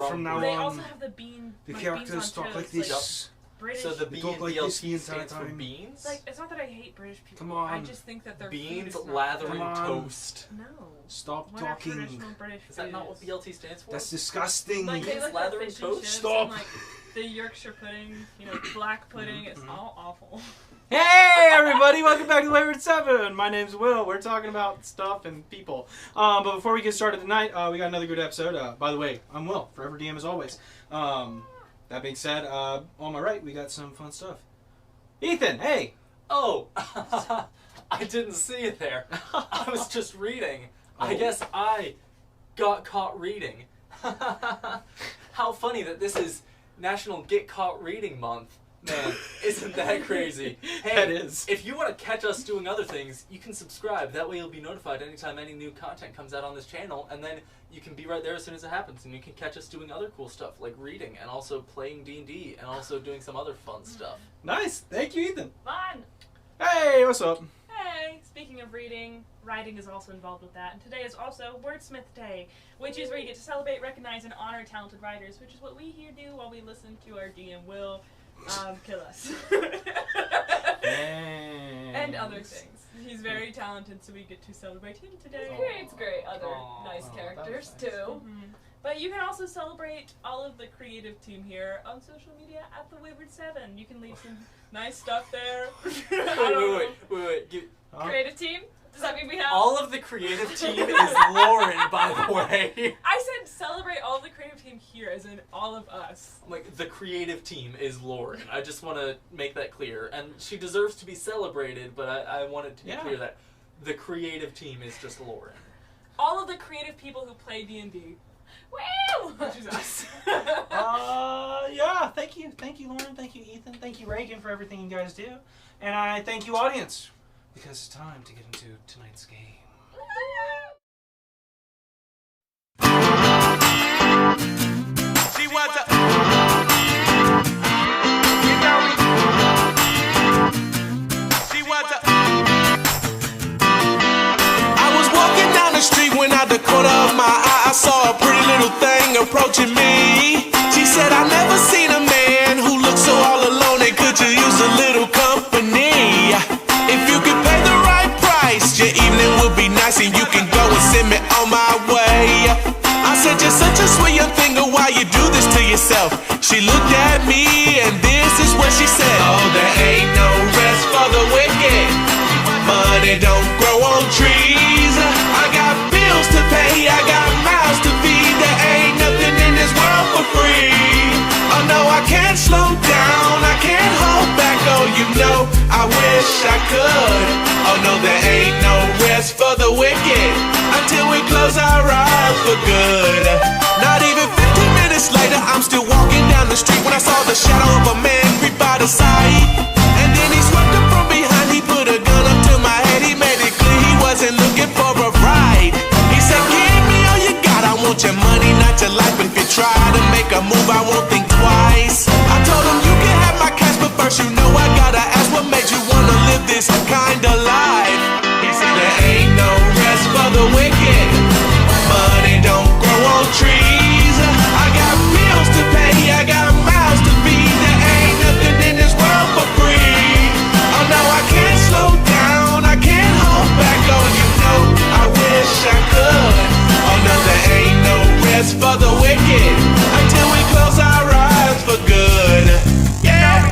From now They on, also have the bean. the like, characters beans on talk like toast, this. British. So the They B talk in like this the DLC entire stands for time. beans? Like, it's not that I hate British people. Come on. I just think that their Beans food is not lathering Come on. toast. No. Stop What are talking. traditional British Is that not what foods? BLT stands for? That's disgusting. Like, they Beans like lathering the fish and toast? chips Stop. and, like, the Yorkshire pudding, you know, black pudding. It's all awful. Hey everybody, welcome back to Wayward Seven. My name's Will. We're talking about stuff and people. But before we get started tonight, we got another good episode. By the way, I'm Will, forever DM as always. That being said, on my right, we got some fun stuff. Ethan, hey! Oh! I didn't see it there. I was just reading. I Oh. guess I got caught reading. How funny that this is National Get Caught Reading Month. Man, isn't that crazy? Hey, That is. if you want to catch us doing other things, you can subscribe. That way you'll be notified anytime any new content comes out on this channel, and then you can be right there as soon as it happens, and you can catch us doing other cool stuff, like reading, and also playing D&D, and also doing some other fun stuff. Nice, thank you, Ethan. Fun! Hey, what's up? Hey, speaking of reading, writing is also involved with that, and today is also Wordsmith Day, which is where you get to celebrate, recognize, and honor talented writers, which is what we here do while we listen to our DM Will kill us. And other things. He's very talented, so we get to celebrate him today. Aw. Creates great other Aw. nice Oh, characters that was nice. too. But you can also celebrate all of the creative team here on social media at the Wayward Seven. You can leave some nice stuff there. Wait. Creative team? Does that mean we have? All of the creative team is Lauren, by the way. I said celebrate all of the creative team here, as in all of us. Like, the creative team is Lauren. I just want to make that clear. And she deserves to be celebrated, but I want it to be clear that the creative team is just Lauren. All of the creative people who play D&D. Woo! Which is us. Yeah, thank you, Lauren, thank you, Ethan, thank you, Reagan, for everything you guys do. And I thank you, audience, because it's time to get into tonight's game. She wants a. She wants a. I was walking down the street when out the corner of my eye I saw a pretty little thing approaching me. She said, "I never seen a man who looked so all alone, and could you use a little company? If you could pay the right price, your evening would be nice, and you can go and send me on my way." I said, "You're such a sweet young thing, and why you do this to yourself?" She looked at me, and this is what she said: "Oh, there ain't no rest for the wicked. Money don't grow on trees. I got bills to pay, I got mouths to feed. There ain't nothing in this world for free. Oh no, I can't slow down, I can't hold back. Oh, you know, I wish I could. Oh no, there ain't no rest for the wicked until we close our eyes for good." Not even 15 minutes later, I'm still walking down the street when I saw the shadow of a man creep by the side. And then he swept up from behind, he put a gun up to my head. He made it clear he wasn't looking for a ride. He said, "Give me all you got, I want your money, not your life. But if you try to make a move, I won't think twice." I told him, "You can have my cash, but first you know I gotta ask, what made you wanna live this kind of life?" He said, "There ain't no rest for the wicked. Money don't grow on trees. I got bills to pay, I got mouths to feed. There ain't nothing in this world for free. Oh no, I can't slow down, I can't hold back. Oh, you know, I wish I could. Oh no, there ain't no rest for the wicked until we close our eyes for good." Yeah.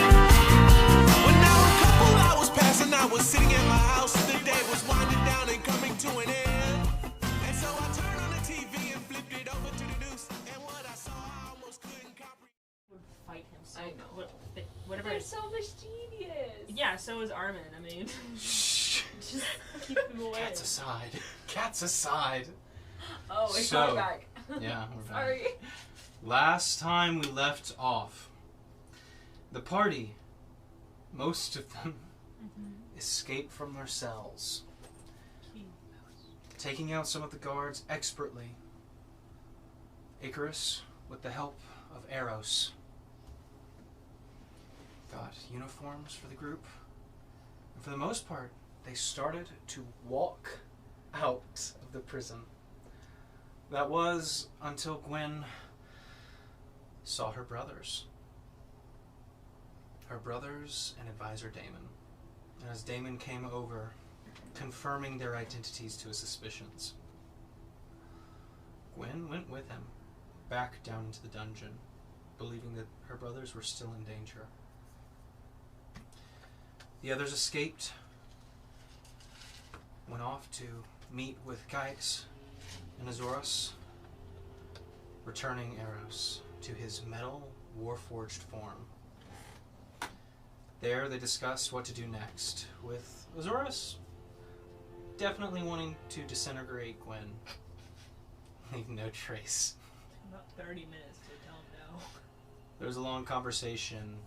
When now a couple hours passed and I was sitting at my house, the day was winding down and coming to an end. And so I turned on the TV and flipped it over to the news. And what I saw, I almost couldn't comprehend. Would fight him so I know. whatever. They're so mischievous. Yeah, so is Armin. I mean, Shh. just keep him away. Cats aside. Cats aside. Oh, it's So- going back. Yeah, we're back. Sorry. Last time we left off, the party, most of them, escaped from their cells, taking out some of the guards expertly. Khriss, with the help of Eros, got uniforms for the group. And for the most part, they started to walk out of the prison. That was until Gwen saw her brothers. Her brothers and advisor Damon. And as Damon came over, confirming their identities to his suspicions, Gwen went with him back down into the dungeon, believing that her brothers were still in danger. The others escaped, went off to meet with Khriss and Azoras, returning Eros to his metal, warforged form. There they discussed what to do next, with Azoras definitely wanting to disintegrate Gwen, leave no trace. About 30 minutes to tell him no. There was a long conversation,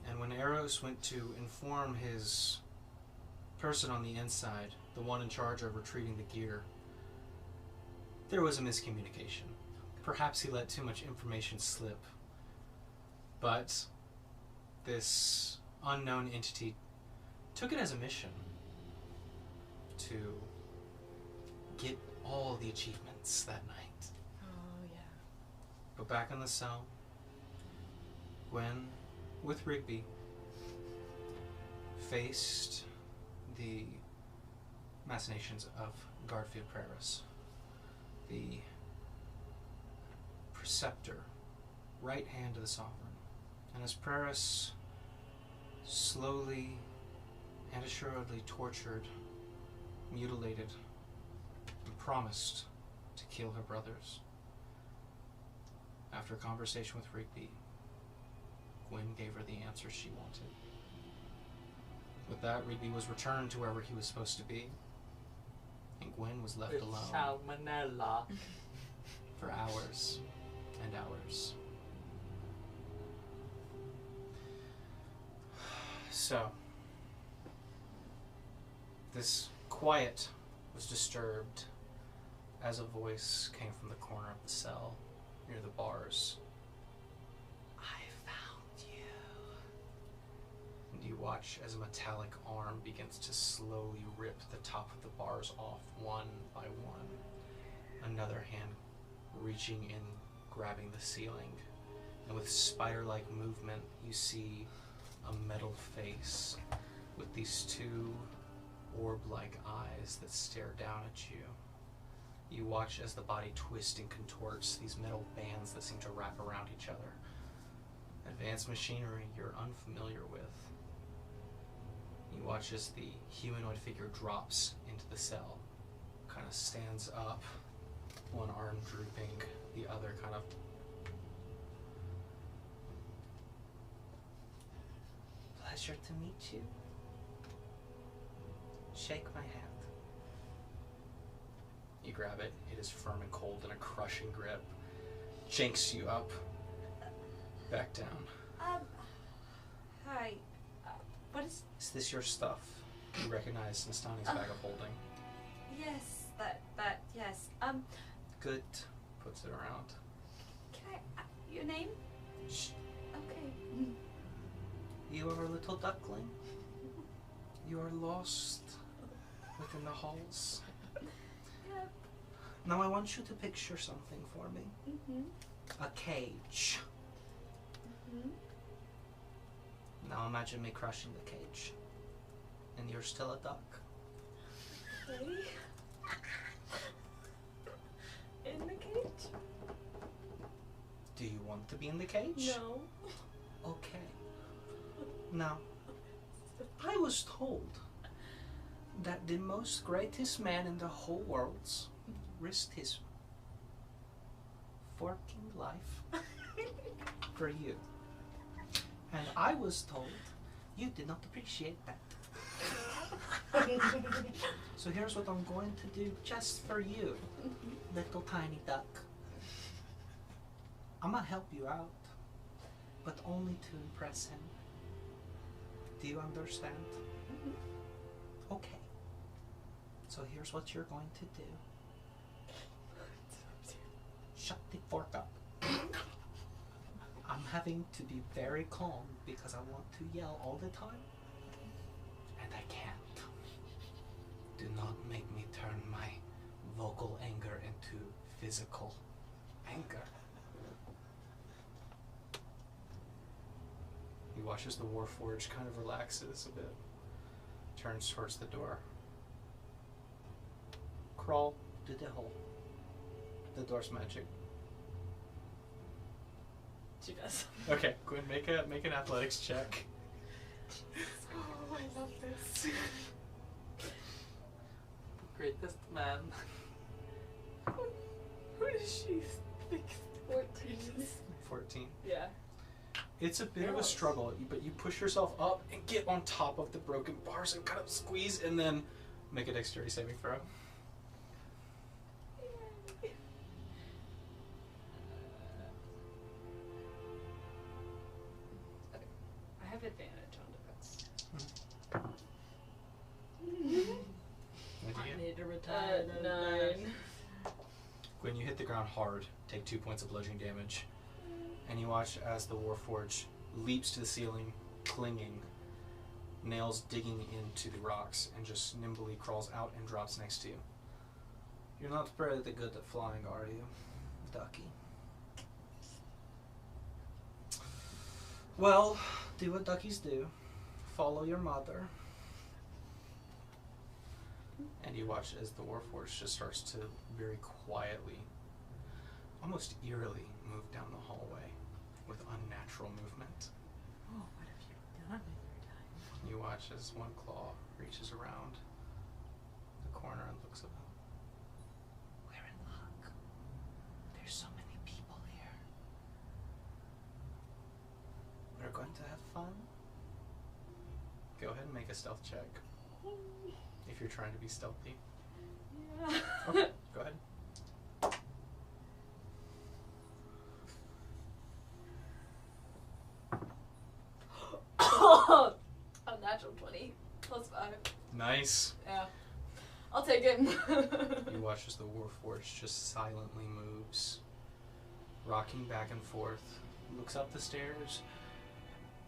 and when Eros went to inform his person on the inside, the one in charge of retrieving the gear, there was a miscommunication. Perhaps he let too much information slip. But this unknown entity took it as a mission to get all the achievements that night. Oh, yeah. But back in the cell, Gwen, with Rigby, faced the machinations of Gardvia Praras, the preceptor, right hand of the sovereign. And as Praras slowly and assuredly tortured, mutilated, and promised to kill her brothers, after a conversation with Rigby, Gwen gave her the answer she wanted. With that, Rigby was returned to wherever he was supposed to be, and Gwen was left alone Salmonella. for hours and hours. So, this quiet was disturbed as a voice came from the corner of the cell near the bars. I found you. And you watch as a metallic arm begins to slowly rip the top of the bars off one by one. Another hand reaching in, grabbing the ceiling. And with spider-like movement, you see a metal face with these two orb-like eyes that stare down at you. You watch as the body twists and contorts, these metal bands that seem to wrap around each other. Advanced machinery you're unfamiliar with. You watch as the humanoid figure drops into the cell, kind of stands up, one arm drooping, the other kind of pleasure to meet you. Shake my hand. You grab it. It is firm and cold in a crushing grip. Jinks you up. Back down. Hi. What is... Is this your stuff? You recognize Nastani's bag of holding. Yes, yes. Good. Puts it around. Can I... your name? Shh. Okay. You are a little duckling. You are lost within the halls. Yep. Now I want you to picture something for me. Mm-hmm. A cage. Mm-hmm. Now imagine me crushing the cage. And you're still a duck. Okay. In the cage? Do you want to be in the cage? No. Okay. Now, I was told that the most greatest man in the whole world risked his forking life for you. And I was told you did not appreciate that. So here's what I'm going to do just for you, little tiny duck. I'm gonna help you out, but only to impress him. Do you understand? Mm-hmm. Okay. So here's what you're going to do. Shut the fork up. I'm having to be very calm because I want to yell all the time. And I can't. Do not make me turn my vocal anger into physical anger. He watches the Warforged kind of relaxes a bit. Turns towards the door. Crawl to the hole. The door's magic. She does. Okay, Gwen, make an athletics check. Oh, I love this. Greatest man. Who does she think? 14. 14. Yeah. It's a bit of a struggle, but you push yourself up and get on top of the broken bars and kind of squeeze, and then make a dexterity saving throw. I have advantage on defense. What'd you I get? need to retire. 9. Gwen, you hit the ground hard, take 2 points of bludgeoning damage, and you watch as the Warforged leaps to the ceiling, clinging, nails digging into the rocks, and just nimbly crawls out and drops next to you. You're not very good at flying, are you, Ducky? Well, do what duckies do. Follow your mother. And you watch as the Warforged just starts to very quietly, almost eerily, move down the hallway with unnatural movement. Oh, what have you done in your time? You watch as one claw reaches around the corner and looks about. We're in luck. There's so many people here. We're going to have fun. Go ahead and make a stealth check. If you're trying to be stealthy. Yeah. Okay, go ahead. A natural 20 plus 5. Nice. Yeah. I'll take it. You watch as the Warforged just silently moves, rocking back and forth, looks up the stairs,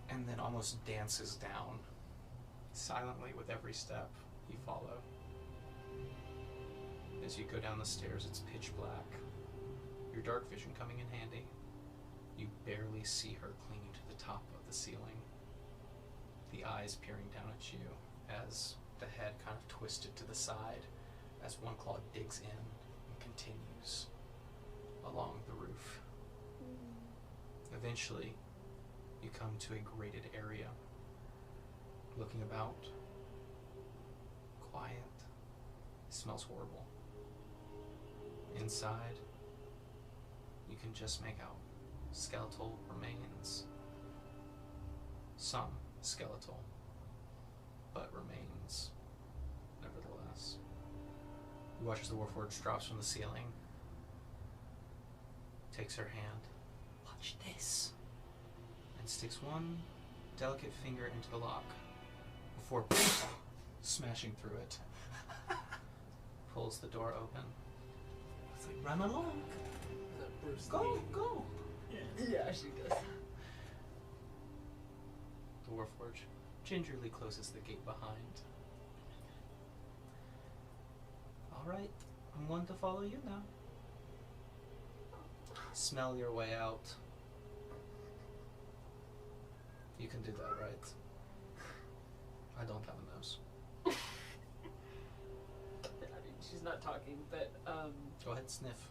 and then almost dances down, silently with every step you follow. As you go down the stairs, it's pitch black. Your dark vision coming in handy. You barely see her clinging to the top of the ceiling, the eyes peering down at you as the head kind of twisted to the side as one claw digs in and continues along the roof. Eventually, you come to a grated area. Looking about, quiet, it smells horrible. Inside, you can just make out skeletal remains. Some skeletal, but remains nevertheless. You watch as the Warforged drops from the ceiling, takes her hand, watch this, and sticks one delicate finger into the lock before smashing through it. Pulls the door open. It's like, run along. Go, go. Yeah, she does. The Warforged gingerly closes the gate behind. Alright, I'm one to follow you now. Smell your way out. You can do that, right? I don't have a nose. I mean, she's not talking, but Go ahead, sniff.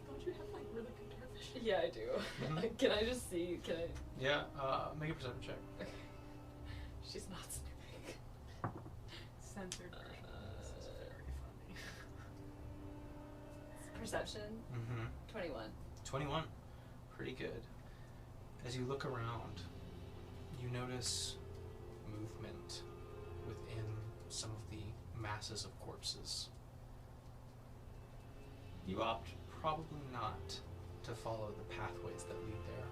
don't you have like really good dark vision? Yeah, I do. Mhm. Can I just see? Can I? Yeah, make a perception check. Okay. She's not sniffing. Censored version. This is very funny. Perception. Mm-hmm. 21. 21. Pretty good. As you look around, you notice movement within some of the masses of corpses. You opt probably not to follow the pathways that lead there,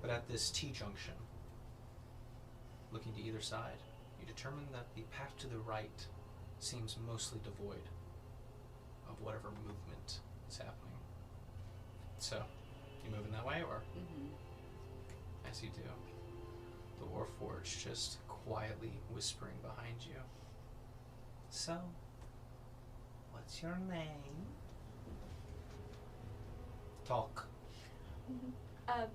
but at this T-junction, looking to either side, you determine that the path to the right seems mostly devoid of whatever movement is happening. So, You moving that way, or? Mm-hmm. As you do, the Warforged just quietly whispering behind you. So, what's your name? Talk. Gwyneth.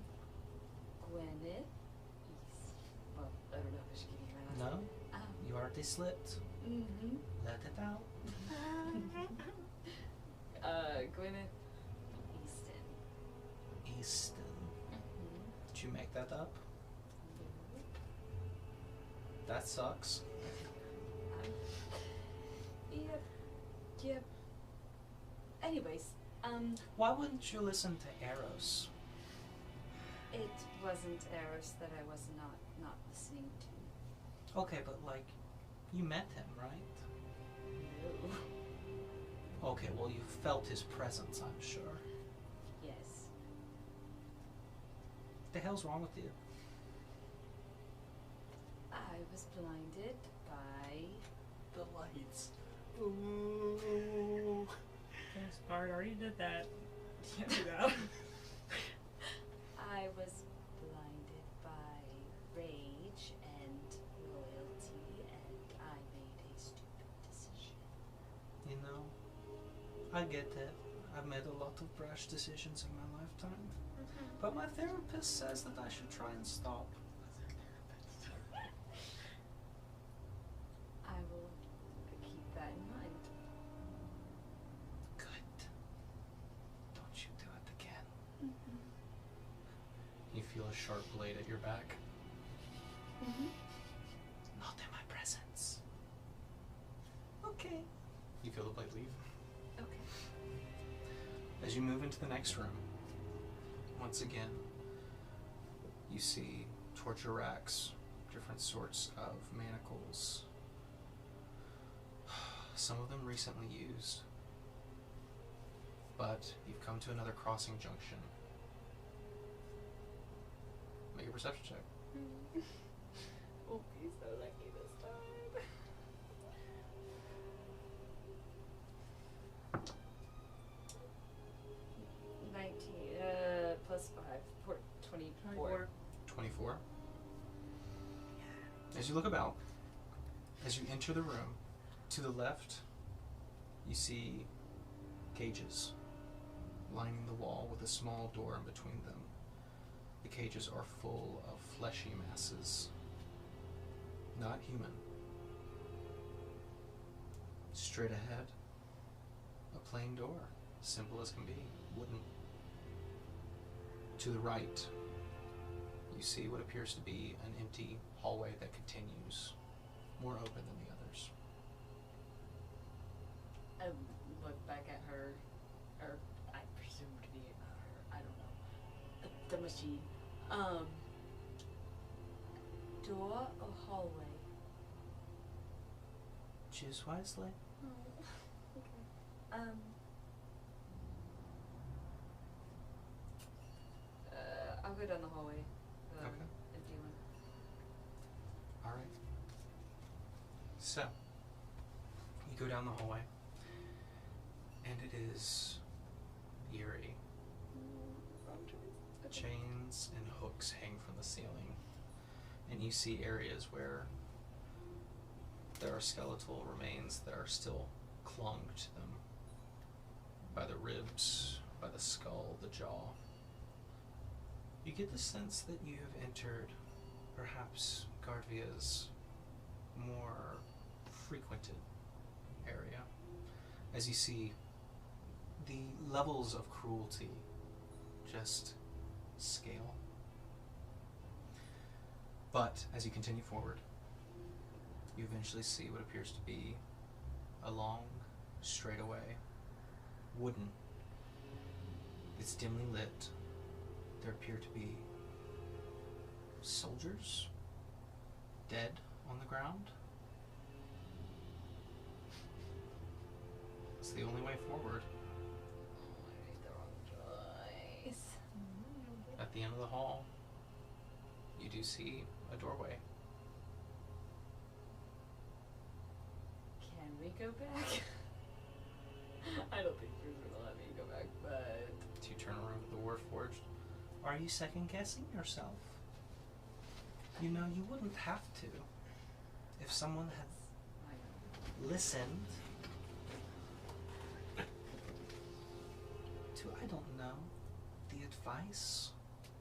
Well, I don't know if I should give you my last No? name. You already slipped. Mm-hmm. Let it out. Gwyneth Easton. Easton. Mm-hmm. Did you make that up? That sucks. Yep. Anyways, Why wouldn't you listen to Eros? it wasn't Eros that I was not listening to. Okay, but like, you met him, right? No. Okay, well, you felt his presence, I'm sure. Yes. What the hell's wrong with you? I was blinded by The lights. Ooh. Bard already did that. Can't do that. I was blinded by rage and loyalty, and I made a stupid decision. You know, I get that. I've made a lot of brash decisions in my lifetime. But my therapist says that I should try and stop. I will keep that in mind. Good. Don't you do it again. You feel a sharp blade at your back. Not in my presence. Okay. You feel the blade leave. Okay. As you move into the next room, once again, you see torture racks, different sorts of manacles. Some of them recently used. But you've come to another crossing junction. Make a perception check. Won't be so lucky this time. Plus 5, 24. 24. As you look about, as you enter the room, to the left, you see cages lining the wall with a small door in between them. The cages are full of fleshy masses, not human. Straight ahead, a plain door, simple as can be, wooden. To the right, you see what appears to be an empty hallway that continues, more open than the others. I look back at her, or I presume to be her, I don't know. The machine. Door or hallway? Choose wisely. Okay. I'll go down the hallway. Okay. Empty one. Alright. So, you go down the hallway, and it is eerie. Chains and hooks hang from the ceiling, and you see areas where there are skeletal remains that are still clung to them by the ribs, by the skull, the jaw. You get the sense that you have entered perhaps Gardvia's more frequented area, as you see the levels of cruelty just scale. But as you continue forward, you eventually see what appears to be a long straightaway, wooden. It's dimly lit. There appear to be soldiers dead on the ground. It's the only way forward. I made the wrong choice. At the end of the hall, you do see a doorway. Can we go back? I don't think she's gonna let me go back, but Do you turn around to the Warforged? Are you second guessing yourself? You know, you wouldn't have to if someone had listened to, I don't know, the advice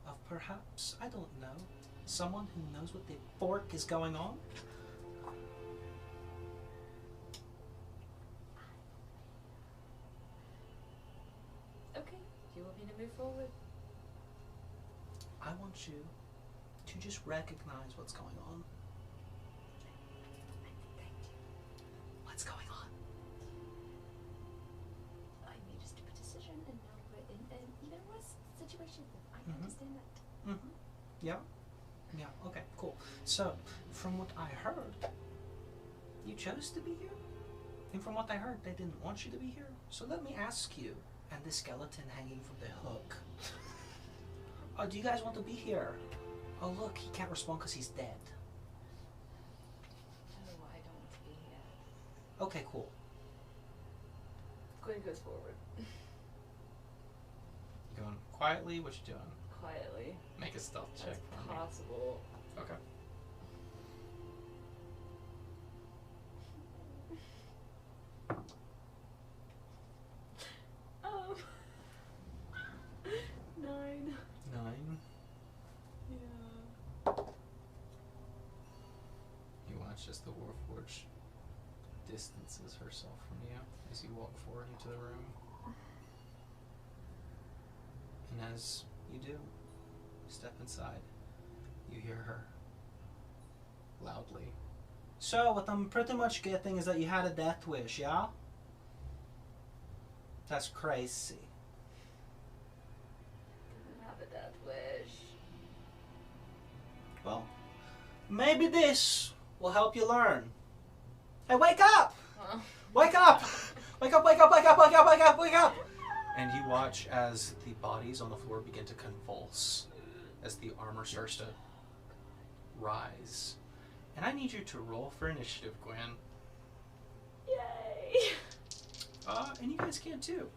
of perhaps, I don't know, someone who knows what the fork is going on. Okay, do you want me to move forward? I want you to just recognize what's going on. What's going on? I made a stupid decision and now we're in an even worse situation. I Mhm. understand that. Mm-hmm. Yeah? Yeah, okay, cool. So, from what I heard, you chose to be here. And from what I heard, they didn't want you to be here. So let me ask you, and the skeleton hanging from the hook. Do you guys want to be here? Oh look, he can't respond because he's dead. No, I don't want to be here. Okay, cool. Gwen goes forward. You going quietly? What you doing? Quietly. Make a stealth check As for me. possible. Okay. Um. 9. 9. Yeah. You watch as the Warforged distances herself from you as you walk forward into the room. And as you do, step inside, you hear her loudly. So, what I'm pretty much getting is that you had a death wish, yeah? That's crazy. Didn't have a death wish. Well, maybe this will help you learn. Hey, wake up! Well. Wake up! Wake up, wake up, wake up, wake up, wake up, wake up! And you watch as the bodies on the floor begin to convulse, as the armor starts to rise. And I need you to roll for initiative, Gwen. Yay! And you guys can too.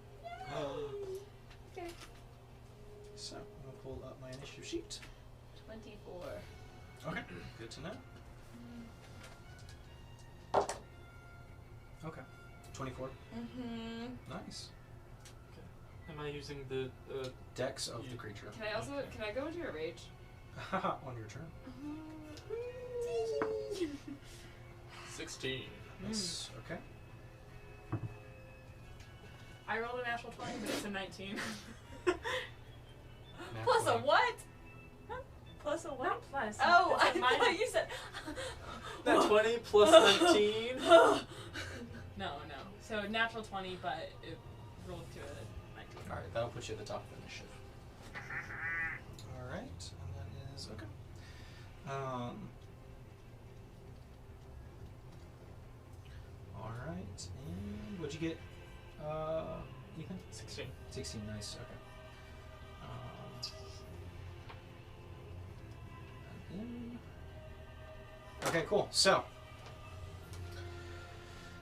Okay. So, I'm going to pull up my initiative sheet. 24. Okay, good to know. Okay, 24. Mm-hmm. Nice. Am I using the Dex of the creature. Can I go into a rage? On your turn. 16? Yes, okay. I rolled a natural 20, but it's a 19. Nat Plus a 20. what? Plus a what? Plus. Oh, It's I a minus. thought you said. That 20 plus 19? No. So natural 20, but it rolled to a 19. Alright, that'll put you at the top of the initiative. Alright, and that is okay. Alright, and what'd you get, Ethan? 16. 16, nice, okay. And then... Okay, cool. So,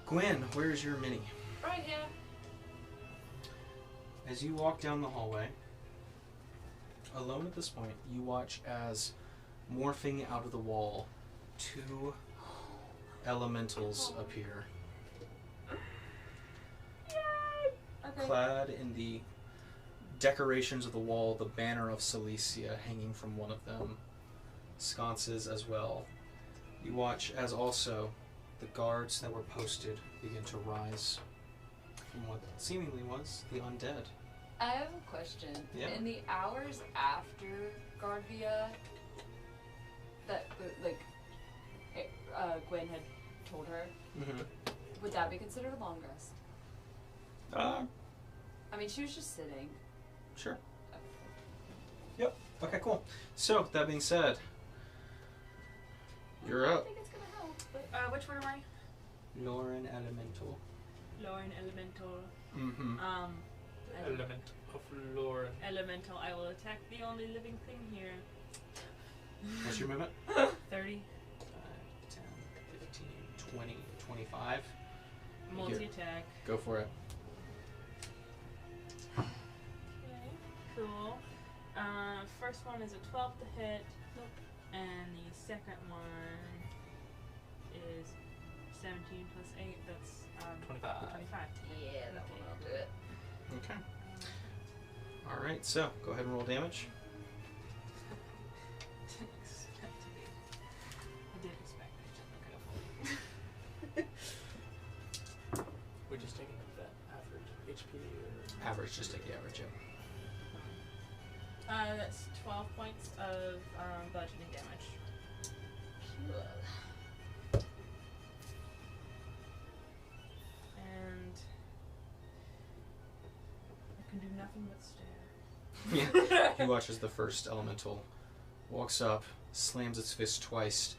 Gwen, where's your mini? Right here. As you walk down the hallway, alone at this point, you watch as morphing out of the wall, 2 elementals appear. Okay. Clad in the decorations of the wall, the banner of Cilicia hanging from one of them, sconces as well. You watch as also the guards that were posted begin to rise from what seemingly was the undead. I have a question. Yeah. In the hours after Gardvia, that Gwen had told her, Mm-hmm. would that be considered a long rest? I mean, she was just sitting. Sure. Yep. Okay, cool. So, that being said, you're I up. think it's gonna help, but Which one am I? Lauren Elemental. Lauren Elemental. Mm-hmm. Element of Lauren. Elemental. I will attack the only living thing here. What's your movement? 30. 10, 15, 20, 25. Multi-attack. Go for it. Okay. Cool. first one is a 12 to hit. Nope. And the second one is 17 plus 8. That's 25. 25. Yeah, that one will do it. Okay. All right. So go ahead and roll damage. Didn't expect to be. I did expect it. Okay. We're just taking that average HP or Average. Just take the average. Yeah. That's 12 points of bludgeoning damage. And I can do nothing but stare. Yeah. You watch as the first elemental walks up, slams its fist twice,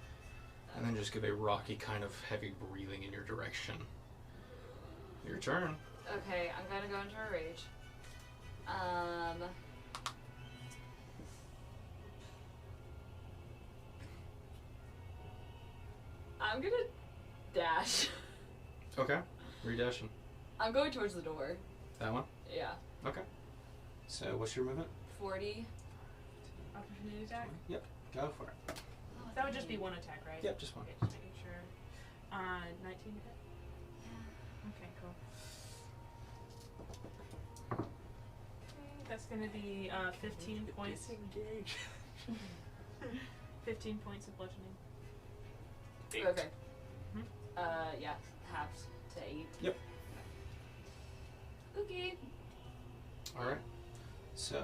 and then just give a rocky kind of heavy breathing in your direction. Your turn. Okay, I'm gonna go into a rage. I'm gonna dash. Okay. Where are you dashing? I'm going towards the door. That one? Yeah. Okay. So what's your movement? 40. Opportunity attack? Yep. Go for it. That would just be one attack, right? Yep, just one. Okay, just making sure. 19 to hit? Yeah. Okay, cool. Okay, that's gonna be 15 points. Disengage. 15 points of bludgeoning. 8. Okay. Hmm? Yeah, halved to 8. Yep. Okay. All right. So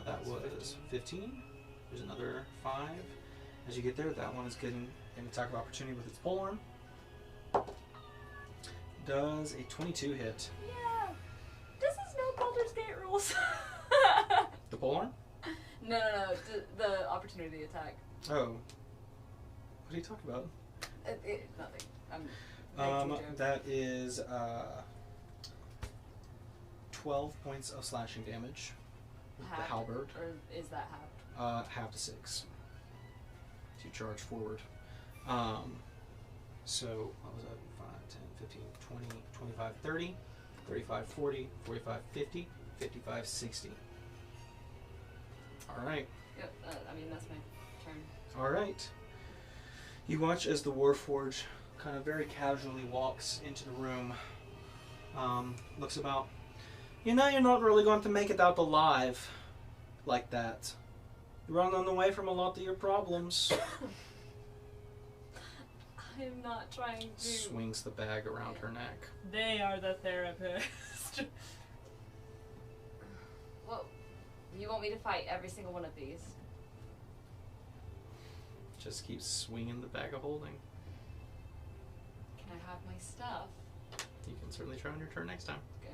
that was 15. There's another 5. As you get there, that one is getting an attack of opportunity with its polearm. Does a 22 hit? Yeah! This is no Baldur's Gate rules! The polearm? No. The opportunity attack. Oh. What are you talking about? Nothing. I'm making a joke. That is 12 points of slashing damage with the Halved? halberd. Or is that halved? Half to 6. To charge forward. So, what was that? 5, 10, 15, 20, 25, 30, 35, 40, 45, 50, 55, 60. Alright. Yep, that's my turn. Alright. You watch as the Warforge kind of very casually walks into the room. Looks about. You know you're not really going to make it out alive like that. You're running away from a lot of your problems. I'm not trying to. Swings the bag around her neck. They are the therapist. Well, you want me to fight every single one of these? Just keeps swinging the bag of holding. Can I have my stuff? You can certainly try on your turn next time. Okay.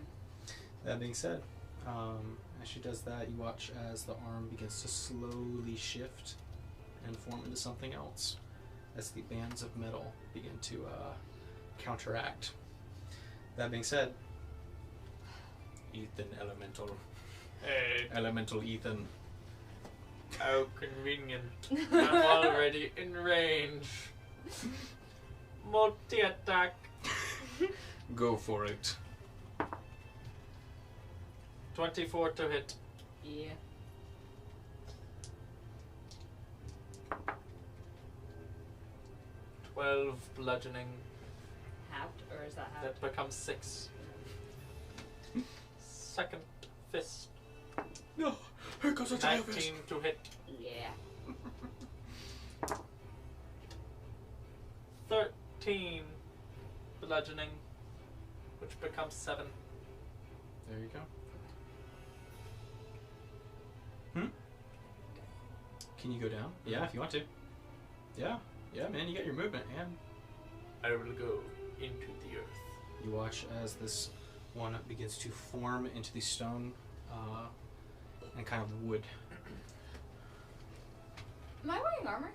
That being said, as she does that, you watch as the arm begins to slowly shift and form into something else, as the bands of metal begin to counteract. That being said, Ethan Elemental. Hey, Elemental Ethan. how convenient. I'm already in range. Multi-attack. Go for it. 24 to hit. Yeah. $12 bludgeoning. Halved, or is that halved? That becomes 6. Second fist. No, here goes a 19 to hit. Yeah. 13 bludgeoning, which becomes 7. There you go. Can you go down? Yeah, if you want to. Yeah, man, you got your movement, and I will go into the earth. you watch as this one begins to form into the stone and kind of wood. Am I wearing armor?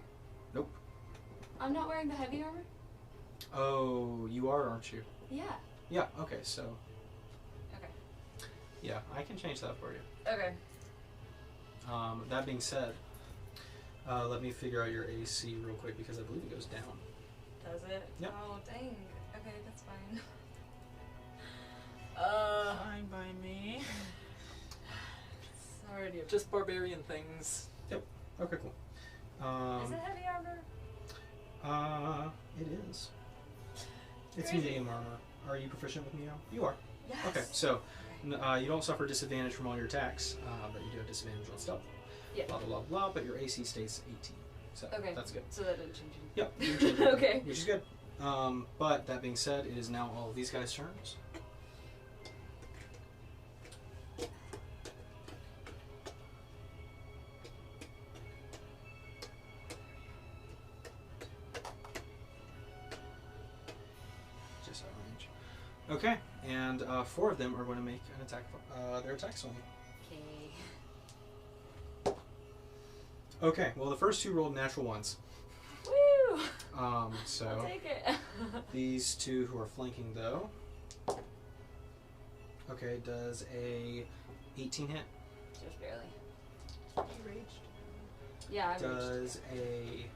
Nope. I'm not wearing the heavy armor? Oh, you are, aren't you? Yeah. Yeah, okay, so. Okay. Yeah, I can change that for you. Okay. That being said, let me figure out your AC real quick because I believe it goes down. Does it? Yep. Oh, dang. Okay, that's fine. Fine by me. It's already a Just barbarian things. Yep. Okay, cool. Is it heavy armor? It is. It's Crazy. medium armor. Are you proficient with medium? You are. Yes. Okay, so you don't suffer disadvantage from all your attacks, but you do have disadvantage on stealth. Yeah. Blah, blah, blah, blah, but your AC stays 18. So Okay. that's good. So that didn't change anything. Yep. you change it, Okay. Which is good. But that being said, it is now all of these guys' turns. Just out of range. Okay, and 4 of them are going to make an attack. Their attacks on you. Okay. Okay. Well, the first 2 rolled natural ones. Woo! So I'll take it. these 2 who are flanking, though. Okay, does a 18 hit? Just barely. You raged. Yeah, I'm Does a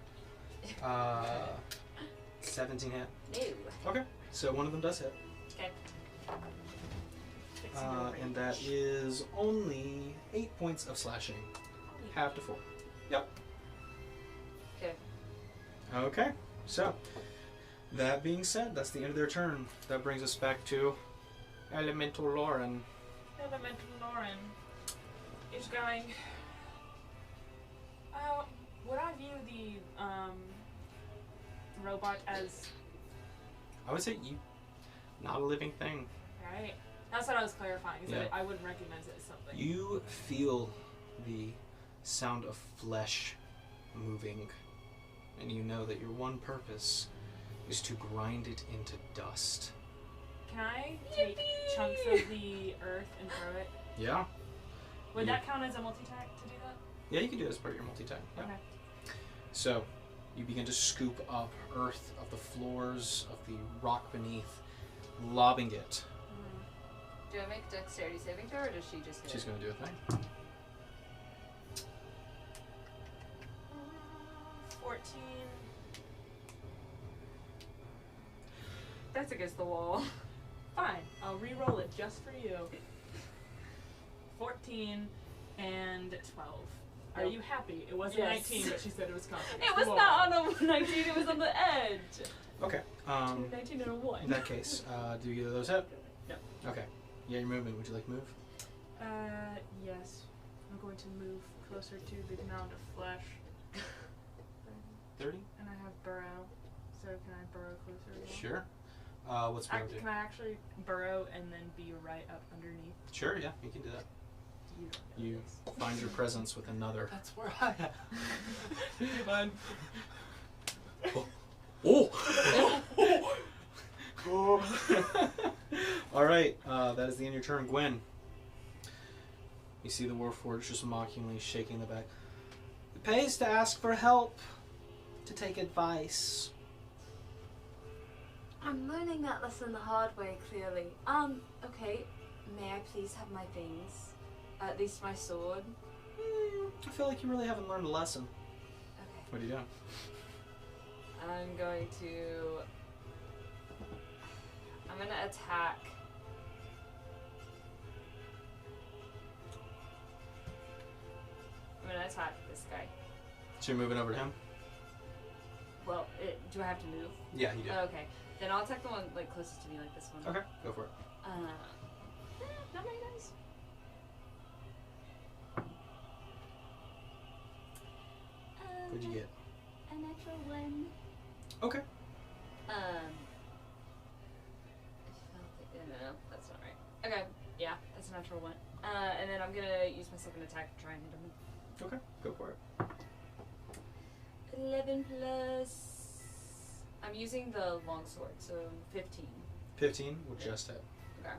17 hit? reached. No. Okay, so one of them does hit. Okay. Fixing your And rage. that is only 8 points of slashing. Half to 4. Yep. Okay. Okay, so that being said, that's the end of their turn. That brings us back to Elemental Lauren. Elemental Lauren is going. Would I view the robot as I would say you, not a living thing. right? That's what I was clarifying. Is Yeah. that I wouldn't recognize it as something. You feel the sound of flesh moving, and you know that your one purpose is to grind it into dust. Can I take chunks of the earth and throw it? Yeah? Would Yeah. that count as a multi-tack to do that? Yeah, you can do it as part of your multi-attack. Yeah. Okay. So, you begin to scoop up earth of the floors of the rock beneath, lobbing it. Do I make a dexterity saving throw, or does she just hit She's it? going to do a thing. 14. That's against the wall. Fine. I'll re-roll it just for you. 14 and 12. Are Nope. you happy? It wasn't Yes. 19, but she said it was confident. It was not on a 19, it was on the edge. Okay. 19 and a 1. In that case, do either of those hit? No. Okay. Yeah, your movement. Would you like to move? Yes. I'm going to move closer to the mound of flesh. 30? And I have burrow. So can I burrow closer? again? Sure. What's Burrow do? Can I actually burrow and then be right up underneath? Sure, yeah, you can do that. You don't know You this. find your presence with another. That's where I am. You're fine. Oh! Alright, that is the end of your turn. Gwen. You see the Warforged just mockingly shaking the back. It pays to ask for help, to take advice. I'm learning that lesson the hard way, clearly. Okay. May I please have my things? At least my sword? I feel like you really haven't learned a lesson. Okay. What are you doing? I'm going to attack. I'm gonna attack this guy. So you're moving over to him? Well, do I have to move? Yeah, you do. Okay. Then I'll attack the one like closest to me, like this one. Okay, go for it. Not very nice. What'd you get? A natural 1. Okay. No, that's not right. Okay, yeah, that's a natural 1. And then I'm gonna use my second attack to try and hit him. Okay, go for it. 11 plus. I'm using the longsword, so 15. 15 will just hit. Okay.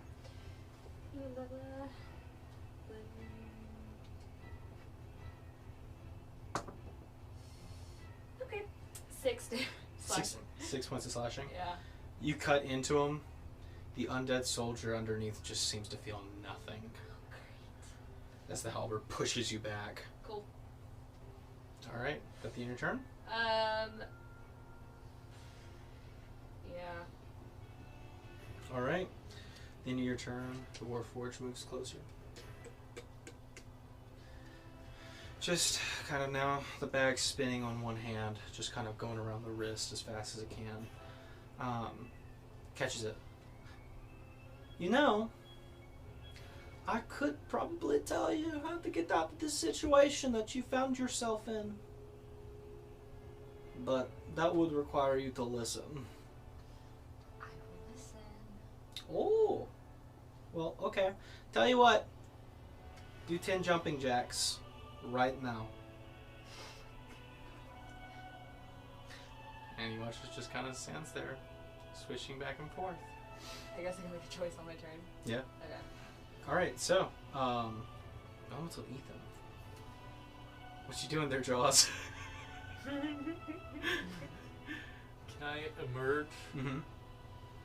Okay. 6 damage. Six points of slashing. Yeah. You cut into him. The undead soldier underneath just seems to feel nothing as the halberd pushes you back. Cool. Alright, at the end of your turn? Yeah. Alright. The end of your turn, the Warforged moves closer. just kind of now the bag's spinning on one hand, just kind of going around the wrist as fast as it can. Catches it. You know, I could probably tell you how to get out of this situation that you found yourself in. But that would require you to listen. I will listen. Oh. Well, okay. Tell you what. Do 10 jumping jacks right now. And you watch it just kind of stands there, swishing back and forth. I guess I can make a choice on my turn. Yeah. Okay. Alright, so, until Ethan. What you doing there, Jaws? Can I emerge, Mm-hmm.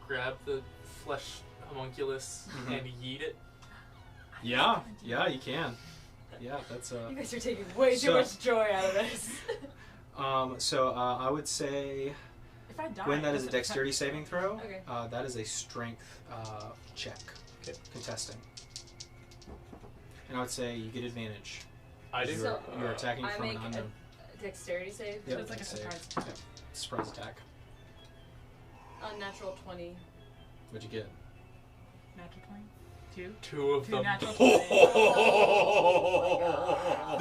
grab the flesh homunculus, Mhm. and yeet it? Yeah, you can. Yeah, that's You guys are taking way too So- much joy out of this. I would say, If I die, Gwen, that it is a doesn't dexterity affect saving throw. Okay. That is a strength check. Okay. Contesting. And I would say you get advantage. I do. So, You're attacking I from an make unknown. a dexterity save. Yep, it's like a save. surprise. Yep. Surprise attack. Unnatural 20. What'd you get? Natural 20? 2? Two of 2 them. natural 20.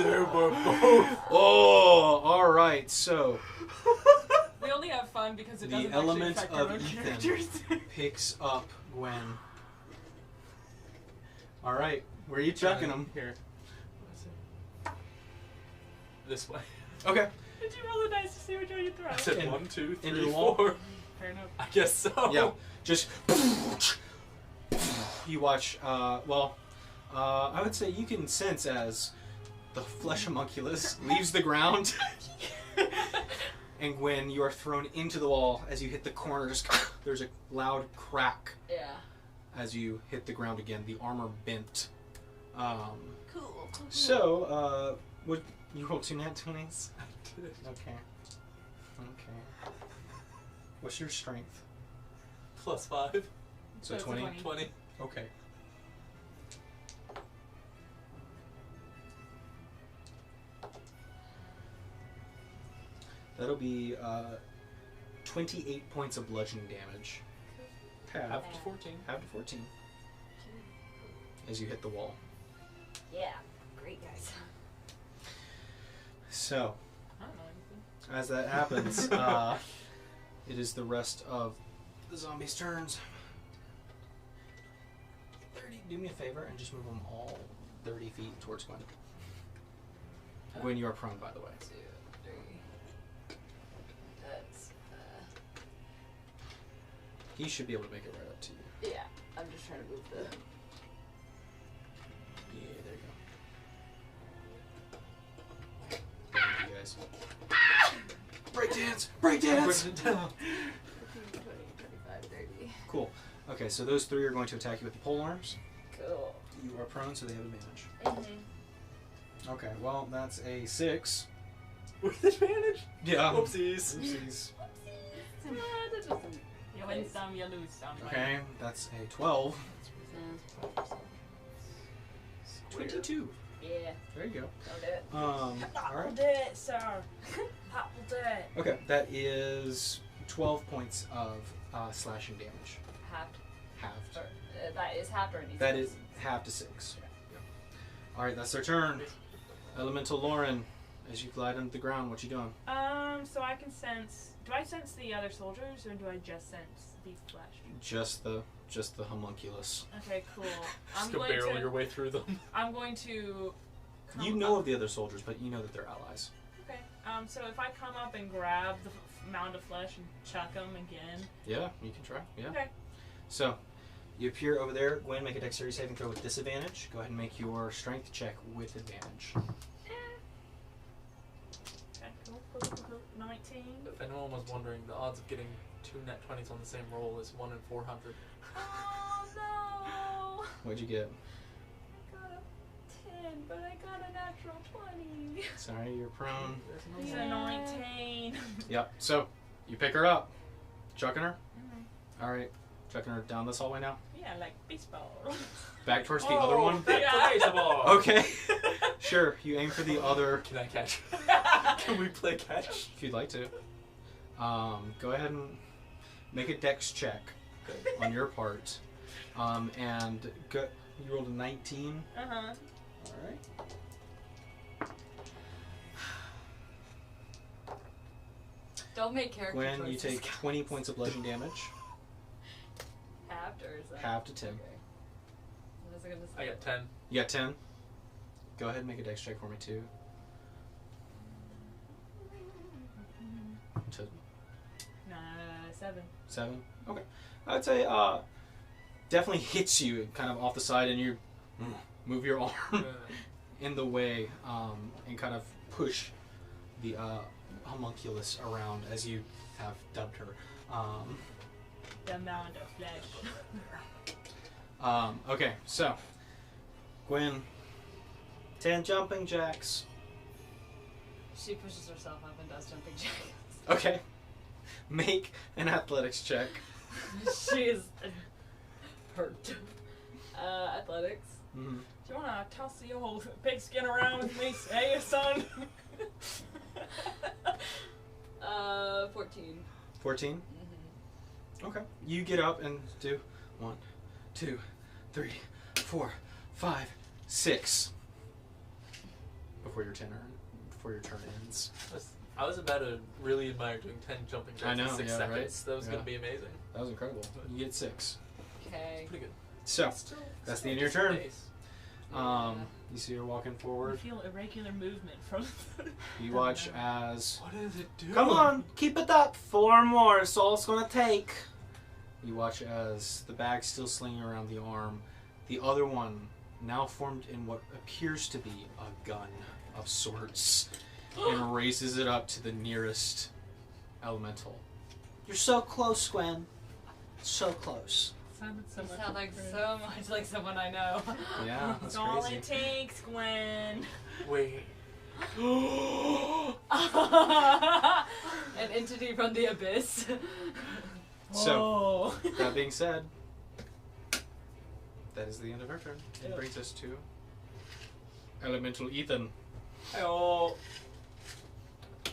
They were both. Oh, alright, so We only have fun because it The doesn't element actually affect our of own Ethan. characters. picks up Gwen. Alright, where are you chucking him? Here. This way. Okay. Did you roll the dice to see which one you throw? I said In- 1, 2, into 3, the wall? 4. Fair enough. I guess so. Yeah, just you watch. I would say you can sense as the flesh homunculus leaves the ground, and Gwen, you are thrown into the wall as you hit the corner. Just there's a loud crack Yeah. as you hit the ground again. The armor bent. Cool. So, would you roll 2 nat 20s? Okay. Okay. What's your strength? Plus 5. So That's a 20. 20. Okay. That'll be 28 points of bludgeoning damage. Half to 14. Half to 14. As you hit the wall. Yeah. Great, guys. So, I don't know anything. as that happens, it is the rest of the zombies' turns. 30. Do me a favor and just move them all 30 feet towards Gwen. Gwen, you are prone, by the way. 2, 3. That's. He should be able to make it right up to you. Yeah. I'm just trying to move the. Yeah, there you go. Thank you guys. Breakdance! Breakdance! Bring it down. 15, 20, 25, 30. Cool. Okay, so those 3 are going to attack you with the pole arms. Cool. You are prone, so they have advantage. Mm-hmm. Okay, well, that's a 6. With advantage? Yeah. Whoopsies. Oopsies. That doesn't. You win some, you lose some. Okay, that's a 12. Nah. 22. Yeah. There you go. Don't do it. That will Alright. do it, sir. That will do it. Okay, that is 12 points of slashing damage. Halved. Halved. Or, that is halved or it needs That to be is half to 6. Alright, that's their turn. Elemental Lauren, as you glide into the ground, what you doing? So I can sense. Do I sense the other soldiers, or do I just sense the flesh? Just the homunculus. Okay, cool. Just go barrel your way through them. I'm going to. You know of the other soldiers, but you know that they're allies. Okay. So if I come up and grab the mound of flesh and chuck them again. Yeah, you can try. Yeah. Okay. So, you appear over there. Gwen, make a dexterity saving throw with disadvantage. Go ahead and make your strength check with advantage. Okay. Cool. 19. If anyone was wondering, the odds of getting 2 net 20s on the same roll is 1 in 400. Oh no! What'd you get? I got a 10, but I got a natural 20. Sorry, you're prone. It's Yeah. a 19. Yep. So, you pick her up. Chucking her? Mhm. Alright. Chucking her down this hallway now. Yeah, like baseball. Back towards the other one. Back to baseball. Okay. Sure. You aim for the other. Can I catch? Can we play catch? If you'd like to. Go ahead and make a dex check on your part. And go, you rolled a 19. Uh-huh. All right. Don't make character Gwen, you choices. take 20 points of bludgeoning damage. Halved, or is that? Half to 10. Okay. What was I gonna say? I got 10. You got 10? Go ahead and make a dex check for me, too. To 7. 7? Okay. I'd say, definitely hits you kind of off the side, and you move your arm in the way, and kind of push the, homunculus around, as you have dubbed her. The mound of flesh. Okay, so Gwen, 10 jumping jacks. She pushes herself up and does jumping jacks. Okay, make an athletics check. She is hurt. Athletics. Mm-hmm. Do you want to toss the old pigskin around with me, say, son? 14. 14. Mm-hmm. Okay, you get up and do 1, 2, 3, 4, 5, 6 before your turn ends. I was about to really admire doing 10 jumping jacks I know, in 6 yeah, seconds. right? That was Yeah. going to be amazing. That was incredible. You get 6. Okay. Pretty good. So that's the end of your turn. Pace. You see her walking I forward. feel irregular movement from. You watch as. What does it do? Come on, keep it up. 4 more is all it's gonna take. You watch as the bag still slinging around the arm, the other one now formed in what appears to be a gun of sorts, and races it up to the nearest elemental. You're so close, Gwen. So close. Sounded so You much sound like different. so much like someone I know. Yeah, that's That's all crazy. it takes, Gwen. Wait. An entity from the abyss. So, Whoa. that being said, that is the end of her turn. It Yeah. brings us to Elemental Ethan. Oh.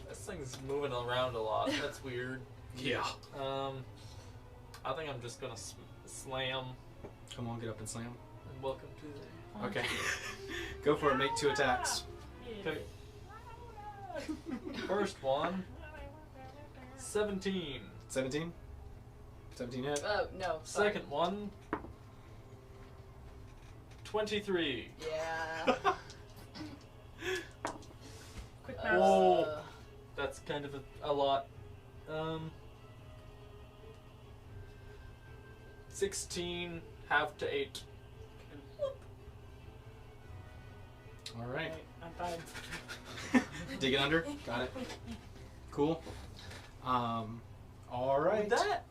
This thing's moving around a lot. That's weird. Yeah. I think I'm just gonna slam. Come on, get up and slam. And welcome to the. Okay. Go for it. Make 2 attacks. Okay. First one. 17. 17? 17 hit. Oh, no. Fuck. Second one. 23. Yeah. Quick mouse. Oh. That's kind of a lot. 16, half to 8. Alright. I'm fine. Dig it under. Got it. Cool. Alright. Would that?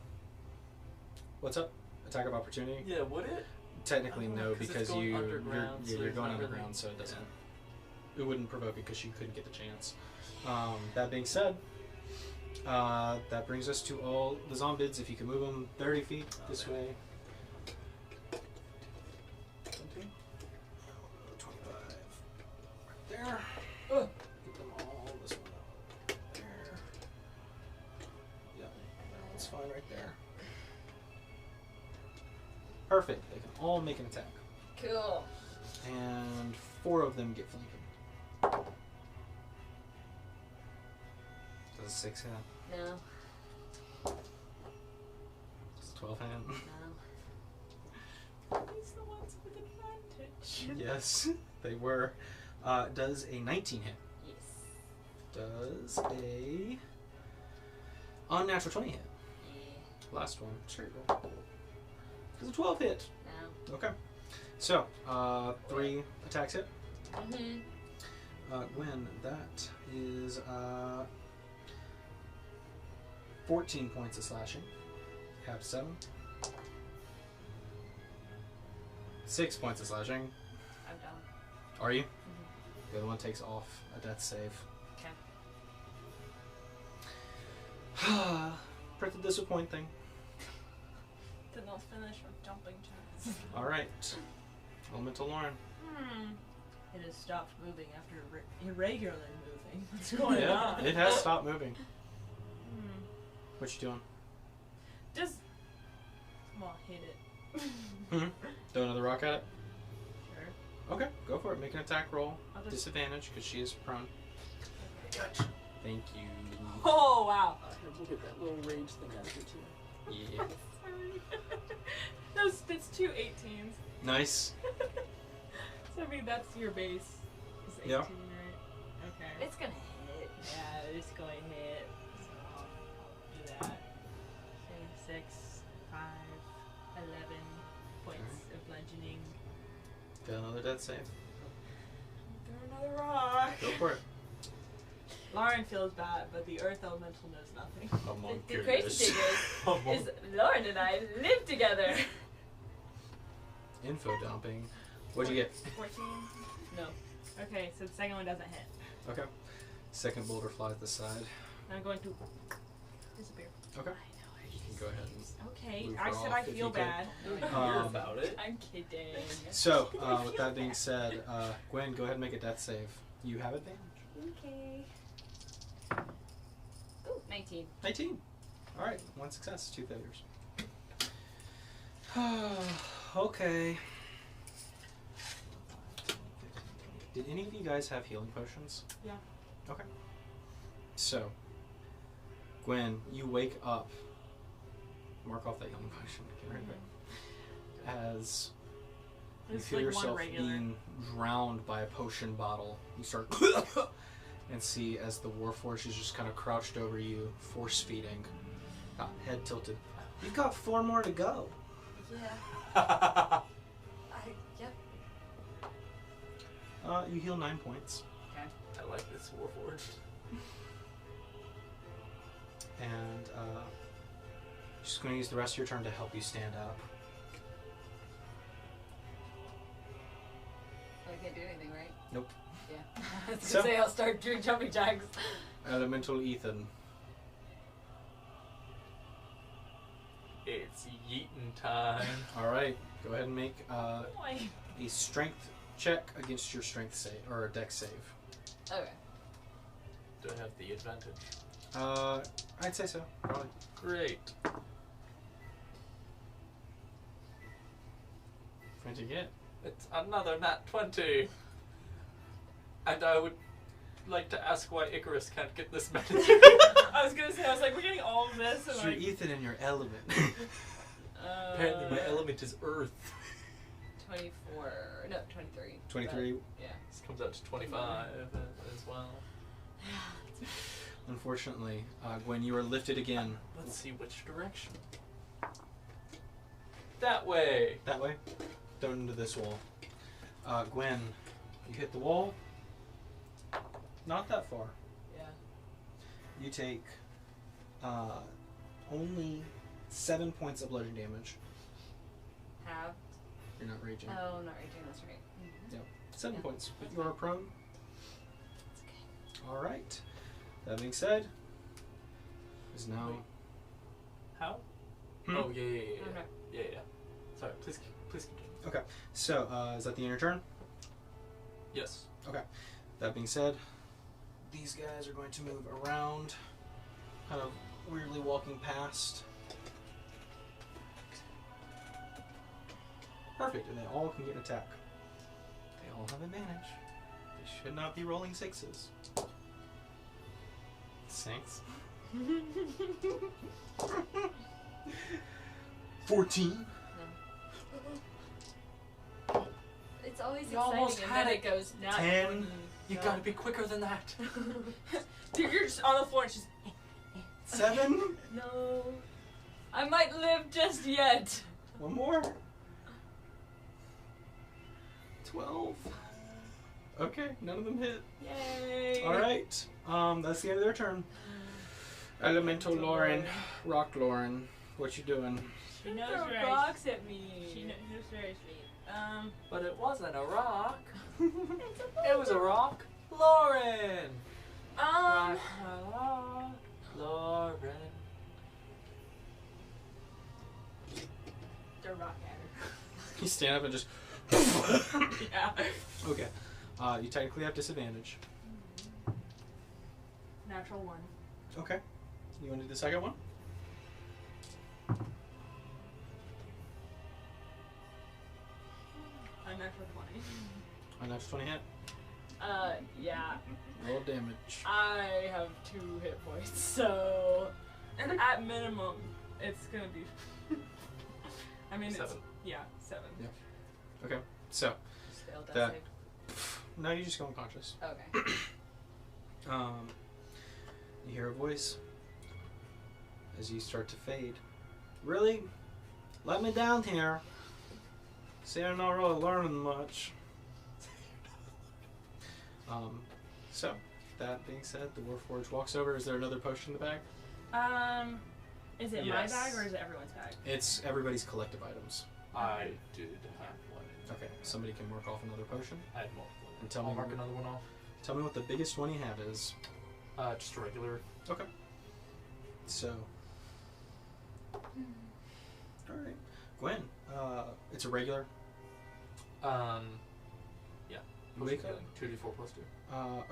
What's up? Attack of opportunity? Yeah, would it? Technically I don't know, no, 'cause it's because going you're underground, so you're there's going not really- underground, so it doesn't. It wouldn't provoke it because you couldn't get the chance. That being said, that brings us to all the zombies. If you can move them 30 feet this way. 20, 25. Right there. Get them all. This one up there. Yep, that one's fine right there. Perfect. They can all make an attack. Cool. And 4 of them get flanking. Does a 6 hit? No. Does a 12 hit? No. He's the ones with advantage. Yes, they were. Does a 19 hit? Yes. Does a unnatural 20 hit? Yeah. Last one. Straight roll. Does a 12 hit? No. Okay. So, 3 attacks hit. Mm-hmm. Gwen, that is 14 points of slashing. Have 7. 6 points of slashing. I'm done. Are you? Mm-hmm. The other one takes off a death save. Okay. Print the disappoint thing. then I'll finish our jumping checks. All right. Elemental Lauren. It has stopped moving after irregularly moving. What's going Yeah, on? it has stopped moving. What you doing? Just, come on, hit it. Throw another rock at it? Sure. Okay, go for it. Make an attack roll. I'll just- Disadvantage, because she is prone. Thank you. Oh wow! We'll get that little rage thing out of here too. Yeah. Sorry. That's 2 18s. Nice. So I mean that's your base. Is 18, Yeah. right? Okay. It's gonna hit. Yeah, it's going to hit. So I'll do that. Okay, 6, 5, 11 points of bludgeoning. Got another death save. Throw another rock. Go for it. Lauren feels bad, but the earth elemental knows nothing. The crazy thing is Lauren and I live together. Info dumping. What'd you get? 14. No. Okay, so the second one doesn't hit. Okay. Second boulder flies to the side. I'm going to disappear. Okay. You can go ahead and Okay, Move I her said off I if feel you can. bad. About it. I'm kidding. So, with that being said, Gwen, go ahead and make a death save. You have advantage. Okay. Ooh, 19. 19. Alright, 1 success, 2 failures. Okay. Did any of you guys have healing potions? Yeah. Okay. So, Gwen, you wake up. Mark off that healing potion. Get rid of it. As you It's feel like one yourself regular. being drowned by a potion bottle, you start and see as the Warforged is just kind of crouched over you, force feeding, head tilted. You've got 4 more to go. Yeah. Yep. You heal 9 points, I like this Warforged. and just going to use the rest of your turn to help you stand up. I can't do anything, right? Nope. Yeah. I was So- gonna say I'll start doing jumping jacks. Elemental Ethan. It's yeetin' time. All right, go ahead and make Boy. a strength check against your strength save or a dex save. Okay. Do I have the advantage? I'd say so. Probably. Great. What'd you get? It's another nat 20. And I would like to ask why Icarus can't get this many. I was gonna say, I was like, we're getting all of this. And You're like, Ethan in your element. Apparently my element is Earth. 24. No, 23. 23. But, yeah. This comes out to 25 as well. Unfortunately, Gwen, you are lifted again. Let's see which direction. That way. That way. Thrown into this wall. Gwen, you hit the wall. Not that far. Yeah. You take only 7 points of bludgeoning damage. Have. You're not raging. Oh, not raging. That's right. Mm-hmm. Yep. 7 Yeah. points. You are prone. It's okay. All right. That being said, is now. How? Hmm? Oh, yeah. Okay. Yeah. Sorry, please continue. Okay. So, is that the end of your turn? Yes. That being said, these guys are going to move around, kind of weirdly walking past. Perfect, and they all can get an attack. They all have advantage. They should not be rolling 6s. 6. 14. It's always You almost exciting, and then had it goes not 10. You gotta be quicker than that. dude, you're just on the floor and she's 7. No. I might live just yet. One more. 12. Okay, none of them hit. Yay. Alright, that's the end of their turn. Elemental Lauren, Rock Lauren, what you doing? She knows Throw where rocks at me. She knows where I sleep. But it wasn't a rock. It was a rock. Lauren. Rock, Lauren. rock at her. You stand up and just. Yeah. Okay. You technically have disadvantage. Natural 1. Okay. You want to do the second one? A natural 20. A natural 20 hit. Yeah. Roll damage. I have 2 hit points, so. And at minimum, it's gonna be. I mean, 7. it's. Yeah, 7. Yeah. Okay. So, Just failed that That- save. no, you just go unconscious. Okay. You hear a voice as you start to fade. Really? Let me down here. See, I'm not really learning much. So, that being said, the Warforged walks over. Is there another potion in the bag? Is it Yes. my bag or is it everyone's bag? It's everybody's collective items. I did have one. Okay, somebody can mark off another potion. I had multiple. And tell I'll me mark what- another one off. Tell me what the biggest one you have is. Just a regular. Okay. So. Alright. Gwen, it's a regular. Yeah. You wake up. 2d4 plus 2.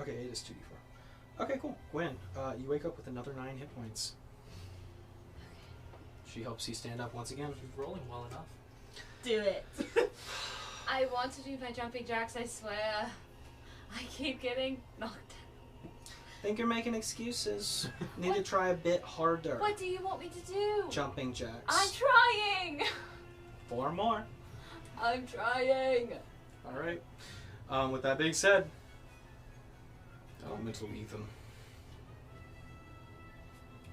Okay, it is 2d4. Okay, cool. Gwen, you wake up with another 9 hit points. She helps you stand up once again. She's rolling well enough. Do it. I want to do my jumping jacks, I swear. I keep getting knocked out. Think you're making excuses. Need to try a bit harder. What do you want me to do? Jumping jacks. I'm trying! 4 more. I'm trying! Alright. With that being said, Elemental Ethan.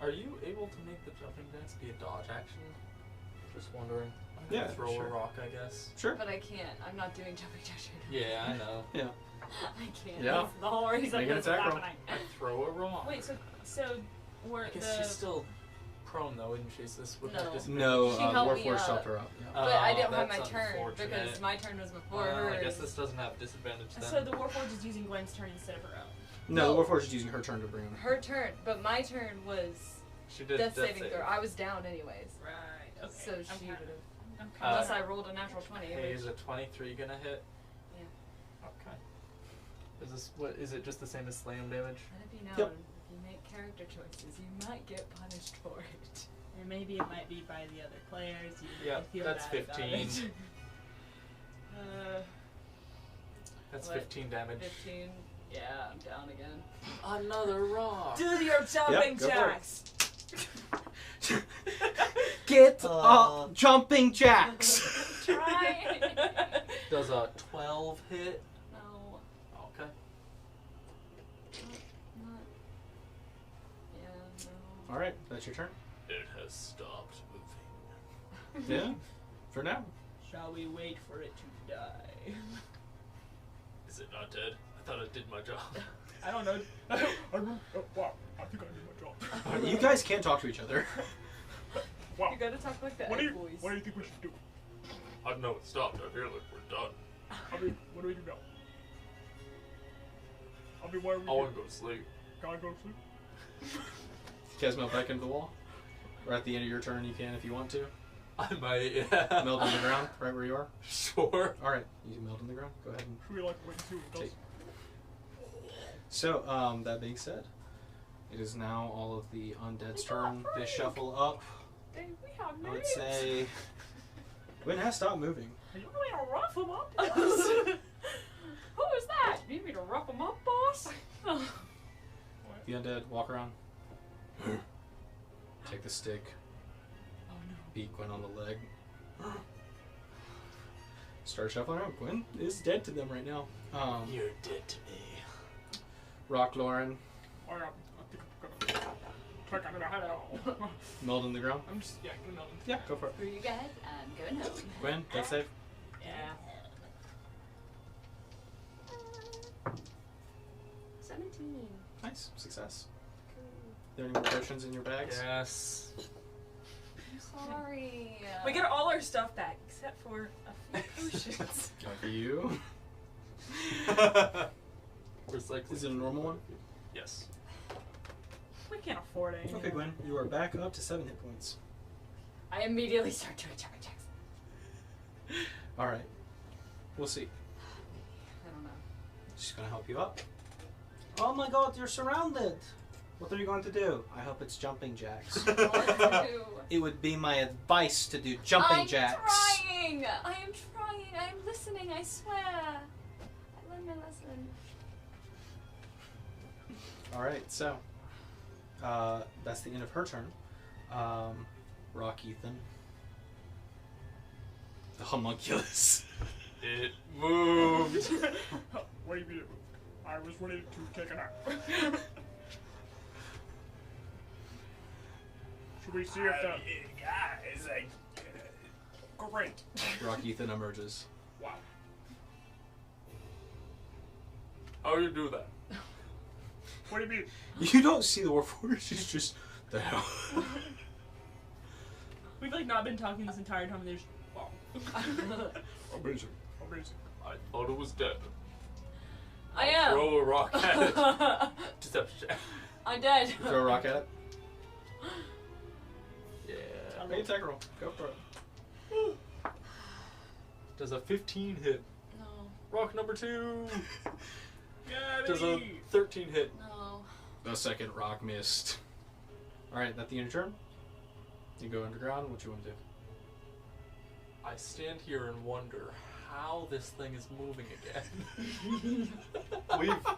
Are you able to make the jumping jacks be a dodge action? Just wondering. I'm gonna Yeah, throw sure. a rock, I guess. Sure. But I can't. I'm not doing jumping jacks right Yeah, I know. Yeah. now. I can't. Yeah. That's the whole reason Make an this is attack roll. happening. I throw a rock. Wait, so we're I guess the. she's still prone though, isn't she? So this would No. have disadvantage. No, She helped me Warforged up. helped her up. Yeah. But I don't have that's my turn unfortunate. because my turn was before hers. I guess this doesn't have disadvantage then. So the Warforged is using Gwen's turn instead of her own. No, No. the Warforged is using her turn to bring him. Her turn, but my turn was she did death saving save. throw. I was down anyways. Right. Okay. So I'm she kinda- would have. I'm Unless kinda- I rolled a natural 20. Hey, which- is a 23 gonna hit? Yeah. Okay. Is this what? Is it just the same as slam damage? Let it be known, Yep. if you make character choices, you might get punished for it. And maybe it might be by the other players. You Yeah, might feel that's bad about 15. it. That's What? 15 damage. 15. Yeah, I'm down again. Another rock. Do your jumping go for it. jacks. Get up, jumping jacks. Try. Does a 12 hit? No, Okay. not. Yeah, no. All right, that's your turn. It has stopped moving. Yeah, for now. Shall we wait for it to die? Is it not dead? I thought it did my job. I don't know. Wow, I think I did my job. You guys can't talk to each other. Wow, You gotta talk like that, what do you boys. think we should do? I don't know it stopped. I feel like we're done. I mean, what do we do now? I mean, why are we I want to go to sleep. Can I go to sleep? You guys melt back into the wall. Or at the end of your turn, you can if you want to. I might, yeah. Melt on the ground, right where you are. Sure. All right, you can melt on the ground. Go ahead and Should we like wait and see what it does? take. So, that being said, it is now all of the undead's turn. They shuffle up. We have I would say Gwen has stopped moving. You want me to rough them up? Who is that? You need me to rough them up, boss? The undead walk around. Take the stick. Oh no. Beat Gwen on the leg. Start shuffling around. Gwen is dead to them right now. You're dead to me. Rock Lauren, I think I'm gonna check on it out. meld on the ground. I'm just, yeah, gonna melt Yeah, go for it. Screw you guys, I'm going home. Gwen, death save. Yeah. 17. Nice, success. Are there any more potions in your bags? Yes. I'm sorry. We get all our stuff back except for a few potions. Not for you. Recycling. Is it a normal one? Yes. We can't afford it. Okay, Gwen, you are back up to 7 hit points. I immediately start doing jumping jacks. All right. We'll see. I don't know. She's gonna help you up. Oh my God! You're surrounded. What are you going to do? I hope it's jumping jacks. What to do? It would be my advice to do jumping jacks. I'm trying. I am trying. I am listening. I swear. I learned my lesson. All right. So that's the end of her turn. Rock Ethan. The homunculus. It moved. What do you mean it moved? I was ready to take a nap. Should we see if the... Guys, Great. Rock Ethan emerges. Wow. how do you do that? What do you mean? You don't see the Warforged. It's just the hell. We've like not been talking this entire time and there's wow. Amazing. Amazing. I thought it was dead. I am. Throw a rock at it. Deception check. I'm dead. Throw a rock at it. Yeah. Make a attack roll. Go for it. Does a 15 hit? No. Rock number 2. Yeah, Does a 13 hit? No. The second rock missed. Alright, that's the end of your turn. You go underground. What you want to do? I stand here and wonder how this thing is moving again.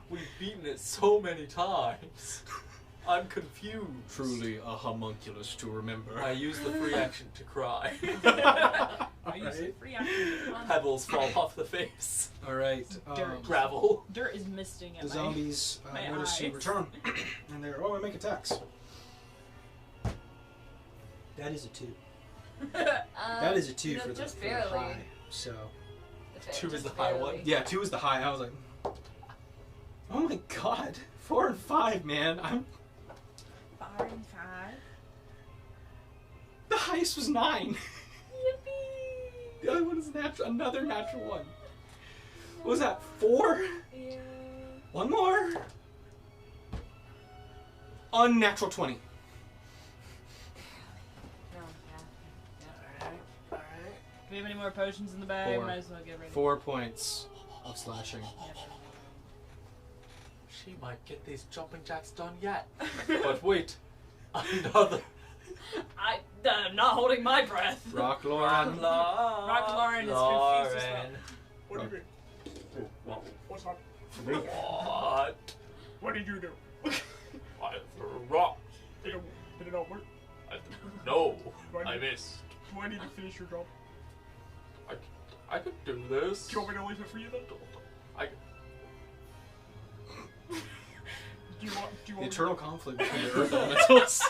we've beaten it so many times. I'm confused. Truly a homunculus to remember. I use the free action to cry. I use it free action. Pebbles fall off the face. Alright. Gravel. Dirt is misting at The my zombies my notice you eyes. return. And they're, oh, I make attacks. That is a 2. That is a 2 for the just for the barely. high. So, 2 is Just the high one. barely. yeah, 2 is the high. I was like, oh my God. 4 and 5, man. 5 and 5. The highest was 9. Yippee! The other one is another natural 1. What was that? 4? Yeah. One more. Unnatural 20. No, yeah. Do we have any more potions in the bag? 4. Might as well get ready. 4 points of slashing. She might get these jumping jacks done yet. But wait, another. I'm not holding my breath. Rock Lauren. Rock Lauren is confused as well. What do you mean? What's up? What? What did you do? I threw rocks. Did it not work? No, I missed. Do I need to finish your job? I could do this. Do you want me to leave it for you then? I. Do you want The me eternal conflict between the earth elementals.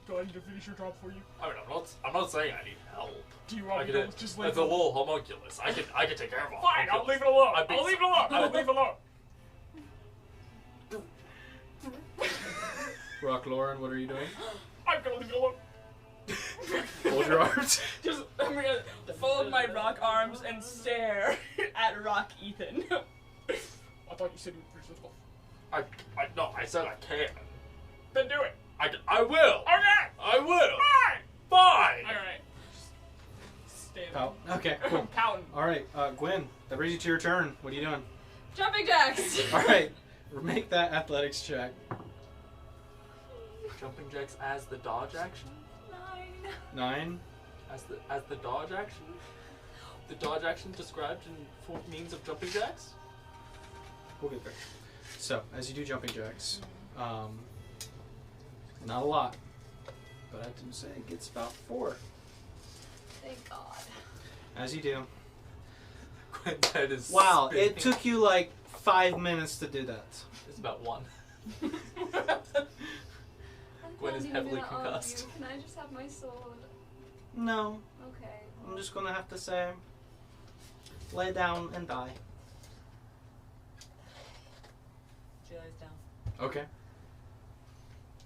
do I need to finish your job for you? I mean, I'm not saying I need help. Do you I want me could. to just leave It's a little homunculus. I could take care of it. Fine, I'll leave it alone. I'd be I'll leave it alone. I'll leave it alone. Rock Lauren, what are you doing? I'm gonna leave it alone. Hold your arms. Just I'm gonna fold my rock arms and stare at Rock Ethan. I thought you said you would finish this off. No, I said I can. Then do it. I will. Okay. I will. Fine. Fine. Alright. Stay there. Oh, okay, cool. Pouting. Alright, Gwen, that brings you to your turn. What are you doing? Jumping jacks. Alright, make that athletics check. Jumping jacks as the dodge action. 9. As the dodge action. The dodge action described in 4 means of jumping jacks. We'll get there. So, as you do jumping jacks, not a lot, but I do say it gets about 4. Thank God. As you do. Gwen's head is Wow, spinning. it took you like 5 minutes to do that. It's about 1. I'm Gwen is not even heavily gonna argue. concussed. Can I just have my sword? No, Okay. I'm just gonna have to say, lay down and die. She lays down. Okay.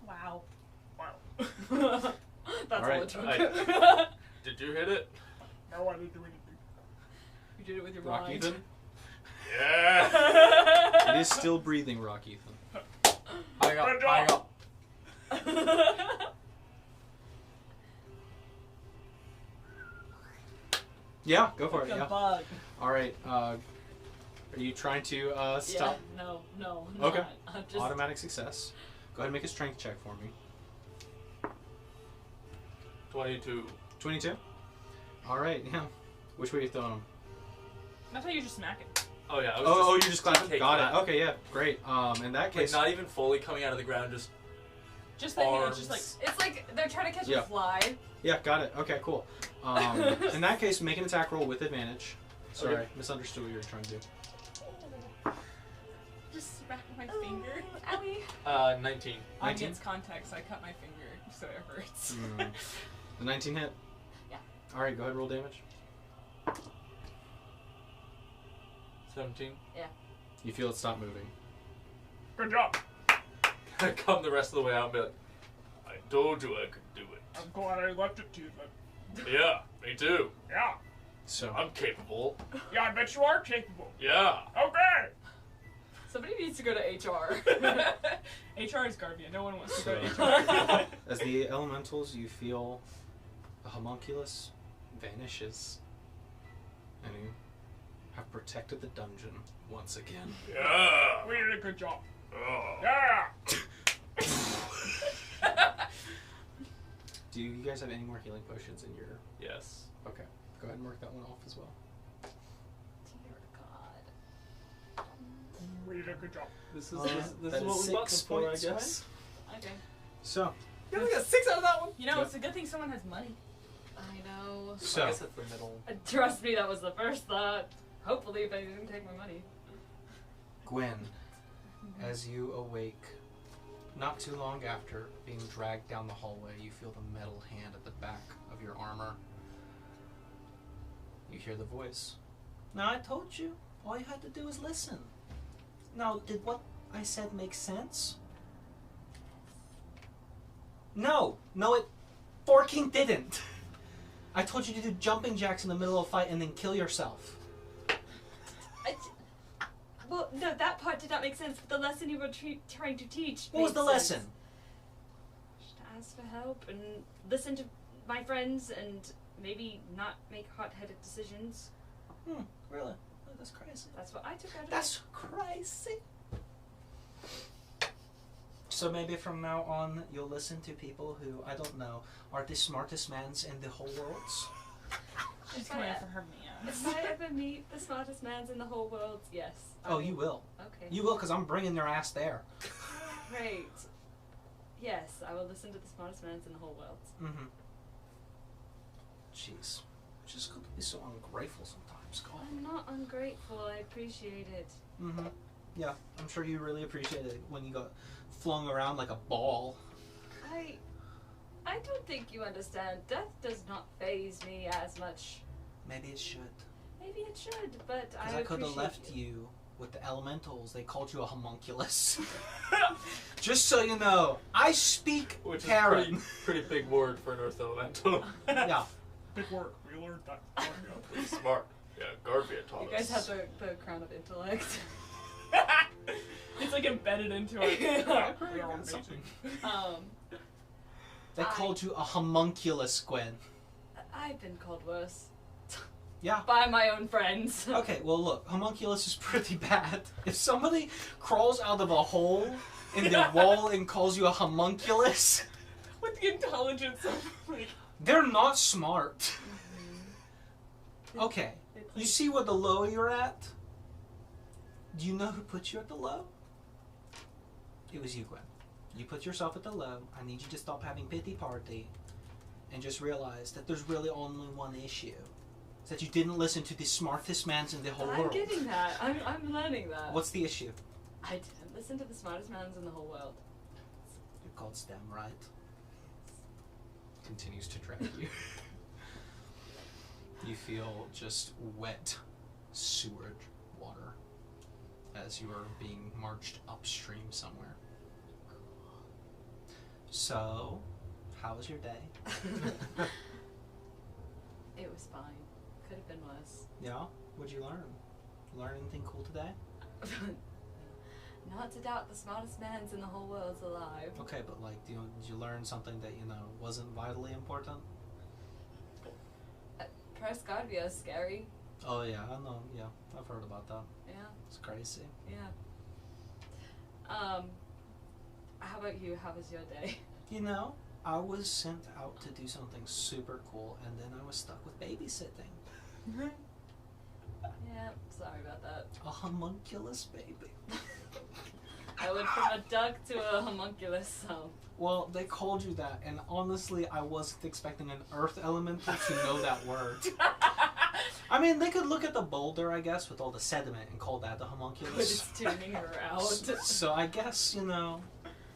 Wow. Wow. That's all Alright, it took. Did you hit it? No, I didn't do anything. You did it with your Rock mind. Ethan? Yeah. It is still breathing, Rock Ethan. Hang up. Yeah, go for Like it. a Yeah. bug. All right. Are you trying to stop? Yeah, no. I'm Okay. not. I'm just. Automatic success. Go ahead and make a strength check for me. 22. 22. All right. Yeah. Which way are you throwing them? That's how you just smack it. Oh yeah. I was Oh, you're just clapping. take Got that. it. Okay. Yeah. Great. In that Like case, not even fully coming out of the ground, just Just thinking arms. it's just like It's like they're trying to catch Yeah. a fly. yeah. Got it. Okay. Cool. In that case, make an attack roll with advantage. Sorry, Okay. misunderstood what you were trying to do. just smack my finger. Owie. 19. On 19? against context, I cut my finger, so it hurts. The 19 hit. Yeah. All right. Go ahead. Roll damage. 17. You feel it stop moving. Good job. I come the rest of the way out and be like, I told you I could do it. I'm glad I left it to you, but Yeah, me too. yeah. So. I'm capable. Yeah, I bet you are capable. Yeah. Okay. Somebody needs to go to HR. HR is Gardvia. No one wants to go to So- HR. As the elementals, you feel the homunculus vanishes, and you have protected the dungeon once again. Yeah. We did a good job. Oh. Yeah. Do you guys have any more healing potions in your? Yes. Okay, go ahead and mark that one off as well. Dear God. We did a good job. This Uh, is that what is we bought 6 them for, I points, guess. Okay. So, You only got 6 out of that one. You know, Yep. it's a good thing someone has money. I know. I so guess that's the middle. Trust me, that was the first thought. Hopefully, if they didn't take my money. Gwen, as you awake, not too long after being dragged down the hallway, you feel the metal hand at the back of your armor. You hear the voice. Now I told you, all you had to do is listen. Now, did what I said make sense? No, it forking didn't. I told you to do jumping jacks in the middle of a fight and then kill yourself. Well, no, that part did not make sense. But the lesson you were trying to teach. What was made the sense. lesson? Just ask for help and listen to my friends and maybe not make hot-headed decisions. Really? That's crazy. That's what I took out of it. That's crazy. So maybe from now on, you'll listen to people who, I don't know, are the smartest mans in the whole world. She's coming after her man. If I ever meet the smartest mans in the whole world, yes. Oh, you will. Okay. You will, because I'm bringing their ass there. Great. Yes, I will listen to the smartest mans in the whole world. Mm-hmm. Jeez. Just got to be so ungrateful sometimes, God. I'm not ungrateful. I appreciate it. Mm-hmm. Yeah, I'm sure you really appreciated it when you got flung around like a ball. I don't think you understand. Death does not faze me as much. Maybe it should. Maybe it should, but Because I I could have appreciate left you with the elementals. They called you a homunculus. Just so you know, I speak Which is Karen. pretty big word for an earth elemental. Yeah. Big work. We learned that. Pretty smart. Yeah, Gardvia taught You guys us. have the crown of intellect. It's like embedded into We it. are Something. amazing. They called you a homunculus, Gwen. I've been called worse. Yeah. By my own friends. Okay, well look, homunculus is pretty bad. If somebody crawls out of a hole in the wall and calls you a homunculus, With the intelligence of, like, they're not smart. Okay, they play- you see where the low you're at? Do you know who put you at the low? It was you, Gwen. You put yourself at the low. I need you to stop having pity party and just realize that there's really only one issue. It's that you didn't listen to the smartest mans in the whole I'm world. getting that. I'm learning that. What's the issue? I didn't listen to the smartest mans in the whole world. You're called STEM, right? Continues to drag you. You feel just wet sewage water as you are being marched upstream somewhere. So, how was your day? It was fine. Could have been worse. Yeah? What'd you learn? Learn anything cool today? Not to doubt the smartest mans in the whole world's alive. Okay, but like, did you learn something that, wasn't vitally important? Praras Gardvia is scary. Oh yeah, I know. Yeah, I've heard about that. Yeah. It's crazy. Yeah. How about you? How was your day? You know, I was sent out to do something super cool, and then I was stuck with babysitting. Yeah, sorry about that. A homunculus baby. I went from a duck to a homunculus, so. Well, they called you that, and honestly, I wasn't expecting an earth elemental to know that word. I mean, they could look at the boulder, I guess, with all the sediment and call that the But homunculus. it's tuning her out. So I guess, you know,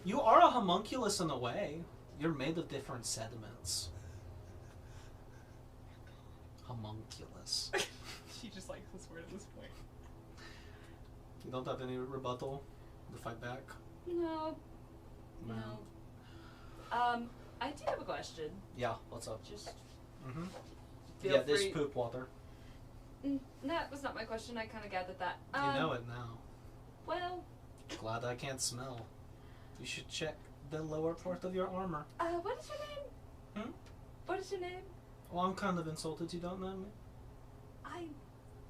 you are a homunculus in a way. You're made of different sediments. Homunculus. She just likes this word at this point. You don't have any rebuttal to fight back? No. No. I do have a question. Yeah, what's up? Just Mm-hmm. feel Yeah, this free. poop water. That was not my question. I kind of gathered that. You know it now. Well, Glad I can't smell. You should check the lower part of your armor. what is your name? Hmm? What is your name? Well, I'm kind of insulted you don't know me. I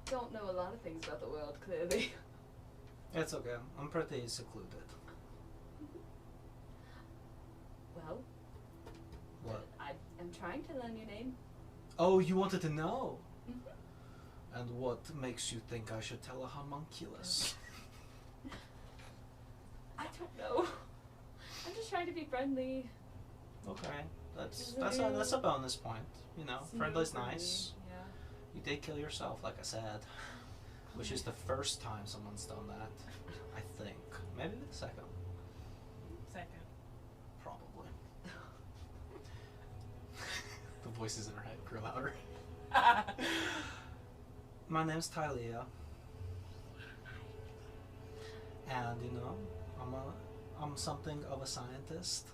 don't know a lot of things about the world, clearly. It's okay. I'm pretty secluded. Well, What? I am trying to learn your name. Oh, you wanted to know? Mhm. And what makes you think I should tell a homunculus? I don't know. I'm just trying to be friendly. Okay, that's Isn't that's it? a bonus point. You know, It's new friendly's for me. nice. Yeah. You did kill yourself, like I said, which is the first time someone's done that. I think maybe the second, Second. probably. The voices in her head grew louder. My name's Tylea, and you know, I'm something of a scientist.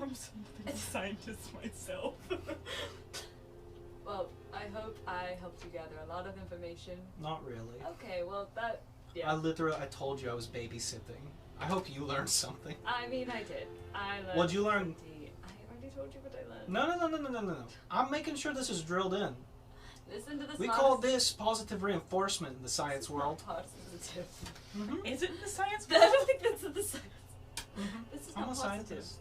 I'm something of a scientist myself. Well, I hope I helped you gather a lot of information. Not really. Okay, well, that. Yeah. I told you I was babysitting. I hope you learned something. I mean, I did. I learned. What'd you learn? I already told you what I learned. No. I'm making sure this is drilled in. Listen to this. We call this positive reinforcement in the science world. Positive. Mm-hmm. Is it in the science I don't think that's in the science. Mm-hmm. This is I'm not a positive. scientist.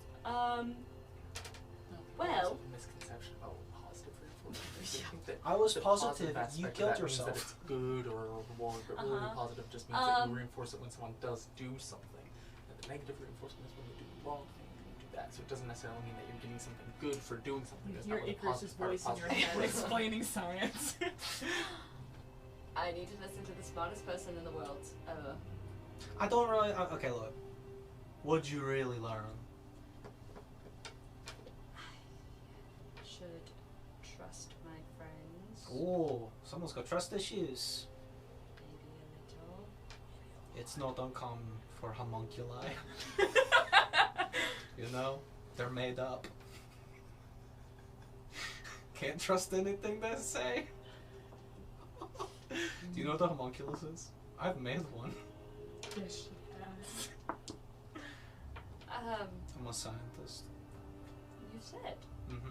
Well. Misconception about positive reinforcement. They think that I was the positive. aspect You of killed that means that yourself. it's good or a reward, but really Uh-huh. positive just means that Um, you reinforce it when someone does do something. And the negative reinforcement is when they do the wrong thing and you do that. So it doesn't necessarily mean that you're getting something good for doing something. That's Your not what the Icarus' positive part of voice in your positive head reinforcement. explaining science. I need to listen to the smartest person in the world ever. I don't really. Okay, look. What'd you really learn? Should trust my friends. Oh, someone's got trust issues. Maybe a little. It's not uncommon for homunculi. You know, they're made up. Can't trust anything they say. Do you know what a homunculus is? I've made one. Yes, she has. I'm a scientist. You said. Mm-hmm.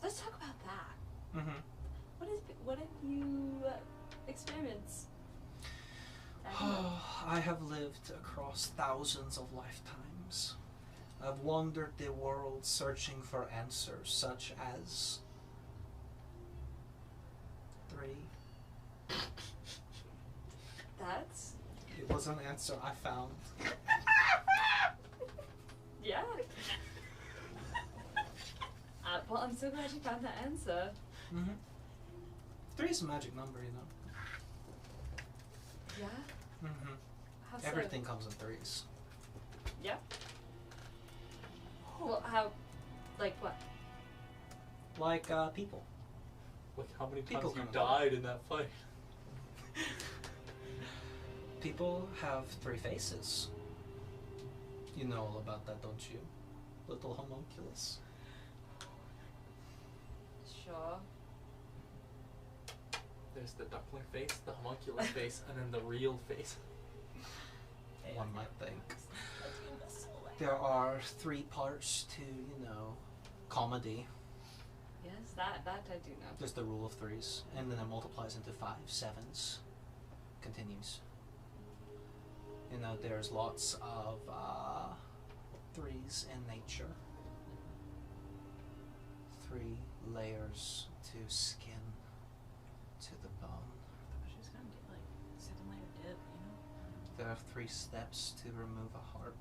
Let's talk about that. Mm-hmm. What have you experiments? I have lived across thousands of lifetimes. I've wandered the world searching for answers such as 3. That's. It was an answer I found. Yeah. Well, I'm so glad you found that answer. Mm-hmm. 3 is a magic number, you know. Yeah. Mm-hmm. How so? Everything comes in 3s. Yeah. Well, how? Like what? Like people. Like how many People times you come died in that fight? People have 3 faces. You know all about that, don't you? Little homunculus. Sure. There's the duckling face, the homunculus face, and then the real face. One might think. There are 3 parts to, you know, comedy. Yes, that I do know. Just the rule of threes, and then it multiplies into 5 sevens. Continues. You know, there's lots of threes in nature. 3 layers to skin to the bone. I was just gonna get like 7-layer dip, you know? There are 3 steps to remove a heart.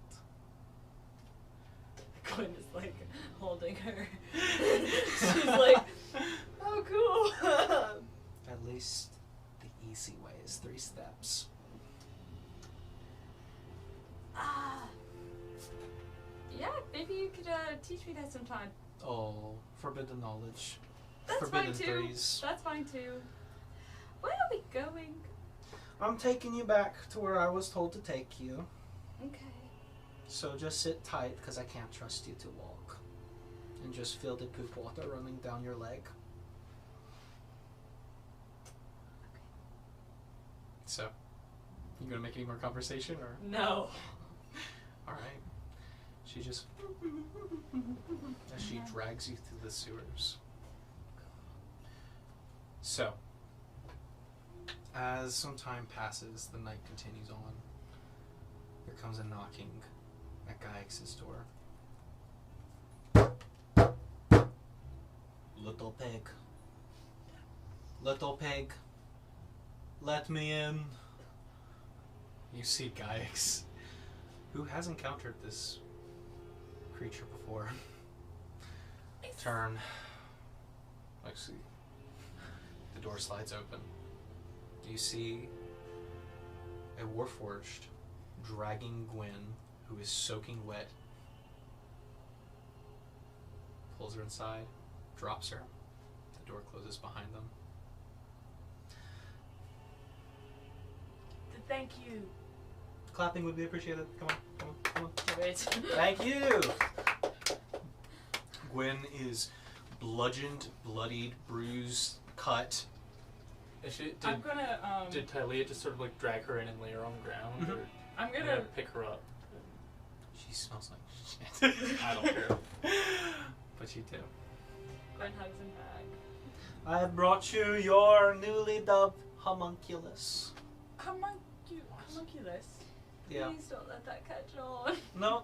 Gwen is like holding her. She's like, oh cool. At least the easy way is 3 steps. Yeah, maybe you could teach me that sometime. Oh, forbidden knowledge. That's Forbidden fine too. threes. That's fine too. Where are we going? I'm taking you back to where I was told to take you. Okay. So just sit tight, because I can't trust you to walk. And just feel the poop water running down your leg. So, you gonna make any more conversation, or? No. Alright. She just... as she drags you through the sewers. So, as some time passes, the night continues on. There comes a knocking at Gaix's door. Little pig. Little pig. Let me in. You see Gaix, who has encountered this creature before. Turn. Actually, the door slides open. You see a Warforged dragging Gwen, who is soaking wet. Pulls her inside, drops her. The door closes behind them. Thank you. Clapping would be appreciated. Come on, come on, come on. Great. Thank you! Gwen is bludgeoned, bloodied, bruised, cut. I'm gonna Did Tylea just sort of like drag her in and lay her on the ground? Mhm. Or I'm you're gonna pick her up? She smells like shit. I don't care. But you do. Gwen hugs him back. I have brought you your newly dubbed homunculus. homunculus. Yeah. Please don't let that catch on. No.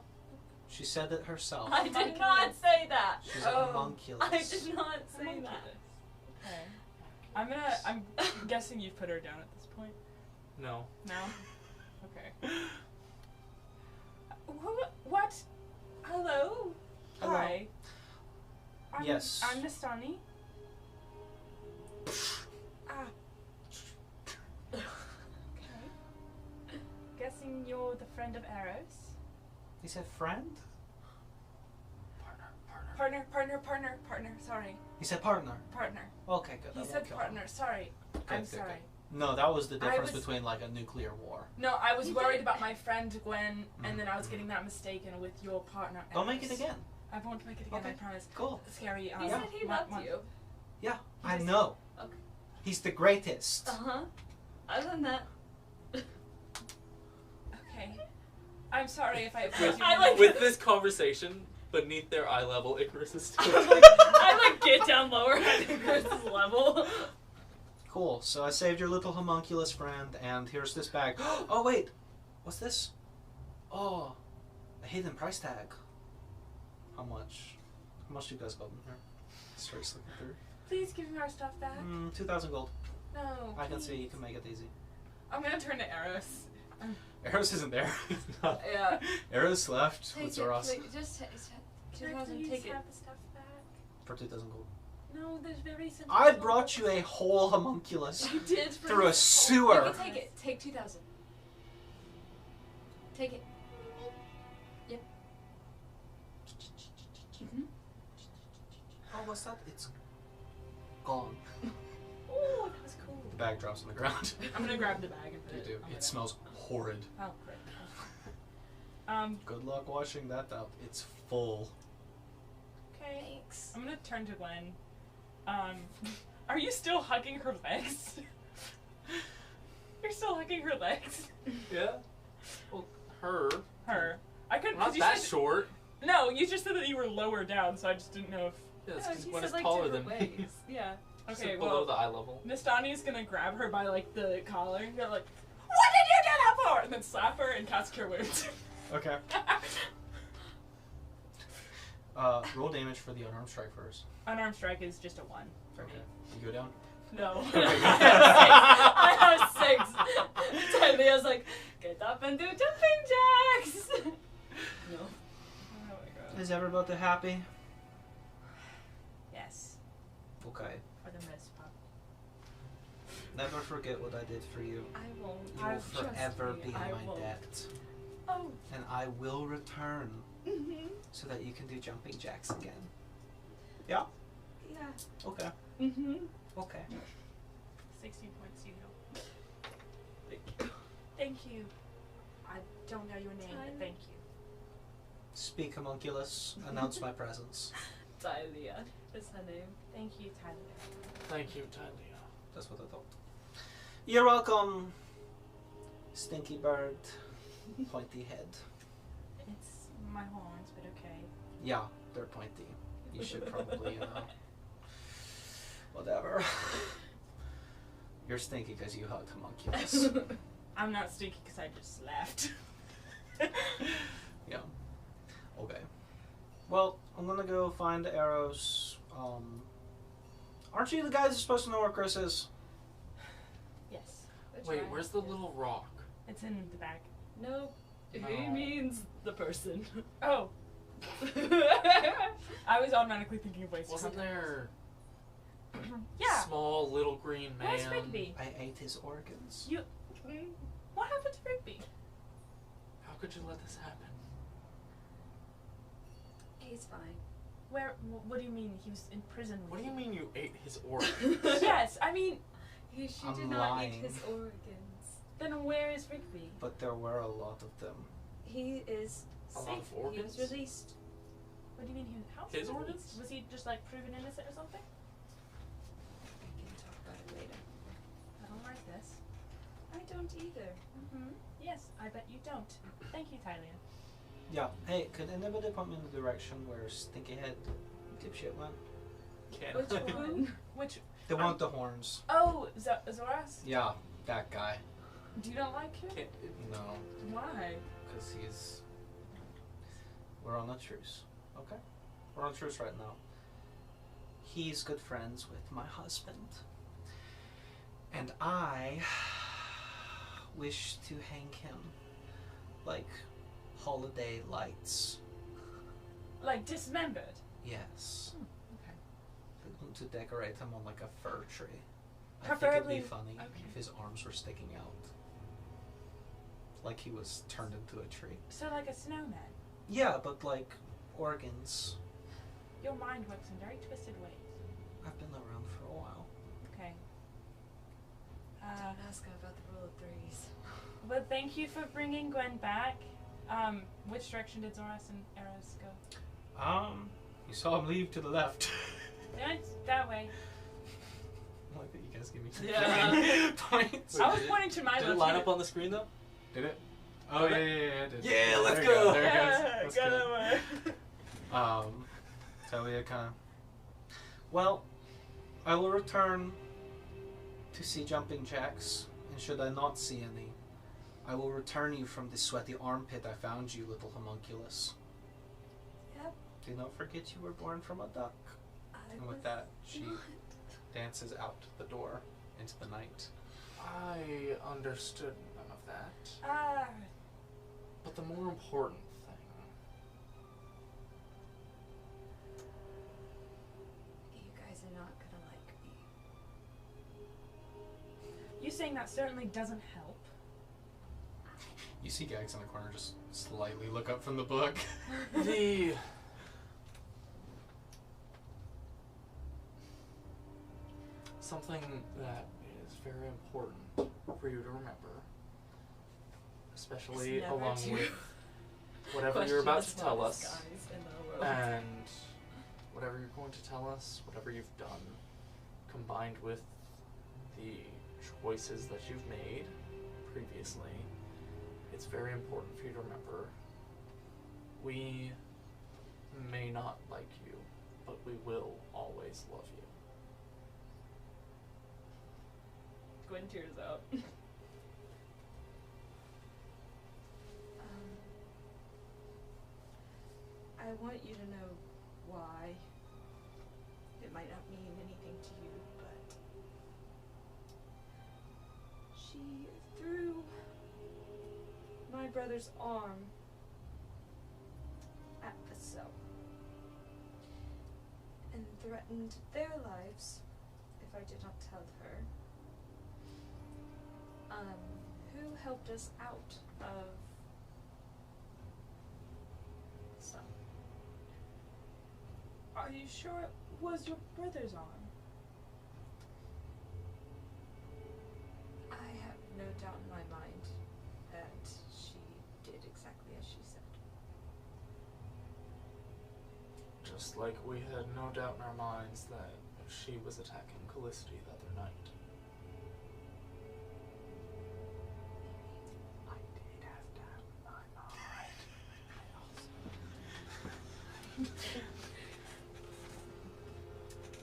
She said it herself. I did not say that. She's a homunculus. I did not say Homunculus. that. Okay. I'm guessing you've put her down at this point. No. No? Okay. What? Hello? Hello. Hi. Yes. I'm Nastani. Okay. Guessing you're the friend of Eros. He said friend? Partner. Sorry. He said partner. Partner. Okay, good. He that said won't kill him. partner. Sorry. I'm Good, sorry. good. No, that was the difference was- between like a nuclear war. No, I was worried about my friend Gwen, and then I was getting that mistaken with your partner. Don't make it Eros. again. I won't make it again. I Okay. promise. Cool. Scary. He said he loved you. Yeah, I just- know. Okay. He's the greatest. Uh-huh. Other than that, Okay. I'm sorry if I offended you. I like With this conversation beneath their eye level, Icarus is still. I like get down lower at Khriss' level. Cool. So I saved your little homunculus friend, and here's this bag. Oh wait, what's this? Oh, a hidden price tag. How much? How much do you guys got in here? Starts looking through. Please give me our stuff back. 2,000 gold. No. I can see please. you can make it easy. I'm gonna turn to Eros. Eros isn't there. yeah. Aeros left Take with it, Zoras please. Just Can I 2,000. please Take it. have the stuff back? for 2,000 gold. No, there's very simple. I brought you a whole homunculus You did. through a You sewer. can take it. Take 2,000. Take it. Yep. Mm-hmm. Oh, what's that? It's gone. Oh, that was cool. The bag drops on the ground. I'm gonna grab the bag and put You it. do. on my It bag. smells horrid. Oh, great. Good luck washing that out. It's full. Okay. Thanks. I'm gonna turn to Gwen. Are you still hugging her legs? You're still hugging her legs. Yeah. Well, her. Her. I couldn't. Not 'cause you that said, short. No, you just said that you were lower down, so I just didn't know if... Yeah, that's No, because he Gwen said, is like, taller different than me. ways. Yeah. Okay, below well, the eye level. Nastani's gonna grab her by, like, the collar and go like, what did you do that for? And then slap her and cast Cure Wounds. Okay. Roll damage for the unarmed strike first. Unarmed strike is just a 1 for Okay. me. You go down. No. I have 6. Talia's like, get up and do jumping jacks. No. Oh my god. Is everybody happy? Yes, Okay. for the most part. Never forget what I did for you. I won't. You will forever be I my won't. debt. Oh. And I will return Mm-hmm. so that you can do jumping jacks again. Yeah? Yeah. Okay. Mm-hmm. Okay. 60 points you heal. Thank you. I don't know your name, but thank you. Speak, homunculus. Announce my presence. Talia is her name. Thank you, Tyler. Thank you, Talia. That's what I thought. You're welcome, stinky bird, pointy head. It's my horns, but okay. Yeah, they're pointy. You should probably, whatever. You're stinky because you hugged homunculus. I'm not stinky because I just laughed. Yeah. Okay. Well, I'm gonna go find arrows. Aren't you the guys who's supposed to know where Khriss is? Yes. Wait, where's the little rock? It's in the back. No. He No. means the person. Oh. I was automatically thinking of ways to Wasn't contact there Yeah. small little green man? Where's Rigby? I ate his organs. What happened to Rigby? How could you let this happen? He's fine. Where? What do you mean he was in prison? With What do you you? mean you ate his organs? Yes, I mean, She I'm did not lying. eat his organs. then where is Rigby? But there were a lot of them. He is A lot safe. of He organs? was released. What do you mean he was? How was His he organs? released? Was he just like proven innocent or something? We can talk about it later. I don't like this. I don't either. Mm-hmm. Yes, I bet you don't. Thank you, Tylia. Yeah. Hey, could anybody point me in the direction where Stinky Head dipshit went? Can't. Which one? Which? The one with the horns. Oh, Azoras? Yeah, that guy. Do you not like him? Can't. No, Why? because he's. We're on a truce. Okay? We're on a truce right now. He's good friends with my husband. And I wish to hang him like holiday lights. Like dismembered? Yes. Okay. I want to decorate him on like a fir tree. I Preferably- think it'd be funny okay. if his arms were sticking out. Like he was turned into a tree. So like a snowman. Yeah, but like organs. Your mind works in very twisted ways. I've been around for a while. Okay. Don't ask her about the rule of threes. Well, thank you for bringing Gwen back. Which direction did Zoras and Eros go? You saw him leave to the left. Yeah, it's that way. I like that you guys give me some Yeah. points. Wait, I was did it- pointing to my Did it left. line up on the screen though? Did it? Oh yeah, it did. Yeah, let's There we go. There it goes. That's Got good. away. Talia kind of. Well, I will return to see jumping jacks, and should I not see any, I will return you from the sweaty armpit I found you, little homunculus. Yep. Do not forget you were born from a duck. And with that, she dances out the door into the night. I understood none of that. Ah, But the more important thing. You guys are not gonna like me. you saying that certainly doesn't help. You see Gags in the corner just slightly look up from the book. The something that is very important for you to remember, especially It's never along to with whatever you're about to tell us, and whatever you're going to tell us, whatever you've done, combined with the choices that you've made previously, it's very important for you to remember we may not like you, but we will always love you. Gwen tears out. I want you to know why. It might not mean anything to you, but she threw my brother's arm at the cell and threatened their lives if I did not tell her. Who helped us out of the cell? Are you sure it was your brother's arm? I have no doubt in my mind that she did exactly as she said. Just like we had no doubt in our minds that she was attacking Callisti the other night. I did have doubt in my mind.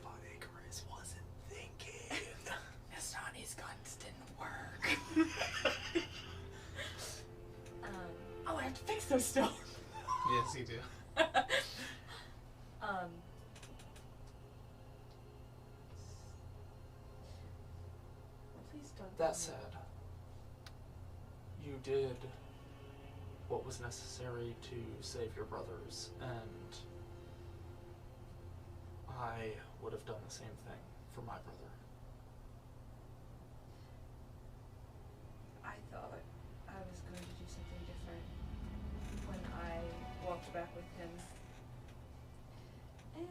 But Khriss wasn't thinking. Nastani's guns didn't work. Oh, I have to fix those still. Yes, you do. Please don't. That said, you did what was necessary to save your brothers, and I would have done the same thing for my brother. I thought I was going to do something different when I walked back with him. And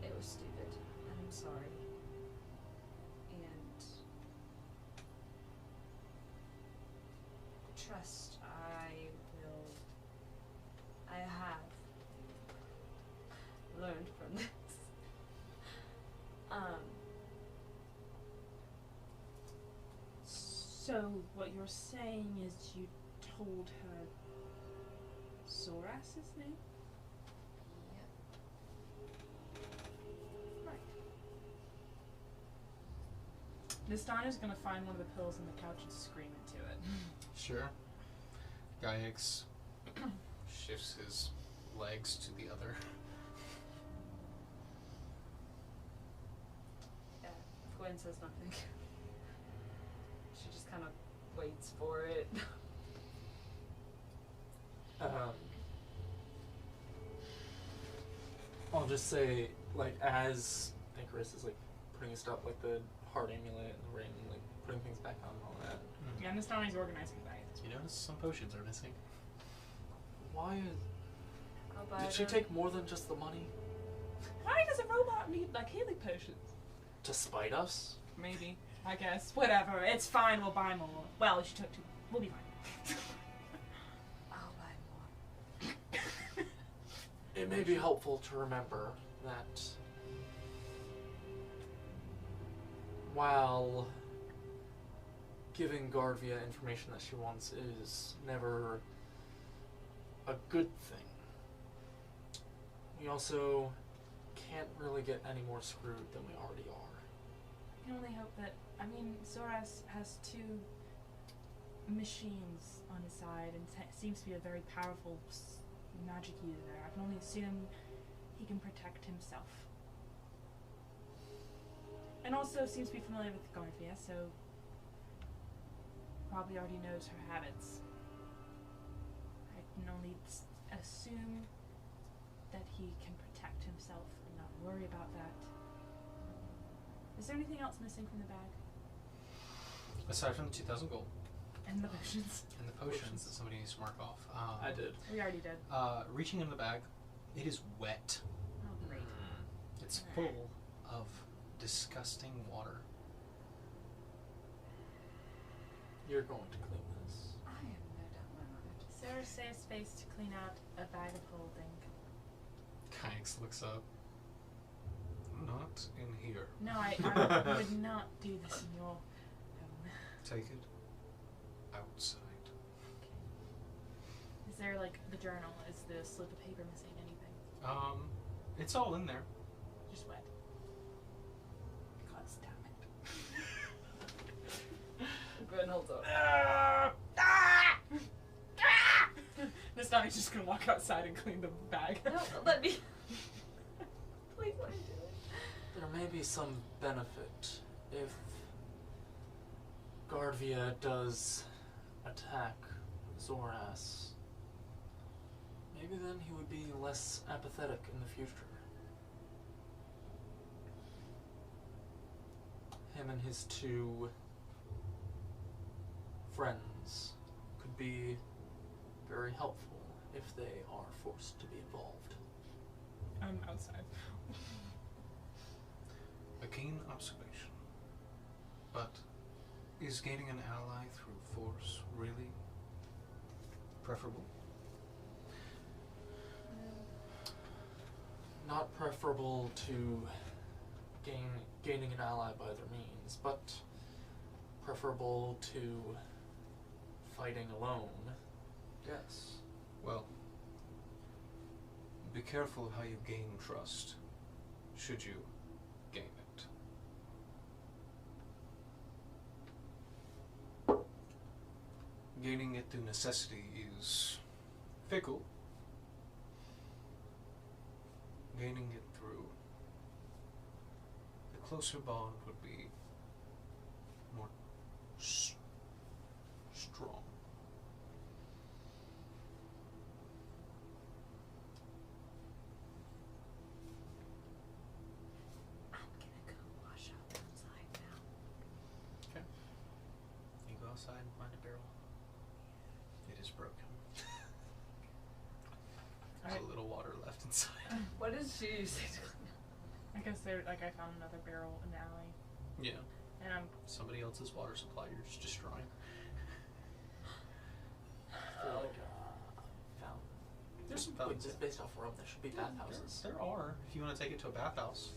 it was stupid, and I'm sorry. And trust, I have learned from this. So what you're saying is you told her Azoras' name? Yep. Right. Nastana's gonna find one of the pills on the couch and scream into it. Sure. Gaiax shifts his legs to the other. Yeah, Gwen says nothing. She just kind of waits for it. I'll just say, like, as Khriss is like putting his stuff, like the heart amulet and the ring, like putting things back on and all that. Yeah, Nastana's organizing that. You notice some potions are missing. Why? I'll buy Did she them. take more than just the money Why does a robot need like healing potions? to spite us? Maybe. I guess. Whatever. It's fine, we'll buy more. Well, she took two. We'll be fine. I'll buy more. It may be helpful to remember that while giving Gardvia information that she wants is never a good thing, we also can't really get any more screwed than we already are. I can only hope that. I mean, Azoras has two machines on his side and seems to be a very powerful magic user. I can only assume he can protect himself. And also seems to be familiar with Gardvia, so probably already knows her habits. I can only assume that he can protect himself and not worry about that. Is there anything else missing from the bag? Aside from the 2,000 gold And the potions. and the potions that somebody needs to mark off. I did. We already did. Reaching in the bag, it is wet. Oh, great. It's full of disgusting water. You're going to clean this. I have no doubt in my mind. Is there a safe space to clean out a bag of holding? Kynx looks up. Not in here. No, I would not do this in your home. Take it outside. there like the journal? Is the slip of paper missing anything? It's all in there. Just wet. God damn it. Gwen holds up. Nastani's just gonna walk outside and clean the bag. No, let me. Please let me do it. There may be some benefit if Gardvia does attack Azoras. Maybe then he would be less apathetic in the future. Him and his two friends could be very helpful if they are forced to be involved. I'm outside. A keen observation. But is gaining an ally through force really preferable? Not preferable to gaining an ally by other means, but preferable to fighting alone. Yes. Well, be careful how you gain trust, should you gain it. Gaining it through necessity is fickle. Gaining it through the closer bond would be more strong. I'm gonna go wash up outside now. Okay. You go outside and find a barrel. It is broken. There's a little water left inside. What did she say to I guess I found another barrel in the alley. Yeah. And I'm Somebody else's water supply you're just destroying. I feel like found. There's some Wait, fountains. just based off Rome, there should be bathhouses. There are, if you want to take it to a bathhouse.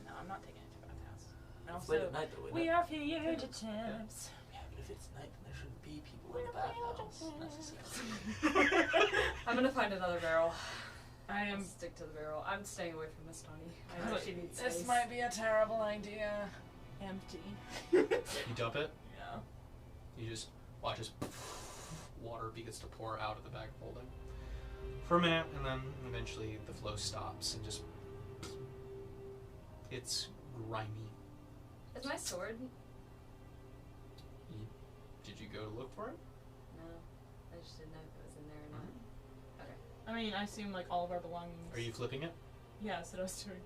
no, I'm not taking it to bathhouse. And It's late also, at night though, isn't we it? are fugitives. Yeah, but if it's night, then there shouldn't be people in the bathhouse necessarily. I'm gonna find another barrel. I I'll am. stick to the barrel. I'm staying away from Miss Tony. I know she needs space. This might be a terrible idea. Empty. You dump it, Yeah. you just watch as water begins to pour out of the bag of holding. For a minute, and then eventually the flow stops and just... It's grimy. Is my sword? Did you go to look for it? No. I just didn't know if it was in there or not. I mean, I assume like all of our belongings. Are you flipping it? Yeah, that's what I was doing.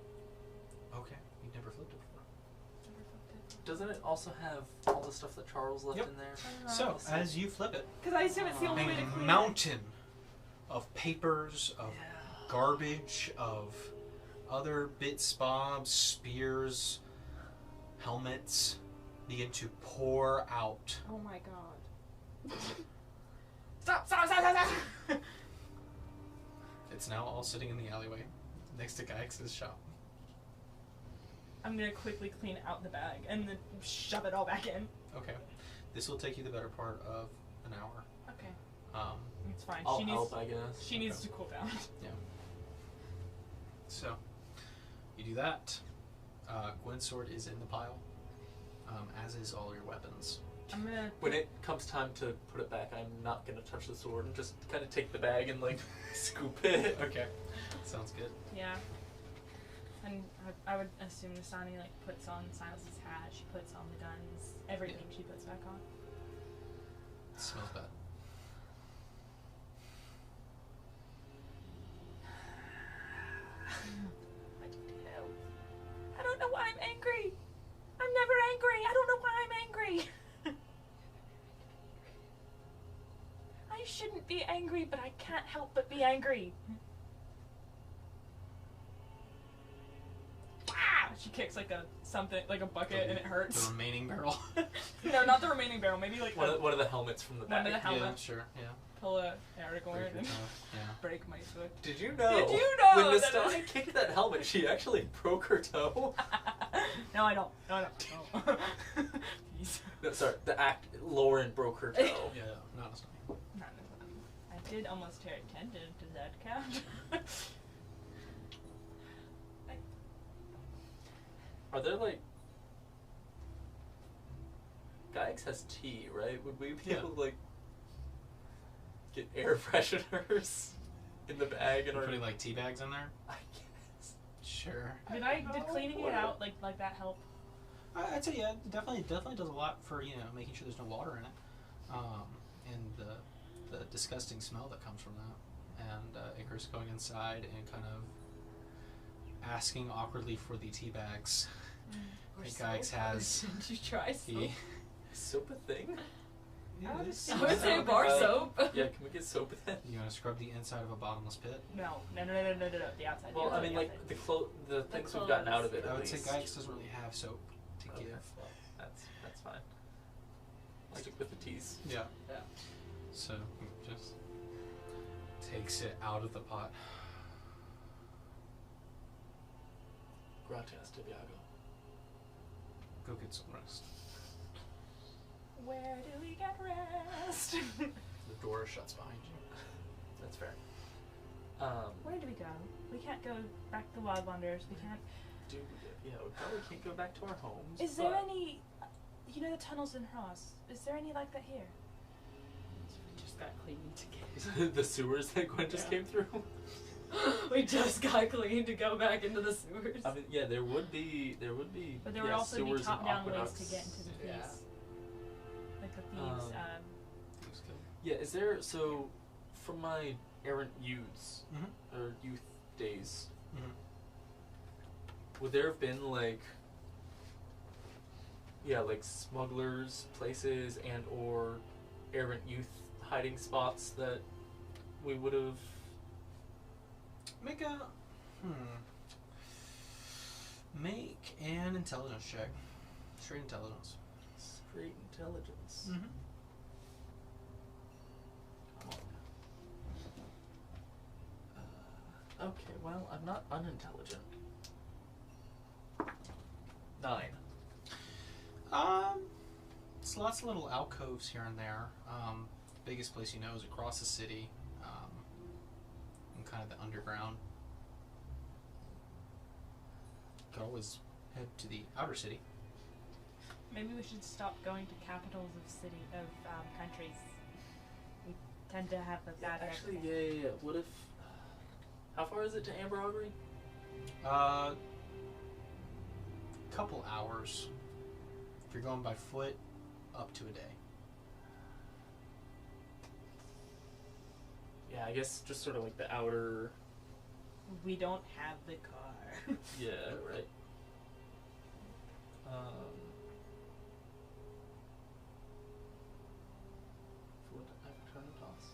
Okay, you've never flipped it before. Doesn't it also have all the stuff that Charles left Yep. in there? So, as you flip it, Because I assume it's the only way to a clean mountain of papers, of garbage, of other bits, bobs, spears, helmets begin to pour out. it. Oh my god. Stop! Stop! Stop! Stop! Stop! It's now all sitting in the alleyway next to Gaius's shop. I'm gonna quickly clean out the bag and then shove it all back in. Okay. This will take you the better part of an hour. Okay. Um, It's fine. I'll she needs. help, I guess. She needs to cool down. so, you do that. Gwen's sword is in the pile, as is all your weapons. I'm gonna. When it comes time to put it back, I'm not gonna touch the sword and just kind of take the bag and like scoop it. Okay. Sounds good. Yeah. And I would assume Nastani like puts on Silas's hat. She puts on the guns. Everything she puts back on. It smells bad. What the hell? I don't know why I'm angry. I'm never angry. I don't know why I'm angry. I shouldn't be angry, but I can't help but be angry. Ah! She kicks like a something, like a bucket, and it hurts. The remaining barrel. No, not the remaining barrel. Maybe like One of the helmets from the One of bag. the helmet. Yeah, sure. Yeah. pull a Aragorn Break your and toe. Yeah. break my foot. Did you know? Did you know when that Nastani kicked that helmet, she actually broke her toe? No, I don't. No, I don't. No. Please. No, sorry, the act Lauren broke her toe. Yeah, not as funny. Not enough. did almost tear a tendon. Does that count? Are there like... Gaiax has tea, right? Would we be able to like get air fresheners in the bag and You're putting like tea bags in there? I guess. Sure. Did cleaning it out like that help? I'd say yeah, it definitely does a lot for making sure there's no water in it, and the disgusting smell that comes from that, and Icarus going inside and kind of asking awkwardly for the tea bags. Or Gaiax soap. has Did you try soap? the Soap a thing? yeah, it is. I would say bar soap. Yeah, can we get soap then? You want to scrub the inside of a bottomless pit? No. The outside. Well, the I mean, like outside. the things we've gotten out of it. I at would say least. Gaiax doesn't really have soap to Okay, give. well, that's fine. I'll stick with the teas. Yeah. Yeah. So just takes it out of the pot. Gracias, Tibiago. Go get some rest. Where do we get rest? The door shuts behind you. That's fair. Where do we go? We can't go back to Wild Wanderers. We can't. We probably can't go back to our homes. Is there but any? You know the tunnels in Khriss. Is there any like that here? We just got cleaned to get. the sewers that Gwen just came through? We just got cleaned to go back into the sewers. I mean, yeah, there would be. But there would also be sewers and top-down ways aqueducts. to get into the Yeah. thieves. Like the thieves. Looks good. Yeah, is there, so, from my errant youths, Mhm. or youth days, Mhm. would there have been, like, like smugglers, places, and or errant youth hiding spots that we would have... Make an intelligence check. Straight intelligence. Straight intelligence. Mm-hmm. Come on. Okay, well, I'm not unintelligent. 9. It's lots of little alcoves here and there. The biggest place you know is across the city, in kind of the underground. You could always head to the outer city. Maybe we should stop going to capitals of countries. We tend to have a bad Actually, reputation. yeah. What if... How far is it to Amber Augury? Couple hours. If you're going by foot, up to a day. Yeah, I guess just sort of like the outer... We don't have the car. Yeah, right. Would I return a toss?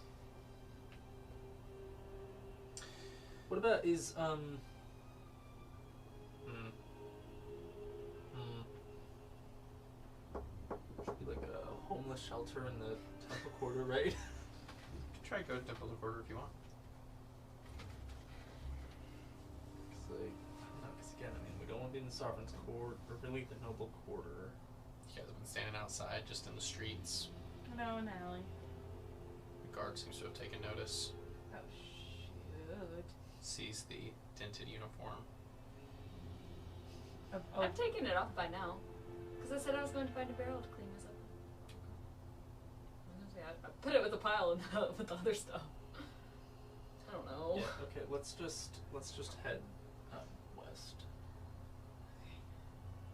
What about is should be like a homeless shelter in the Temple Quarter, right? You can try to go to Temple of Quarter if you want. Cause like, no, cause again, I mean, we don't want to be in the Sovereign's Court or really the Noble Quarter. You guys have been standing outside, just in the streets. No, an alley. The guard seems to have taken notice. Oh, shoot. Sees the dented uniform. I've taken it off by now. Because I said I was going to find a barrel to clean myself up. I put it with a pile with the other stuff. I don't know. Yeah. Okay. Let's just head west.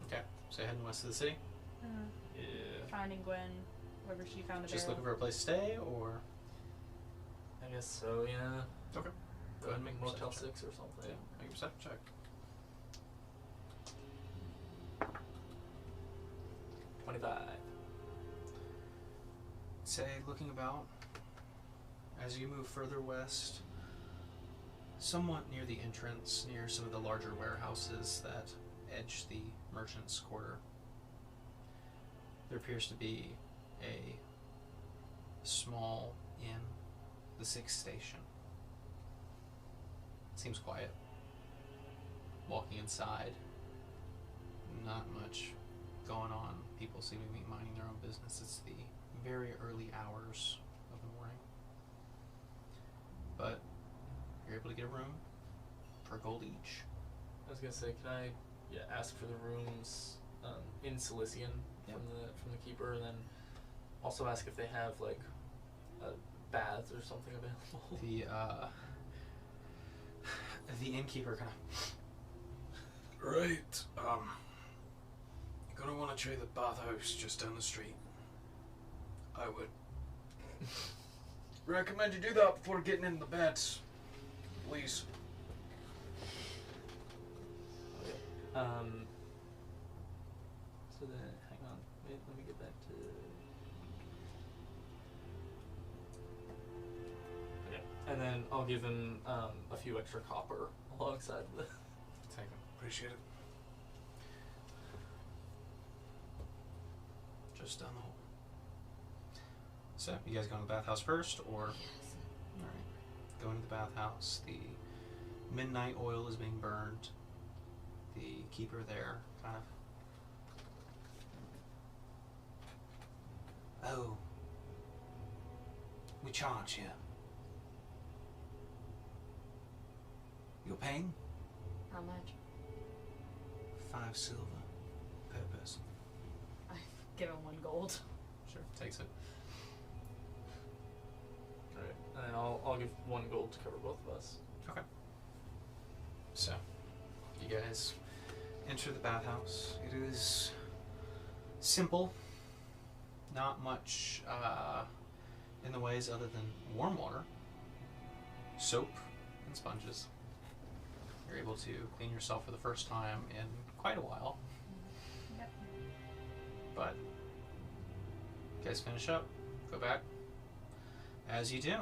Okay, so heading west of the city. Yeah. Finding Gwen, wherever she found the Just barrel. looking for a place to stay, or I guess so. Yeah. okay. Go ahead and make a Motel perception 6 or something. check. Yeah, make a perception check. 25. Say, looking about, as you move further west, somewhat near the entrance, near some of the larger warehouses that edge the merchant's quarter, there appears to be a small inn, the 6th station. It seems quiet. Walking inside, not much going on. People seem to be minding their own business. It's the very early hours of the morning. you're able to get a room for gold each. I was gonna say, can I ask for the rooms in Cilician Yep. from the keeper, and then also ask if they have like baths or something available. The innkeeper kind of. Right. You're gonna want to try the bathhouse just down the street. I would recommend you do that before getting in the beds, please. Okay. So then, hang on. Wait, let me get back to. Okay. And then I'll give him a few extra copper alongside the. Thank you. Appreciate it. Just down the hall. So, you guys going to the bathhouse first, or? Yes. Alright. Going to the bathhouse. The midnight oil is being burned. The keeper there kind of. Oh. We charge here. You're paying? How much? 5 silver per person. I give him 1 gold. Sure, takes it. Alright. And then I'll give 1 gold to cover both of us. Okay. So, you guys enter the bathhouse. It is simple. Not much in the ways other than warm water, soap, and sponges. You're able to clean yourself for the first time in quite a while. Yep. But you guys finish up, go back. As you do,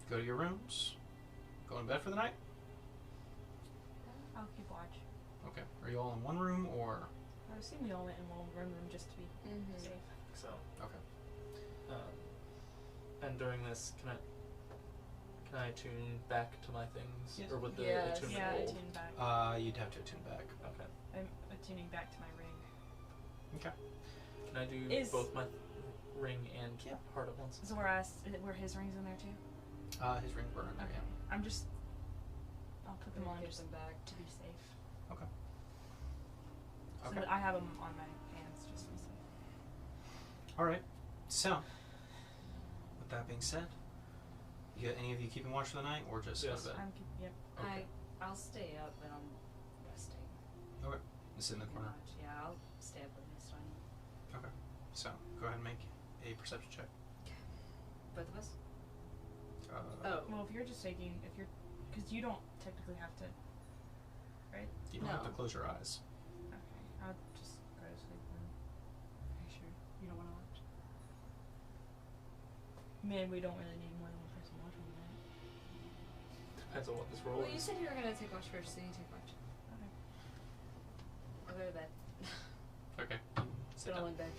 go to your rooms, go in bed for the night. I'll keep watch. Okay. Are you all in one room or? I assume we all went in one room just to be Mm-hmm. safe. So. Okay. And during this, can I attune back to my things, Yes. or would the Yes. attunement Yeah, hold? attune back. You'd have to attune back. Okay. I'm attuning back to my ring. Okay. Can I do Is- both my ring and Yeah. heart at once? Zoras, were his rings in there too? His ring burned. Okay. Yeah. I'll put them on Give just them back. to be safe. Okay. So Okay. that I have them on my hands just to be safe. All right. So, with that being said, any of you keeping watch for the night, or just Yes. go to bed? Yep. Okay. I'll stay up, but I'm resting. Okay. Sit in the corner. Pretty much. Yeah, I'll stay up with Miss Tony. Okay. So, go ahead and make a perception check. Both of us? Oh. Well, if you're just taking, because you don't technically have to, right? You don't have to No. close your eyes. Okay. I'll just go to sleep then. Are you sure you don't want to watch? Man, we don't really need more than one person watching, right? Depends on what this roll Well, you is. said you were going to take watch first, so you take watch. Okay. I'll go to bed. Okay. Sit Sit all down. in bed.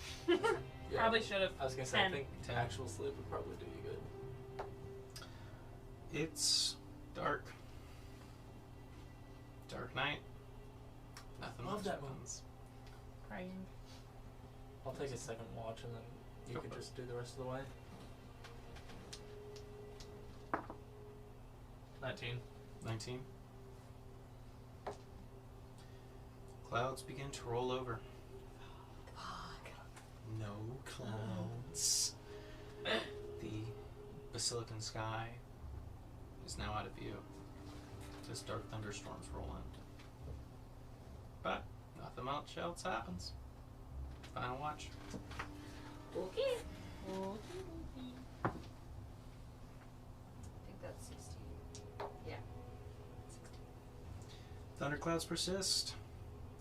Yeah. Probably should have. I was gonna say, I 10. think 10. actual sleep would probably do you good. It's dark. Dark night. Nothing Love much that happens. Praying. I'll take a second watch, and then you Go can for it. just do the rest of the way. 19. 19. Clouds begin to roll over. No clouds. The basilican sky is now out of view as dark thunderstorms roll in. But nothing much else happens. Final watch. Okay. I think that's 16. Yeah. 16. Thunderclouds persist.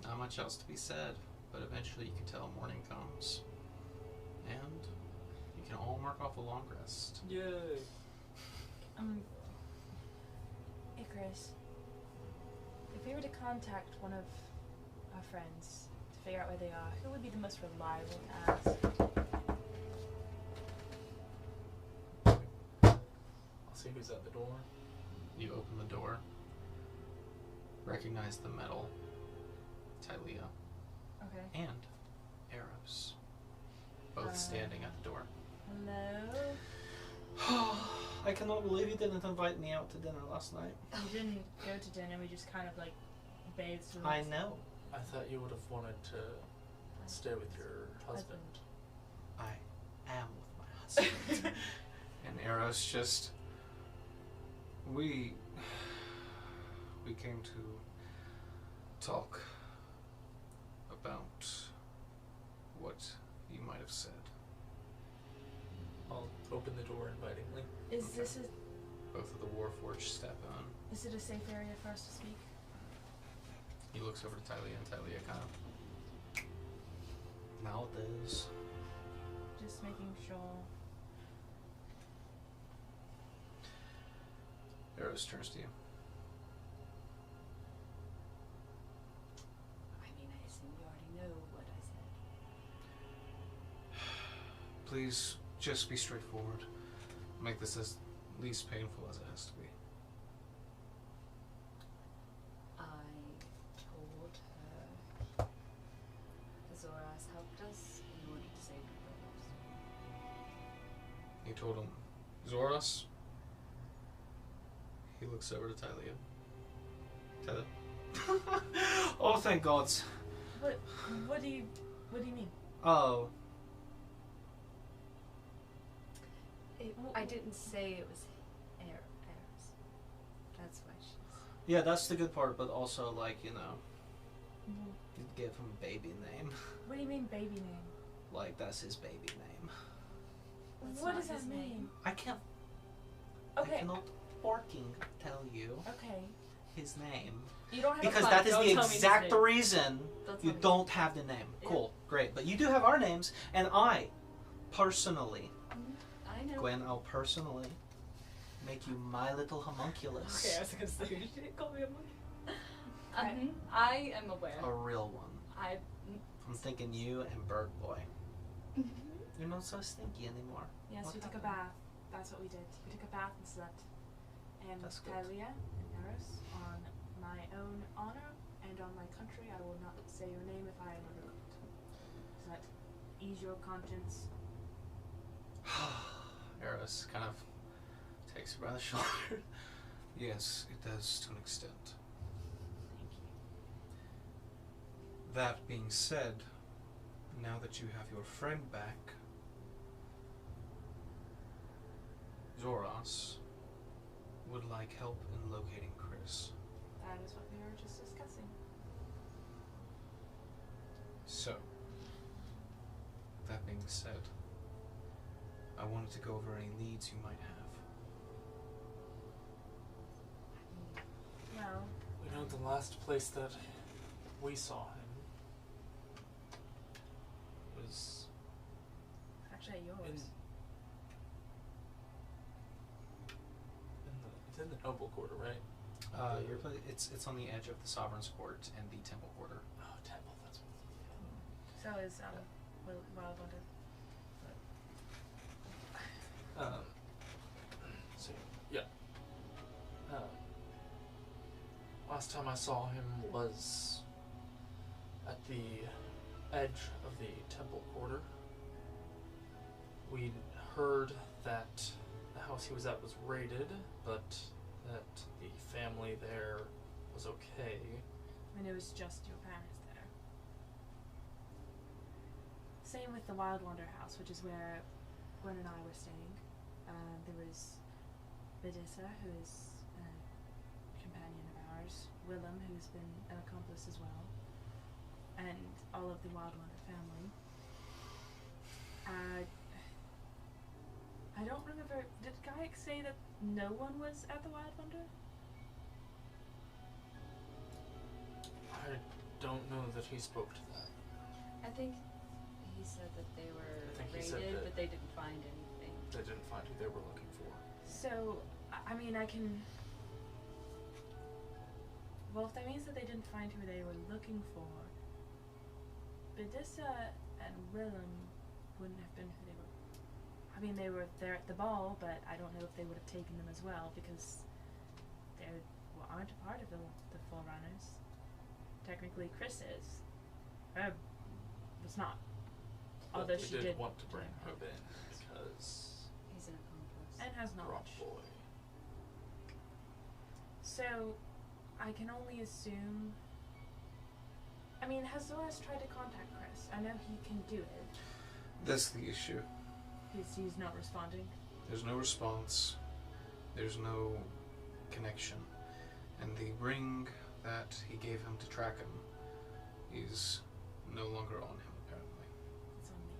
Not much else to be said, but eventually you can tell morning comes. And you can all mark off a long rest. Yay! Hey Khriss. If we were to contact one of our friends to figure out where they are, who would be the most reliable to ask? I'll see who's at the door. You open the door. Recognize the metal Tylea Okay. and Eros, both standing at the door. Hello? I cannot believe you didn't invite me out to dinner last night. We didn't go to dinner. We just kind of like bathed. I know. I thought you would have wanted to stay with your husband. I am with my husband. And Eros just... We came to talk about what you might have said. I'll open the door invitingly. Is Okay. this Both of the Warforged step on. is it a safe area for us to speak? He looks over to Tylia, and Tylia kind of... Now it is. Just making sure. Eros turns to you. I mean, I assume you already know what I said. Please, just be straightforward. Make this as least painful as it has to be. I told her Azoras helped us in order to save your brothers. You told him, Zoras? He looks over to Tylia. Tylia? Oh, thank God. What do you mean? Oh. I didn't say it was Eros. That's why she's... Yeah, that's the good part, but also, like, you know, you give him a baby name. What do you mean baby name? Like, that's his baby name. That's What not does that his mean? name. I can't... I Okay. cannot fucking tell you Okay. his name. You don't have Because a that is Don't the tell me his exact name. reason Don't you tell me. don't have the name. Yeah. Cool, great. But you do have our names, and I, personally, I know. Gwen, I'll personally make you my little homunculus. Okay, I was gonna say, you didn't call me a monkey. I am aware. A real one. I'm thinking you and Bird Boy. You're not so stinky anymore. Yes, What we took a happened? bath. That's what we did. We took a bath and slept. And That's good. Talia and Eros, on my own honor and on my country, I will not say your name if I am overlooked. Does that ease your conscience? Eros kind of takes her by the shoulder. Yes, it does to an extent. Thank you. That being said, now that you have your friend back, Zoras would like help in locating Khriss. That is what we were just discussing. So, that being said, I wanted to go over any leads you might have. Well, We know the last place that we saw him was actually yours. it's in the noble quarter, right? It's on the edge of the Sovereign's Court and the Temple Quarter. Oh, temple. That's what. So is Wild Wonder. So yeah. Last time I saw him was at the edge of the temple quarter. We heard that the house he was at was raided, but that the family there was okay. And it was just your parents there. Same with the Wild Wonder house, which is where Gwen and I were staying. There was Vidissa, who is a companion of ours, Willem, who's been an accomplice as well, and all of the Wild Wonder family. I don't remember, did Gaiac say that no one was at the Wild Wonder? I don't know that he spoke to that. I think he said that they were I think he said raided, that- but they didn't find anything. They didn't find who they were looking for. So, I mean, I can... Well, if that means that they didn't find who they were looking for, Vidissa and Willem wouldn't have been who they were. I mean, they were there at the ball, but I don't know if they would have taken them as well, because they aren't a part of the Forerunners. Technically, Khriss is. Was not. But Although they she did want to bring yeah. her in because He's an accomplice. And has Drop knowledge. boy. So, I can only assume... I mean, has Azoras tried to contact Khriss? I know he can do it. That's the issue. He's not responding. There's no response. There's no connection. And the ring that he gave him to track him is no longer on him, apparently. It's on me.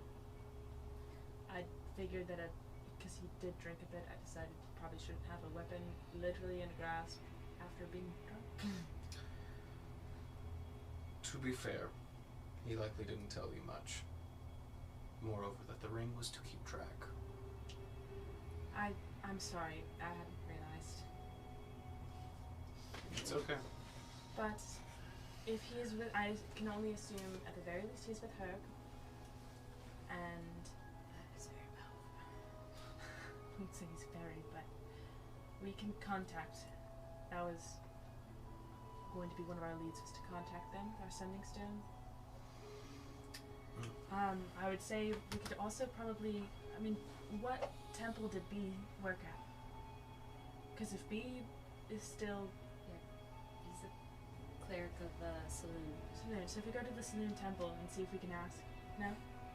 I figured that because he did drink a bit, I decided he probably shouldn't have a weapon literally in a grasp after being drunk. To be fair, he likely didn't tell you much. Moreover, that the ring was to keep track. I'm sorry, I hadn't realized. It's okay. But if he is with, I can only assume at the very least he's with Herb. And That is very powerful. I won't say he's very, but we can contact. That was going to be one of our leads, was to contact them, our sending stone. I would say we could also probably, I mean, what temple did B work at? Because if B is still He's a cleric of the saloon. Saloon, so if we go to the Saloon temple and see if we can ask. No?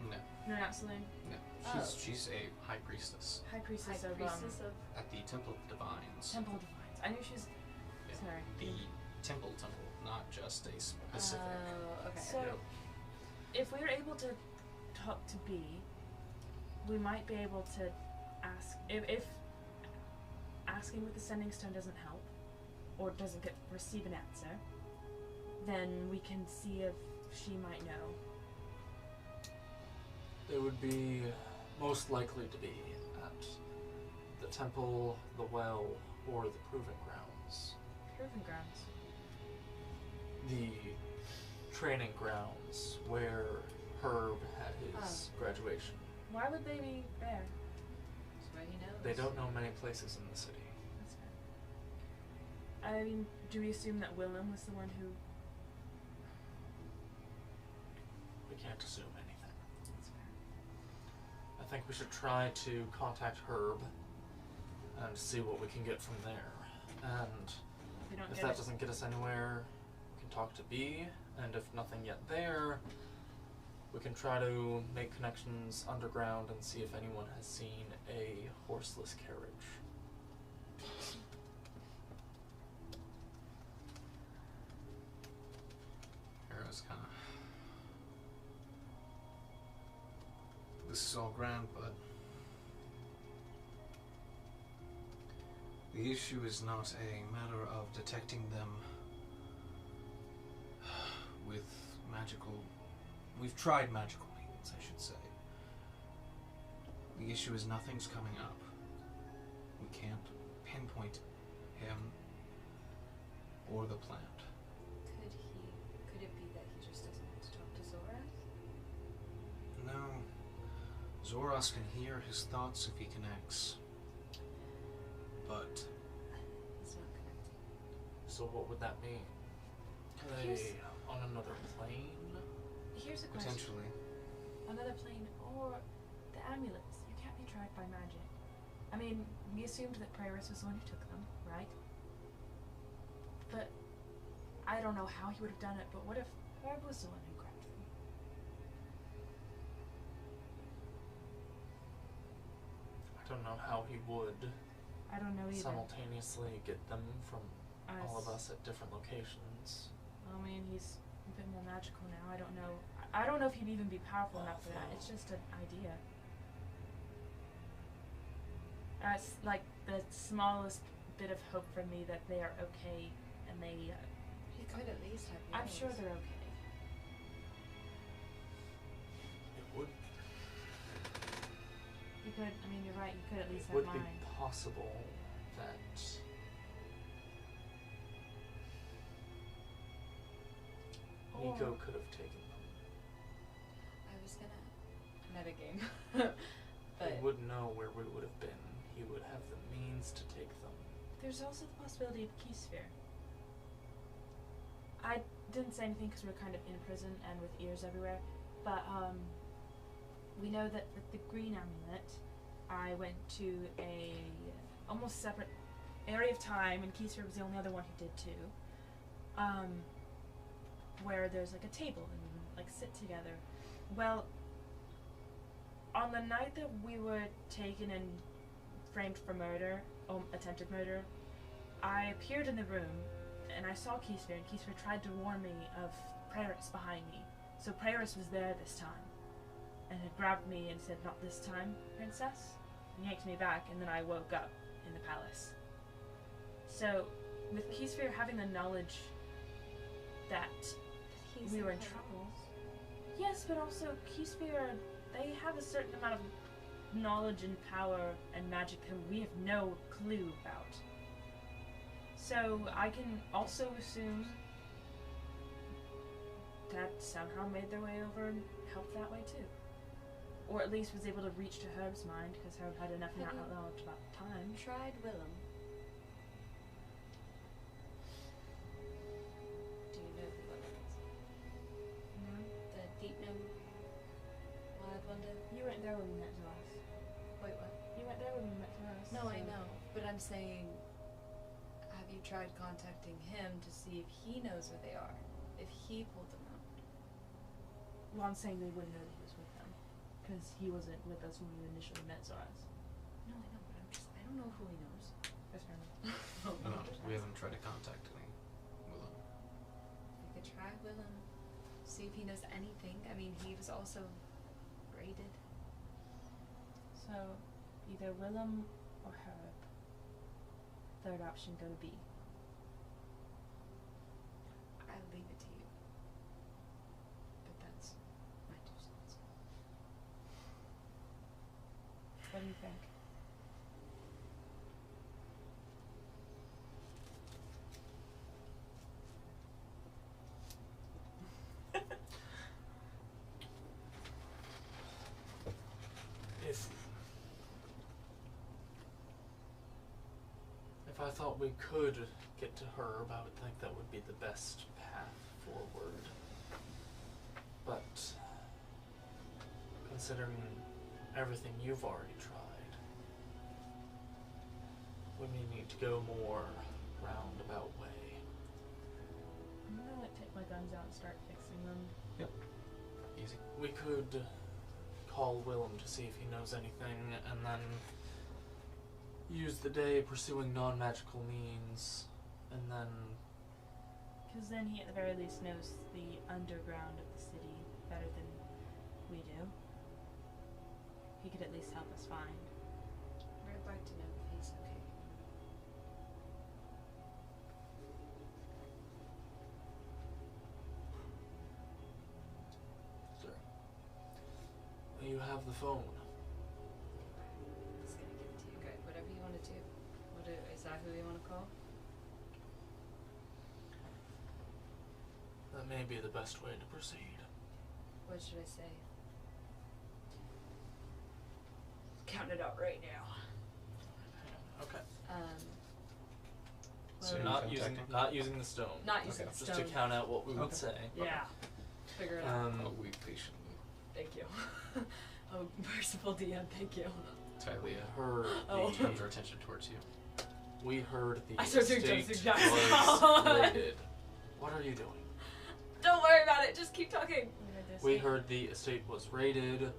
No, No, not Saloon. no. Oh. She's a high priestess High Priestess of Priestess of at the Temple of Divines. Temple of Divines. I knew she's. Yeah. Sorry. The temple, not just a specific. Oh, okay. So, if we were able to talk to B, we might be able to ask if asking with the sending stone doesn't help or doesn't receive an answer, then we can see if she might know. They would be most likely to be at the temple, the well, or the proving grounds. Proving grounds. The training grounds where Herb had his graduation. Why would they be there? That's why he knows. They don't know many places in the city. That's fair. I mean, do we assume that Willem was the one who? We can't assume anything. That's fair. I think we should try to contact Herb and see what we can get from there. And If we don't if get that it, doesn't get us anywhere, we can talk to B, and if nothing yet there, we can try to make connections underground and see if anyone has seen a horseless carriage. Hera's kind of. This is all grand, but the issue is not a matter of detecting them with magical. We've tried magical means, I should say. The issue is nothing's coming up. We can't pinpoint him or the plant. Could it be that he just doesn't want to talk to Zorath? No. Zoras can hear his thoughts if he connects. But He's not connecting. So what would that mean? Are they Here's- on another plane? Here's a question. potentially. another plane or the amulets. You can't be tracked by magic. I mean, we assumed that Praras was the one who took them, right? But I don't know how he would have done it. But what if Herb was the one who grabbed them? I don't know how he would I don't know either. simultaneously get them from all of us at different locations. I mean, he's a bit more magical now. I don't know. I don't know if he'd even be powerful enough for that. It's just an idea. That's like the smallest bit of hope for me that they are okay and they. He could at least have. I'm knows. sure they're okay. It would You could. I mean, you're right. You could at least it have would be mine. possible that Nico could have taken them. I was gonna metagame, He but would know where we would have been. He would have the means to take them. There's also the possibility of key sphere. I didn't say anything because we're kind of in prison and with ears everywhere, but we know that the green amulet, I went to a almost separate area of time, and Keisha was the only other one who did too. Where there's like a table and we like sit together. Well, on the night that we were taken and framed for murder, attempted murder, I appeared in the room and I saw Keisha, and Keisha tried to warn me of Praras behind me. So Praras was there this time and had grabbed me and said, "Not this time, princess," and yanked me back, and then I woke up in the palace. So, with Keisha having the knowledge that we were in trouble. Yes, but also Keisha, they have a certain amount of knowledge and power and magic that we have no clue about. So I can also assume that somehow made their way over and helped that way too. Or at least was able to reach to Herb's mind, because Herb had enough knowledge about time. Tried Willem. Do you know who Willem is? No? The deep gnome wild wonder? You weren't there when we met Azoras. Wait, what? You weren't there when we met Azoras. No, I know. But I'm saying, have you tried contacting him to see if he knows where they are? If he pulled them out? Well, I'm saying they wouldn't know that he was with them, because he wasn't with us when we initially met Azoras. No, I know, but I don't know who he knows. That's fair enough. No, we haven't tried to contact any Willem. We could try Willem, see if he knows anything. I mean, he was also raided. So, either Willem or Herb. Third option, go to B. I'll leave it to you. But that's my 2 cents. What do you think? If I thought we could get to Herb, I would think that would be the best path forward. But considering everything you've already tried, we may need to go more roundabout way. I'm gonna like take my guns out and start fixing them. Easy. We could call Willem to see if he knows anything, and then use the day pursuing non-magical means, and then Because then he at the very least knows the underground of the city better than we do. He could at least help us find. I'd like to know if he's okay. sir, you have the phone. He's gonna give it to you guys. Whatever you want to do. Is that who you want to call? That may be the best way to proceed. What should I say? Counting it out right now. Okay. So well, Not you're using contacting? the stone. not using Okay. the Just stone. to count out what we would Okay. say. Yeah. Figure it out. I'll wait patiently. Thank you. Oh, merciful DM, thank you. Tylea Heard Oh. turns her attention towards you. we heard the I started doing estate jumping jacks. was raided. What are you doing? Don't worry about it, just keep talking. We heard the estate was raided.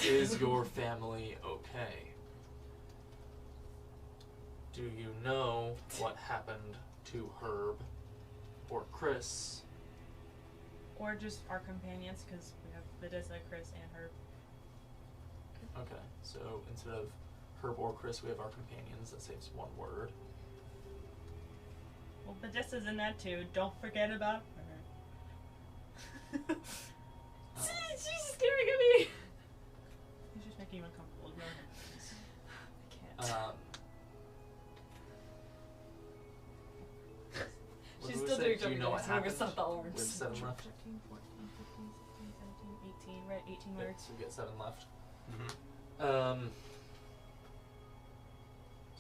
Is your family okay? Do you know what happened to Herb or Khriss? Or just our companions, because we have Videssa, Khriss, and Herb. Okay, so instead of Herb or Khriss, we have our companions. That saves one word. Well, Videssa's in that too. Don't forget about her. She's staring at me. He's just making you uncomfortable. Ignore him. I can't. What She's did we still say? doing Do you jumping know what jacks, so I'm gonna happened? stop the We alarms. have 7 left. 13, 14, 15, 16, 17, 18. We're at 18 Yep, words. so we get 7 left. Mm-hmm. To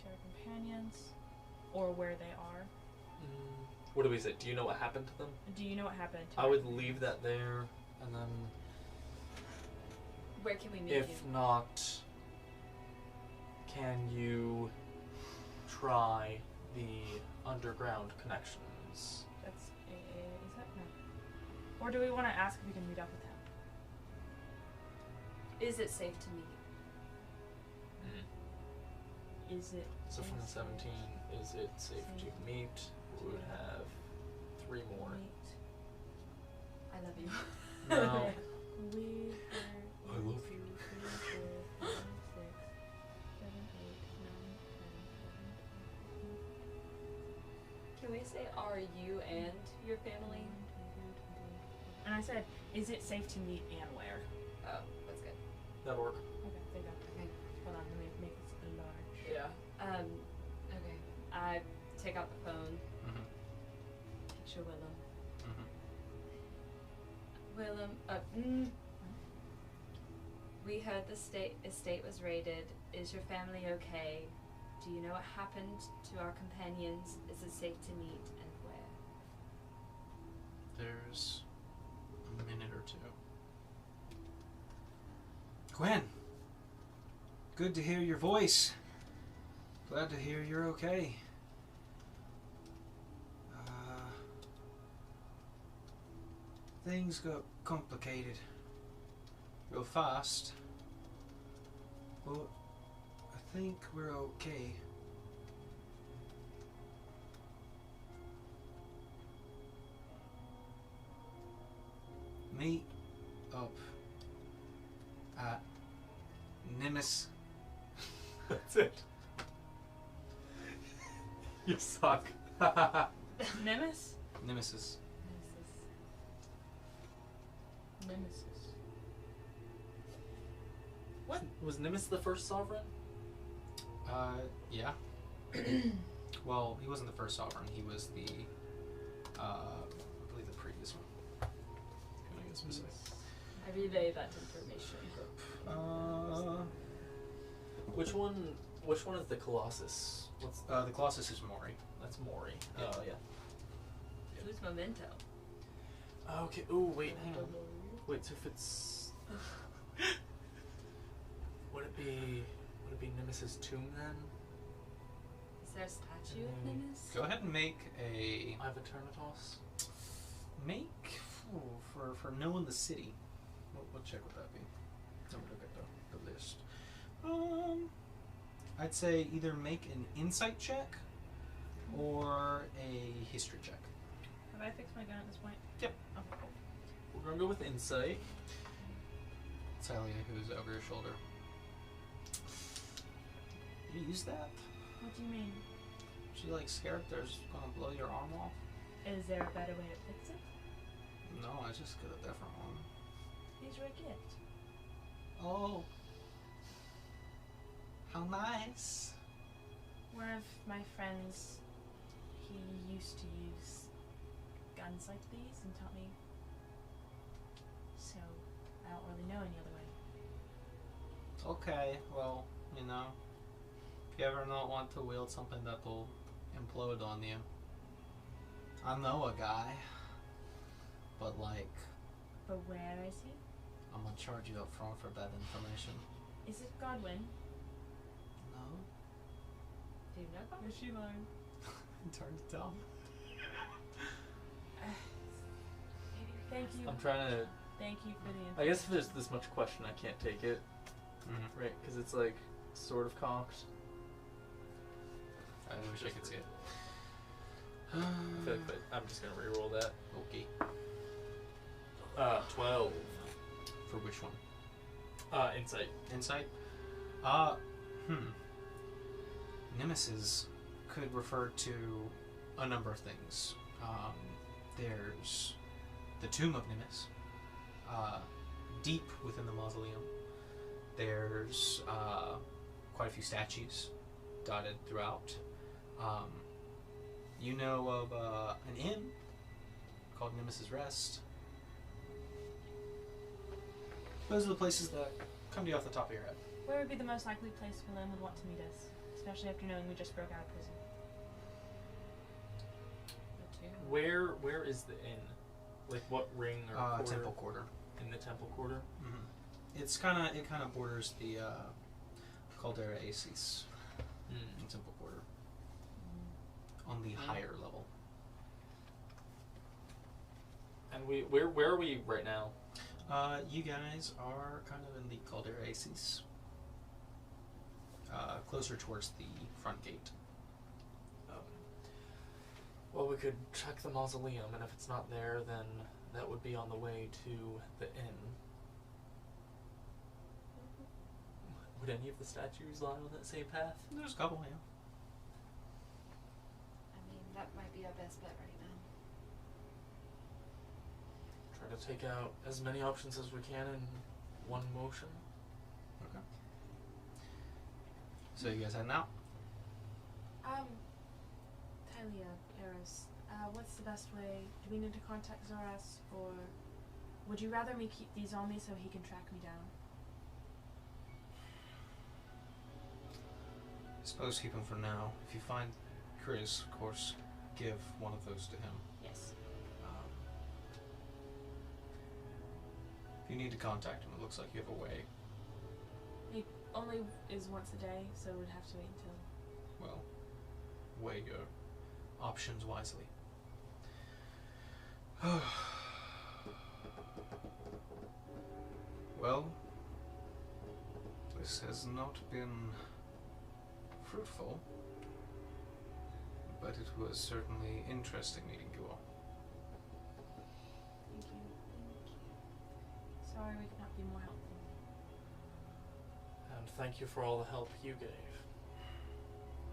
our companions. Or where they are. What do we say? Do you know what happened to them? Do you know what happened to I our would companions? leave that there, and then Where can we meet if you? not, can you try the underground connections? That's is that no? Or do we want to ask if we can meet up with him? Is it safe to meet? Is it? So from the 17, is it safe to meet? We would have 3 more. Meet. I love you. No. We I love you. 2, 3, 4, 5, 6, 7, 8, 9, 10, 11, 12, 13. Can we say are you and your family? And I said, is it safe to meet and where? Oh, that's good. That'll work. Okay, there you go. Okay. Hold on, let me make this large. Yeah. Okay. I take out the phone. Mhm. Picture Willem. Mhm. Willem, we heard the estate was raided. Is your family okay? Do you know what happened to our companions? Is it safe to meet and where? There's a minute or 2. Gwen, good to hear your voice. Glad to hear you're okay. Things got complicated real fast, but I think we're okay. Meet up at Nimis. That's it. You suck. Nemesis? Nemesis. Nemesis. What? Was Nimis the first sovereign? Yeah. Well, he wasn't the first sovereign. He was the, I believe the previous one. Can I get specific? I relay that information. Which one is the Colossus? What's The Colossus is Mori. that's Mori. Yeah. Oh yeah. Who's Memento? Okay. Oh wait, hang on. Wait, so if it's would it be Nemesis' tomb then? Is there a statue of Nimbus? Go ahead and make a I have Eternatus. for knowing the city. What check would that be? Let me look at the list. I'd say either make an insight check or a history check. Have I fixed my gun at this point? Yep. Okay, cool. We're gonna go with insight. Talia, who's over your shoulder. You use that? What do you mean? She like scared there's gonna blow your arm off? Is there a better way to fix it? No, I just got a different one. These are a gift. Oh. How nice. One of my friends, he used to use guns like these and taught me. So, I don't really know any other way. Okay, well, you know, if you ever not want to wield something that'll implode on you, I know a guy, but like, But where is he? I'm gonna charge you up front for that information. Is it Godwin? No? Do you know about Is she lying? Turn to tell. Thank you. I'm trying to. Thank you for the info. I guess if there's this much question, I can't take it, Mm-hmm. right? Because it's like sort of cocked. I wish I could see it. I feel like I'm just gonna reroll that. Okay. 12. For which one? Insight. Insight? Nemesis could refer to a number of things. There's the tomb of Nemesis, deep within the mausoleum. There's quite a few statues dotted throughout. You know of an inn called Nemesis Rest. Those are the places that come to you off the top of your head. Where would be the most likely place Willem would want to meet us? Especially after knowing we just broke out of prison. the tomb? Where is the inn? Like what ring or quarter? Temple Quarter. In the Temple Quarter. Mm-hmm. It kind of borders the Caldera Aces in Simple Quarter. On the higher level. And where are we right now? You guys are kind of in the Caldera Aces. Closer towards the front gate. Well, we could check the mausoleum, and if it's not there, then that would be on the way to the inn. Would any of the statues lie on that same path? There's a couple, yeah. I mean, that might be our best bet right now. Try to take out as many options as we can in one motion. Okay. So you guys heading out? Talia, Eris, what's the best way? Do we need to contact Azoras, or would you rather me keep these on me so he can track me down? I suppose keep him for now. If you find Khriss, of course, give one of those to him. Yes. If you need to contact him, it looks like you have a way. He only is once a day, so we'd have to wait until... Well, weigh your options wisely. Well, this has not been fruitful, but it was certainly interesting meeting you all. Thank you. Sorry we could not be more helpful. And thank you for all the help you gave.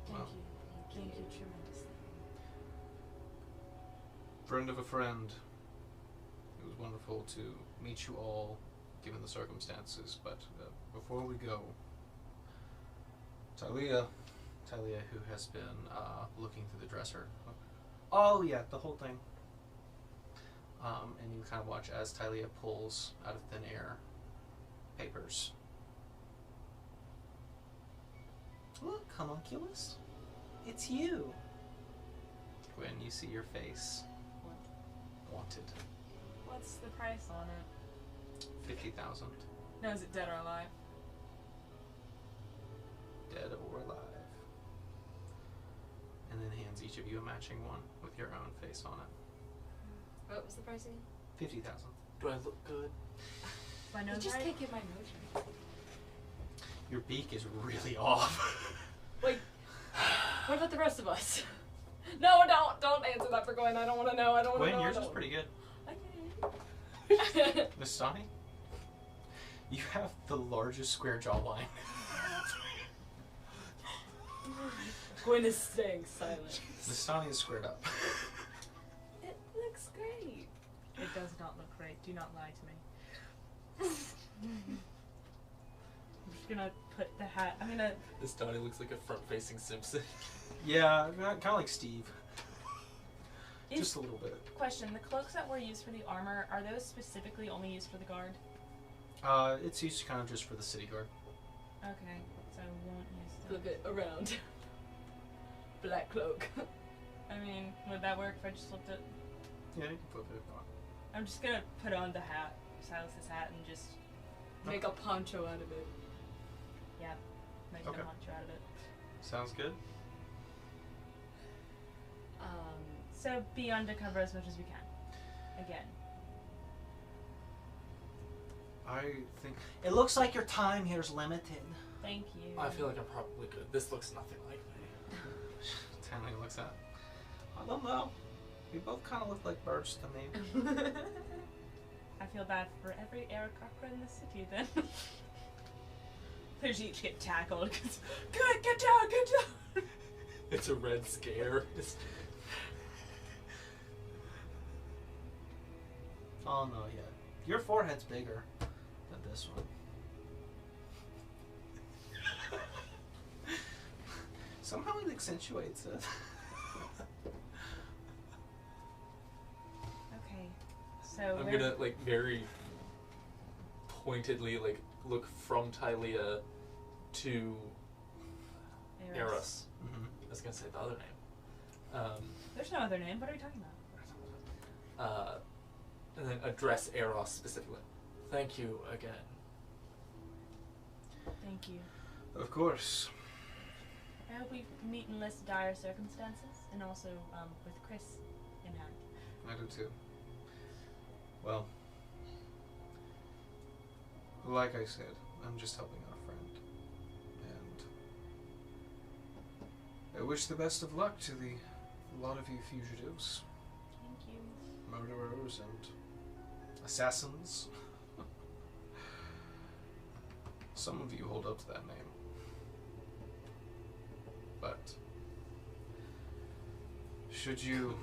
Thank Well, you. Thank you tremendously. Friend of a friend. It was wonderful to meet you all, given the circumstances, but before we go, Talia, who has been looking through the dresser. Oh yeah, the whole thing. And you kind of watch as Talia pulls out of thin air papers. Look, homunculus. It's you. Gwen, you see your face. Wanted. What's the price on it? 50,000. No, is it dead or alive? Dead or alive. And then hands each of you a matching one with your own face on it. What was the price again? 50,000. Do I look good? My You nose just right? can't get my motion. Your beak is really off. Wait. What about the rest of us? No, don't answer that for Gwen. I don't want to know. I don't want to Gwen, know. yours is pretty good. Okay. Miss Stani, you have the largest square jawline. Gwen is staying silent. Miss Stani is squared up. It looks great. It does not look great. Do not lie to me. I'm just gonna put the hat. I'm gonna. This Donnie looks like a front-facing Simpson. Yeah, kind of like Steve. Is- Just a little bit. Question: the cloaks that were used for the armor, are those specifically only used for the guard? It's used kind of just for the city guard. Okay, so I won't use them. Flip it around. Black cloak. I mean, would that work if I just flipped it? Yeah, you can flip it if you want. I'm just gonna put on the hat, Silas's hat, and just Make a poncho out of it. make Okay. a poncho out of it. Sounds good. So be undercover as much as we can. Again. I think it looks like your time here is limited. Thank you. I feel like I'm probably good. This looks nothing like me. Tanley looks at. I don't know. We both kind of look like birds to me. I feel bad for every Aarakocra in the city then. They just each get tackled. Good, get down, get down! It's a red scare. Oh no, yeah. Your forehead's bigger than this one. Somehow it accentuates it. Okay. So I'm where- gonna like very pointedly like look from Tylea to Eros. Mm-hmm. I was gonna say the other name. There's no other name. What are we talking about? And then address Eros specifically. Thank you again. Thank you. Of course. I hope we meet in less dire circumstances, and also with Khriss in hand. I do too. Well, like I said, I'm just helping out a friend. And I wish the best of luck to the lot of you fugitives, Thank you. murderers, and assassins. Some of you hold up to that name. But should you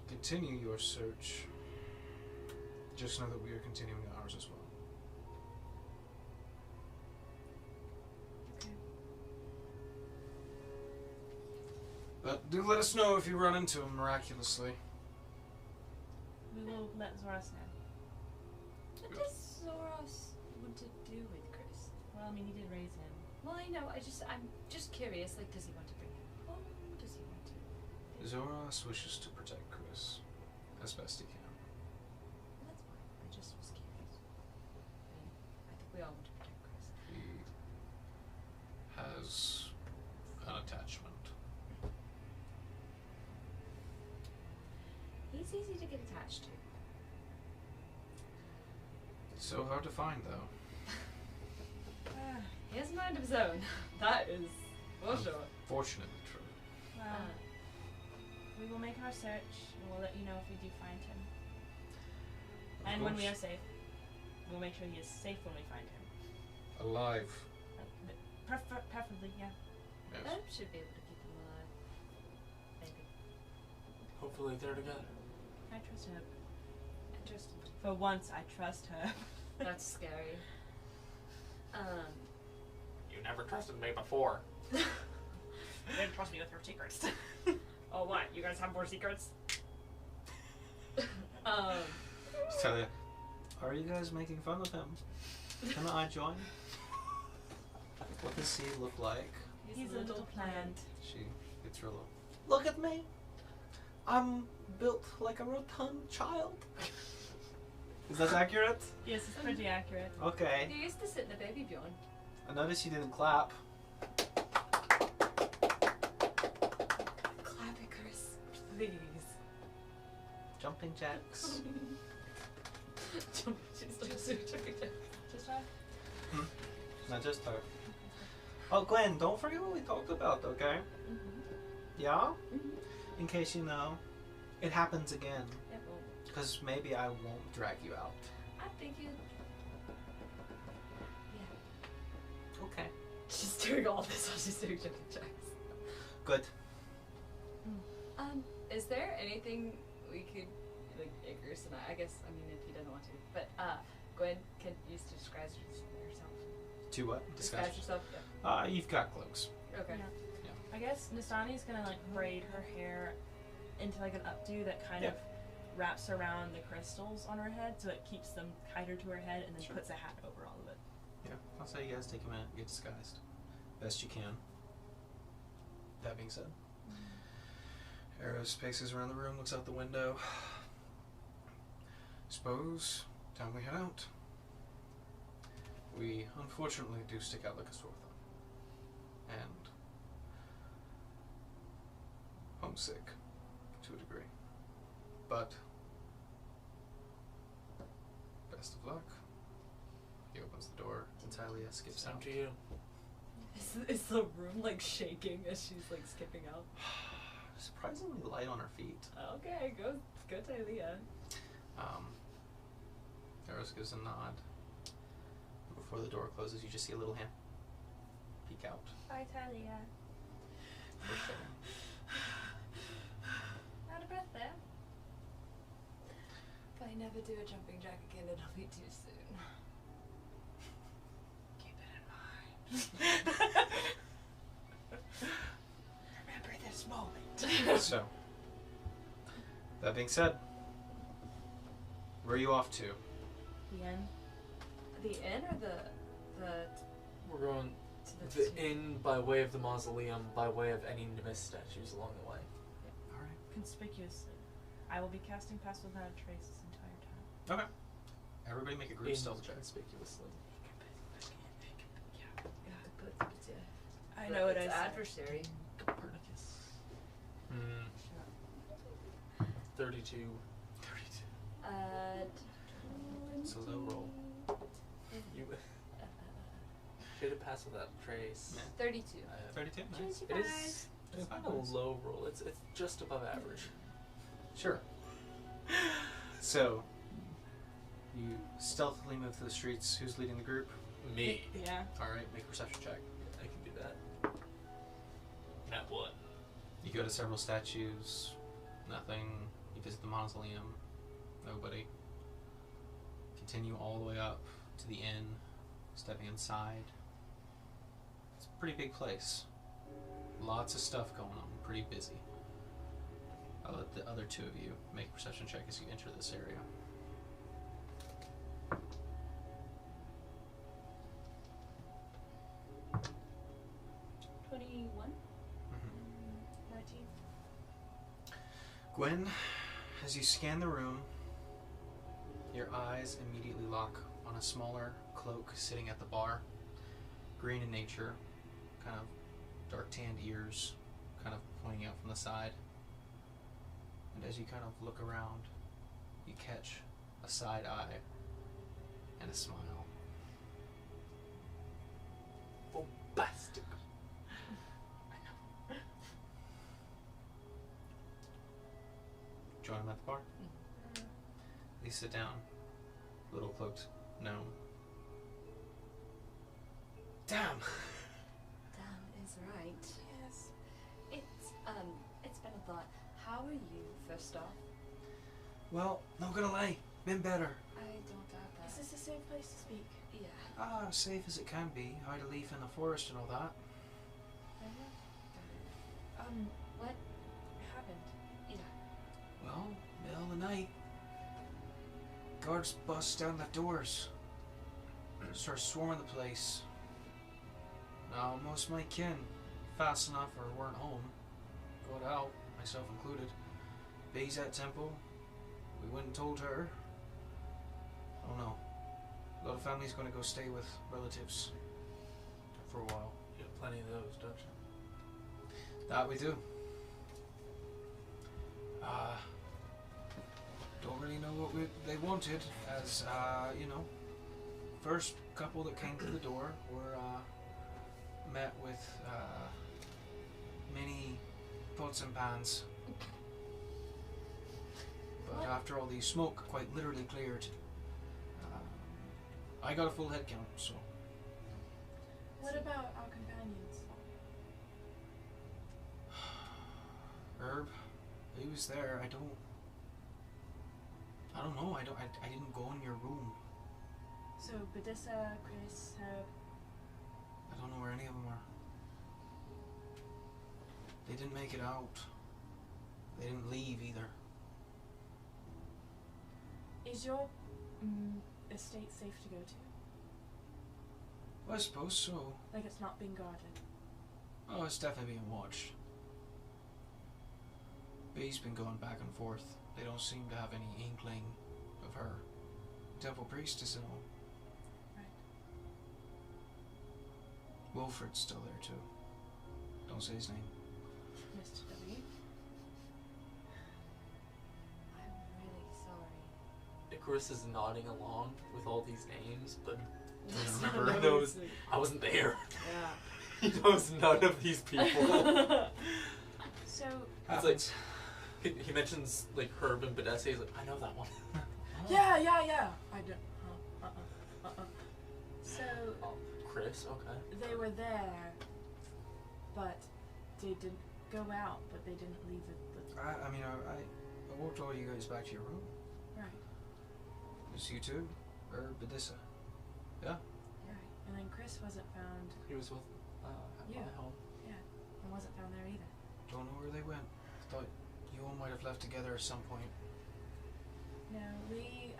continue your search, just know that we are continuing ours as well. Okay. But do let us know if you run into him miraculously. We will let Azoras know. What does Azoras want to do with Khriss? Well, I mean, he did raise him. Well, I know. I'm just curious. Like, does he want to bring him home? Does he want to? Azoras wishes to protect Khriss as best he can. Well, that's fine. I just was curious. I think we all want to protect Khriss. He has an attachment. He's easy to get attached to. It's so hard to find, though. He has a mind of his own. That is for sure. Fortunately true. Well, we will make our search, and we'll let you know if we do find him. Of And when we are course. safe, we'll make sure he is safe when we find him. Alive. Preferably, yeah. Yes. That should be able to keep him alive. Maybe. Hopefully they're together. I trust her. Interesting. For once, I trust her. That's scary. You never trusted me before. You didn't trust me with your secrets. Oh, what? You guys have more secrets? Just tell you, are you guys making fun of him? Can I join? What does he look like? He's a little plant. She gets real low. Look at me. I'm built like a rotund child. Is that accurate? Yes, it's pretty accurate. Okay. You used to sit in the baby Bjorn. I noticed you didn't clap. Clap it, Khriss. Please. Jumping jacks. Just her? Not just her. Oh, Gwen, don't forget what we talked about, okay? Yeah? In case you know, it happens again. It won't. Because maybe I won't drag you out. I think you. Yeah. Okay. She's doing all this while she's doing jumping jacks. Good. Is there anything we could, like, Icarus and I guess, I mean, if he doesn't want to, but, Gwen can use to disguise herself. To what? Disguise yourself? Yeah. You've got cloaks. Okay. Yeah. I guess Nisani's gonna like braid her hair into like an updo that kind of wraps around the crystals on her head, so it keeps them tighter to her head, and then puts a hat over all of it. Yeah. I'll say you guys take a minute, get disguised. Best you can. That being said, Eros paces around the room, looks out the window. Suppose, time we head out. We unfortunately do stick out like a sore thumb. And homesick to a degree. But best of luck. He opens the door and Talia skips Same out. to you. Is the room, like, shaking as she's, like, skipping out? Surprisingly light on her feet. Okay, go Talia. Eros gives a nod. Before the door closes, you just see a little hand peek out. Bye, Talia. For a second. Out of breath there. If I never do a jumping jack again, it'll be too soon. Keep it in mind. Remember this moment. So, that being said, where are you off to? The end. The inn or the We're going to the inn by way of the mausoleum, by way of any Nimbus statues along the way. Alright. Conspicuously. I will be casting Pass Without a Trace this entire time. Okay. Everybody make a group stealth check. Inconspicuously. I know it It's is. adversary. Copernicus. 32. 32. It's a low roll. You should have passed with that trace. 32. 32? Nice. It is. It's not a low roll. It's just above average. Sure. So, you stealthily move through the streets. Who's leading the group? Me. Yeah. Alright, make a perception check. I can do that. Not what? You go to several statues. Nothing. You visit the mausoleum. Nobody. Continue all the way up to the inn. Stepping inside. It's a pretty big place. Lots of stuff going on. Pretty busy. I'll let the other two of you make a perception check as you enter this area. Mm-hmm. 19. Gwen, as you scan the room, your eyes immediately lock on a smaller cloak sitting at the bar. Green in nature, kind of dark tanned ears, kind of pointing out from the side. And as you kind of look around, you catch a side eye and a smile. Bombastic. Join him at the bar. They sit down. Little cloaked gnome. Damn! Damn is right. Yes. It's been a thought. How are you, first off? Well, not gonna lie, been better. I don't doubt that. Is this a safe place to speak? Yeah. Safe as it can be. Out of leaf in the forest and all that. What? Happened. Yeah. Well, middle of the night, guards bust down the doors. Start swarming the place. Now, most of my kin, fast enough or weren't home, got out, myself included. Bae's at temple. We went and told her. I don't know. A lot of families gonna go stay with relatives for a while. You have plenty of those, don't you? That we do. Don't really know what they wanted, as, you know, first couple that came through the door were, met with, many pots and pans. But after all the smoke quite literally cleared, I got a full head count, so. What about our companions? Herb, he was there. I don't know. I didn't go in your room. So, Badissa, Khriss, Herb. I don't know where any of them are. They didn't make it out. They didn't leave either. Is your estate safe to go to? Well, I suppose so. Like it's not being guarded? Oh, it's definitely being watched. Bae's been going back and forth. They don't seem to have any inkling of her. Temple priest is and all. Right. Wilfred's still there too. Don't say his name. Mr. W. I'm really sorry. Khriss is nodding along with all these names, but Don't remember. knows I wasn't there. Yeah. He knows none of these people. So, It's like he mentions like Herb and Badessa. He's like, I know that one. yeah. I don't. So, Oh, Khriss, okay. they were there, but they didn't go out, but they didn't leave the I mean, I walked all you guys back to your room. right. It's you two, or Badissa. Yeah. Right. And then Khriss wasn't found. He was with at Yeah. my home. And wasn't found there either. Don't know where they went. Thought you all might have left together at some point. No, we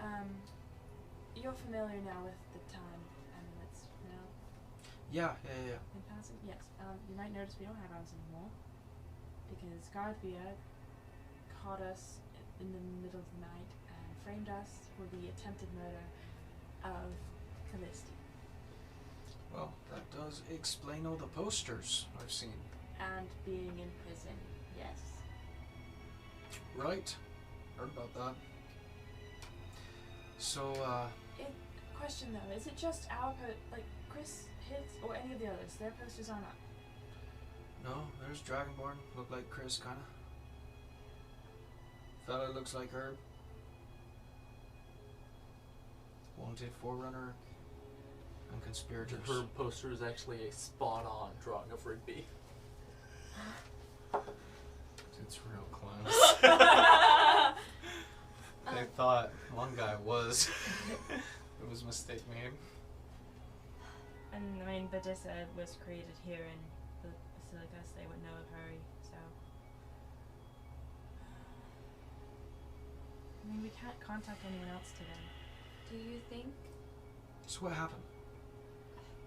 you're familiar now with the time amulets now Yeah. in passing? Yes. You might notice we don't have ours anymore because Gardvia caught us in the middle of the night and framed us for the attempted murder of Khriss. Well, that does explain all the posters I've seen. And being in prison, yes. Right. Heard about that. So, Question though, is it just our like Khriss, his, or any of the others? Their posters aren't up. no, there's Dragonborn. Look like Khriss, kinda. Fella looks like Herb. Wanted Forerunner and Conspirators. Her poster is actually a spot-on drawing of Rigby. It's real close. They thought one guy was. It was a mistake made. And I mean, Badissa was created here in the Basilicus. They would know of her, so. I mean, we can't contact anyone else today. Do you think So what happened?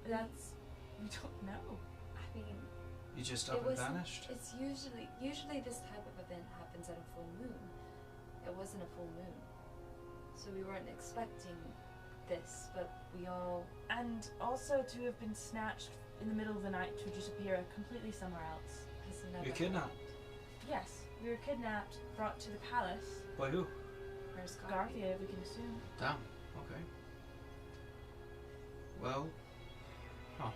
We don't know. I mean, You just it up and wasn't. vanished? It's usually this type of event happens at a full moon. It wasn't a full moon, so we weren't expecting this. But we all. And also to have been snatched in the middle of the night to just appear completely somewhere else. This never You're kidnapped. happened. Yes, we were kidnapped, brought to the palace. By who? Praras Gardvia, we can assume. Damn. Okay. Well. Huh.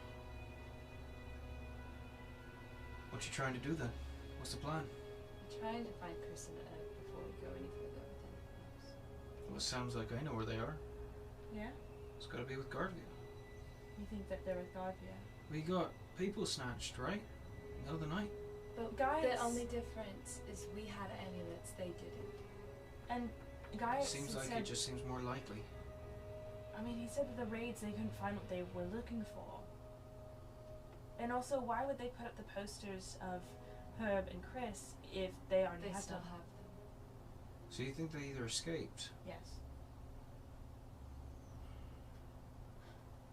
What you trying to do then? What's the plan? I'm trying to find Khriss and Ed before we go any further with anything else. Well, it sounds like I know where they are. Yeah? It's gotta be with Gardvia. You think that they're with Gardvia? We got people snatched, right? The other night. But Gaius... The only difference is we had amulets, they didn't. And Gaius Seems like said... it just seems more likely. I mean, he said that the raids, they couldn't find what they were looking for. And also, why would they put up the posters of Herb and Khriss if they already They have still them? have them. So you think they either escaped? Yes.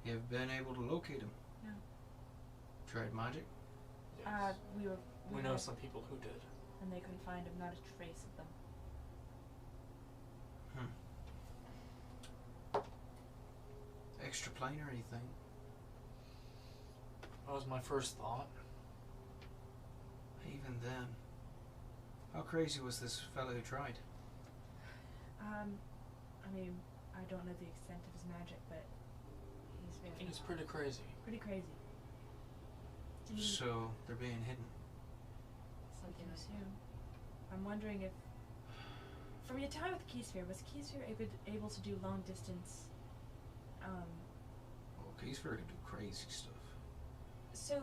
You've been able to locate them? No. Tried magic? Yes. We know had- some people who did. And they couldn't find them, not a trace of them. Extra plane or anything? That was my first thought. Even then. How crazy was this fellow who tried? I mean, I don't know the extent of his magic, but he's very... It's pretty crazy. pretty crazy. So they're being hidden. Something can like assume. I'm wondering if, from your time with Keysphere, was Keysphere able to do long distance? Well, Keysford can do crazy stuff. So,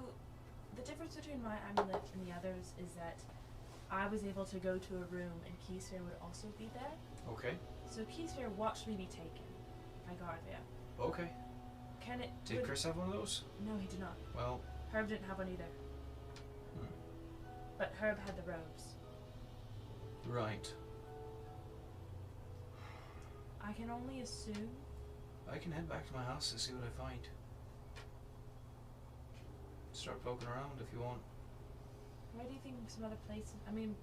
the difference between my amulet and the others is that I was able to go to a room and Keysphere would also be there. Okay. So Keysphere watched me be taken by Gardvia. Okay. Can it? Did would- Khriss have one of those? No, he did not. Well, Herb didn't have one either. But Herb had the robes. right. I can only assume. I can head back to my house and see what I find. Start poking around if you want. Where do you think some other places? I mean,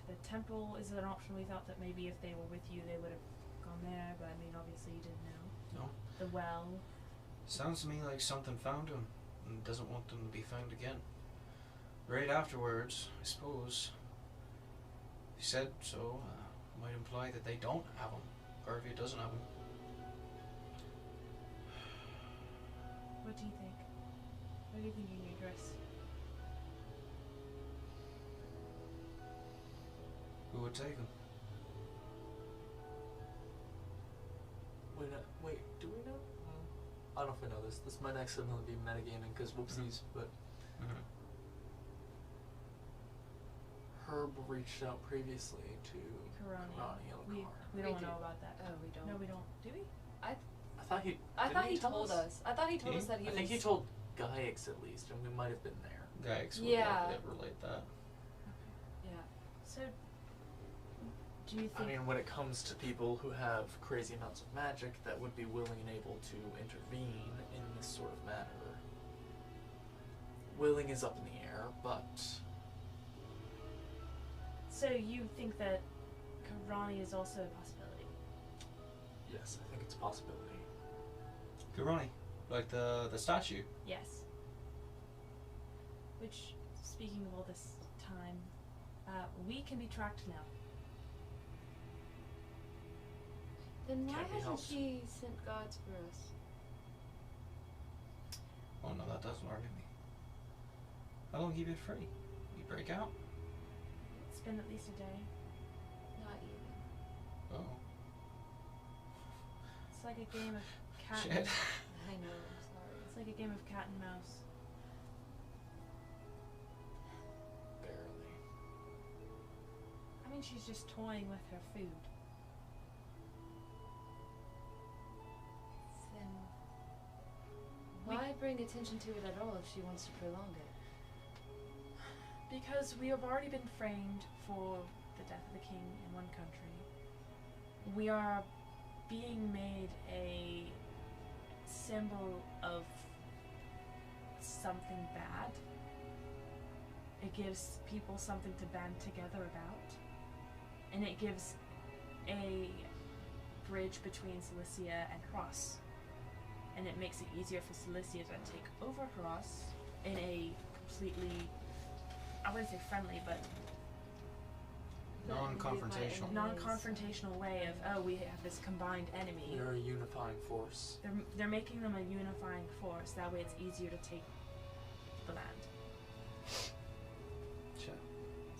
the temple is an option. We thought that maybe if they were with you, they would have gone there. But I mean, obviously you didn't know. No. The well. Sounds to me like something found him and doesn't want them to be found again. Right afterwards, I suppose. He said so. Might imply that they don't have him. Gardvia doesn't have him. What do you think? What are you thinking, Azoras? Who would take him? Wait, do we know? I don't know if we know this. This might accidentally be metagaming because whoopsies, but Herb reached out previously to Karani. Karani. We don't We know do. about that. Oh, we don't. No, we don't. Do we? I thought he. I didn't thought he tell told us. I thought he told He? us that he I was. think he told Gaius at least, and we might have been there. Gaix would Yeah. relate that. Yeah. So, do you I think? mean, when it comes to people who have crazy amounts of magic that would be willing and able to intervene in this sort of matter, willing is up in the air, but So you think that Karani is also a possibility? yes, I think it's a possibility. Karani, Like the statue. Yes. Which, speaking of all this time, we can be tracked now. Then why Can't be hasn't helped. she sent guards for us? Oh no, that doesn't worry me. How long have you been free? You break out? It's been at least a day. Not even. Oh. It's like a game of cat. Shit. I know, I'm sorry. It's like a game of cat and mouse. Barely. I mean, she's just toying with her food. Then why bring attention to it at all if she wants to prolong it? Because we have already been framed for the death of the king in one country. We are being made a symbol of something bad. It gives people something to band together about. And it gives a bridge between Cilicia and Khriss. And it makes it easier for Cilicia to take over Khriss in a completely, I wouldn't say friendly, but Non-confrontational. non-confrontational way of, oh, we have this combined enemy. You're a unifying force. They're making them a unifying force. That way it's easier to take the land. Sure.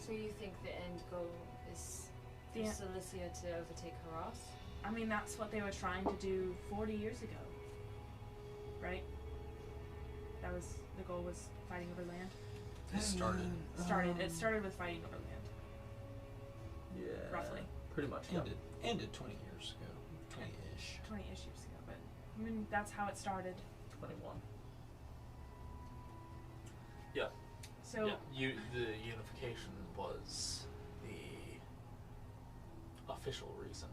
So you think the end goal is for Yeah. Cilicia to overtake Haras? I mean, that's what they were trying to do 40 years ago. Right? That was, the goal was fighting over land. It started. It started with fighting over land, Yeah. roughly. Pretty much. Yeah. Ended 20 years ago. 20-ish. 20 issues ago, but I mean, that's how it started. 21. So, Yeah. The unification was the official reason.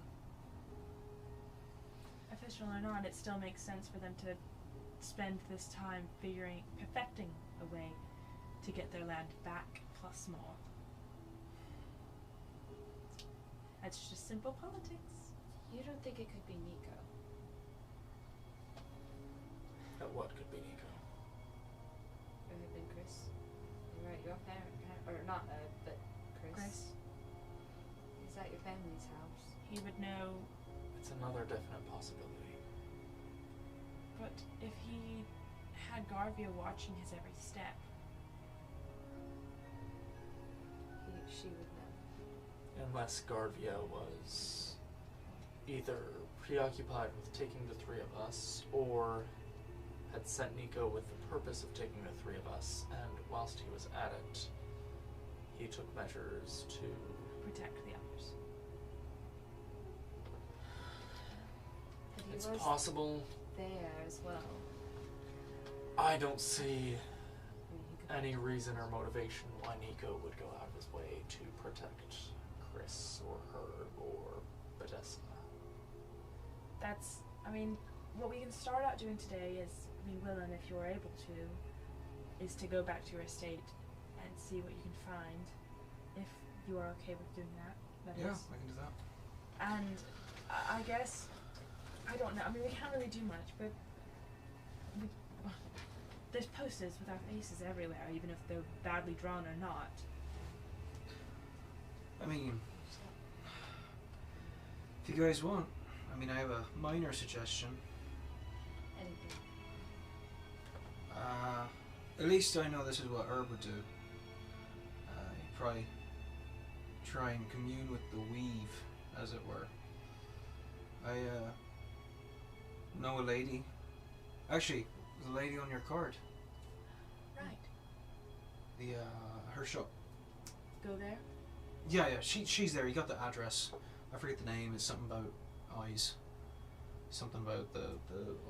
official or not, it still makes sense for them to spend this time perfecting a way to get their land back plus more. That's just simple politics. You don't think it could be Nico? That what could be Nico? Or had been Khriss? You're right, your parent, or not, but Khriss. Khriss, He's at your family's house. he would know, It's another definite possibility. but if he had Gardvia watching his every step, She would know. Unless Gardvia was either preoccupied with taking the three of us, or had sent Nico with the purpose of taking the three of us, and whilst he was at it, he took measures to... protect the others. But he It's was possible. there as well. I don't see I mean, he could any reason or motivation why Nico would go out of his way to protect Khriss or her or Bethesda. That's, I mean, what we can start out doing today is, I mean, Willem, if you're able to, is to go back to your estate and see what you can find, if you are okay with doing that. That Yeah, is. I can do that. And I guess, I don't know, I mean, we can't really do much, but there's posters with our faces everywhere, even if they're badly drawn or not. I mean, if you guys want, I mean, I have a minor suggestion. anything. At least I know this is what Herb would do. He'd probably try and commune with the weave, as it were. I know a lady. Actually, the lady on your card. Right. The her shop. Go there. Yeah, she's there. You got the address. I forget the name. It's something about eyes. Something about the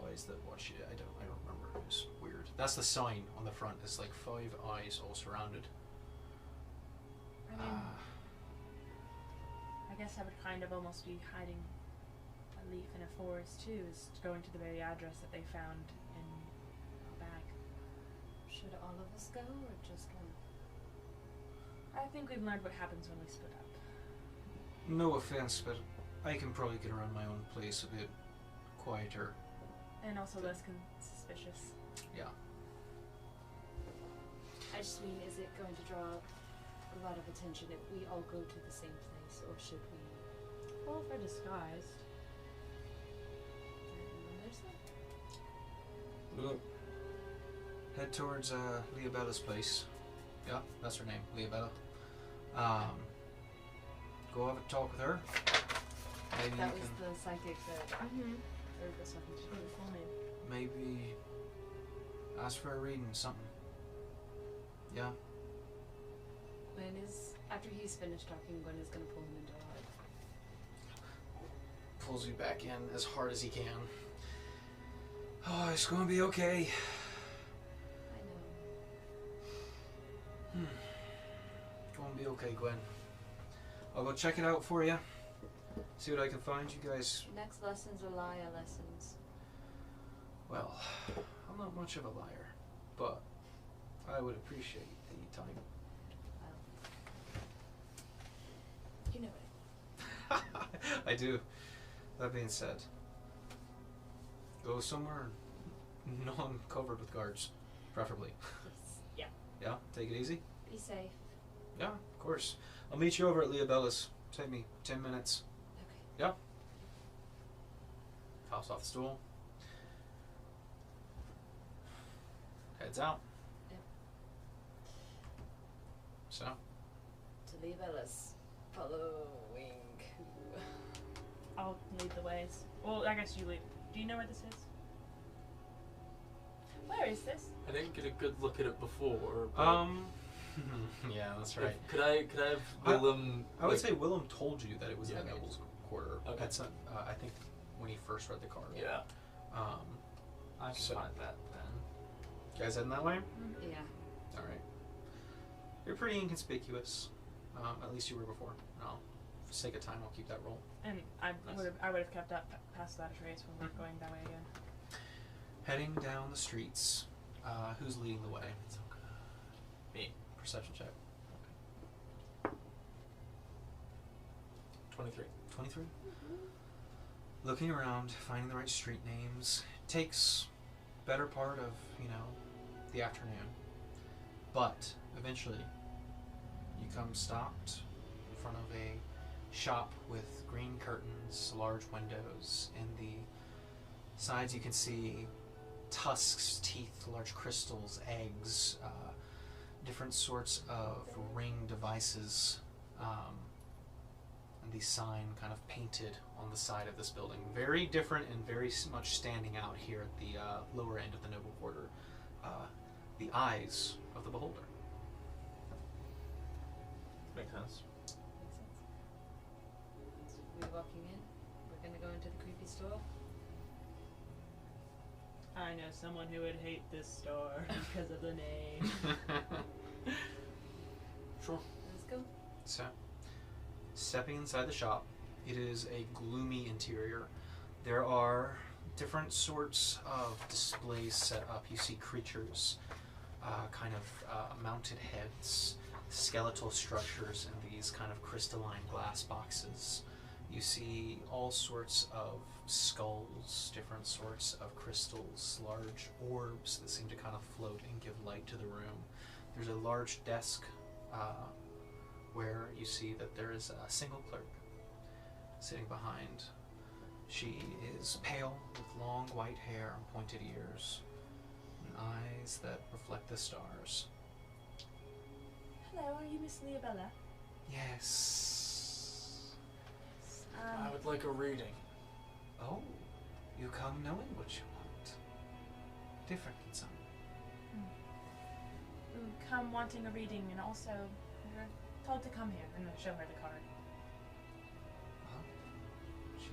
eyes that watch you. I don't remember. It was weird. That's the sign on the front. It's like 5 eyes all surrounded. I mean, I guess I would kind of almost be hiding a leaf in a forest too, is going to the very address that they found in a bag. Should all of us go, or just one? I think we've learned what happens when we split up. No offense, but I can probably get around my own place a bit quieter. And also less suspicious. Yeah. I just mean, is it going to draw a lot of attention if we all go to the same place, or should we? Well, if we're disguised. There's that. Look. Head towards Leobella's place. Yeah, that's her name, Leobella. Go have a talk with her. Maybe That you was can the psychic that Eric was talking She to. was full name. maybe ask for a reading, something. Yeah. Gwen is, after he's finished talking, Gwen is going to pull him into a Pulls you back in as hard as he can. Oh, it's gonna be okay. I know. Gonna be okay, Gwen. I'll go check it out for you. See what I can find. You guys. Next lessons are liar lessons. Well, I'm not much of a liar, but I would appreciate the time. You know it. I do. That being said, go somewhere non-covered with guards, preferably. Yes. Yeah, take it easy. Be safe. Yeah, of course. I'll meet you over at Leobella's. Take me 10 minutes. Okay. Yeah. Hops off the stool. Heads out. Yep. So, To leave Ellis. Following who? I'll lead the ways. Well, I guess you lead. Do you know where this is? Where is this? I didn't get a good look at it before. But yeah, that's Could I have Willem? I would say Willem told you that it was in Yeah. the noble's quarter. Okay. That's I think when he first read the card. Yeah, I can So- find that then. You guys heading that way? Yeah. All right. You're pretty inconspicuous. At least you were before. No, for sake of time, I'll keep that roll. And I Nice. would have kept up past that trace when we're going that way again. Heading down the streets. Who's leading the way? It's okay. Me. Perception check. 23. 23. Looking around, finding the right street names. Takes better part of, the afternoon. But eventually, you come stopped in front of a shop with green curtains, large windows. In the sides you can see tusks, teeth, large crystals, eggs, different sorts of ring devices, and the sign kind of painted on the side of this building. Very different and very much standing out here at the lower end of the noble quarter. The eyes of the beholder. Makes sense. Makes sense. We're walking in. We're gonna go into the creepy store. I know someone who would hate this store because of the name. Sure. Let's go. So, stepping inside the shop, it is a gloomy interior. There are different sorts of displays set up. You see creatures, mounted heads, skeletal structures in these kind of crystalline glass boxes. You see all sorts of skulls, different sorts of crystals, large orbs that seem to kind of float and give light to the room. There's a large desk where you see that there is a single clerk sitting behind. She is pale with long white hair and pointed ears and eyes that reflect the stars. Hello, are you Miss Leobella? Yes. I would like a reading. Oh, you come knowing what you want. Different than some. Come wanting a reading, and also we were told to come here and show her the card. Well, she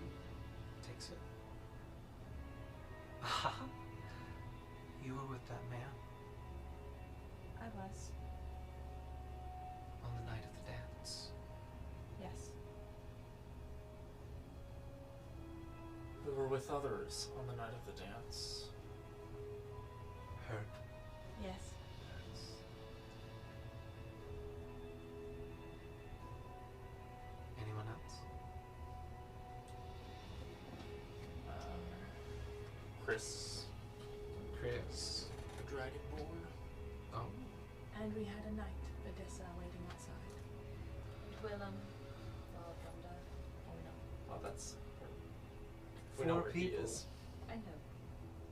takes it. Aha! You were with that man I was. on the night of the dance. Yes. We were with others on the night of the dance. Her. Yes. Anyone else? Khriss. Khriss. writing board. Oh. And we had a knight, Odessa, waiting outside. Willem. Well, Gunda. Oh no. Oh, that's. We know 4 where people. he is. I know.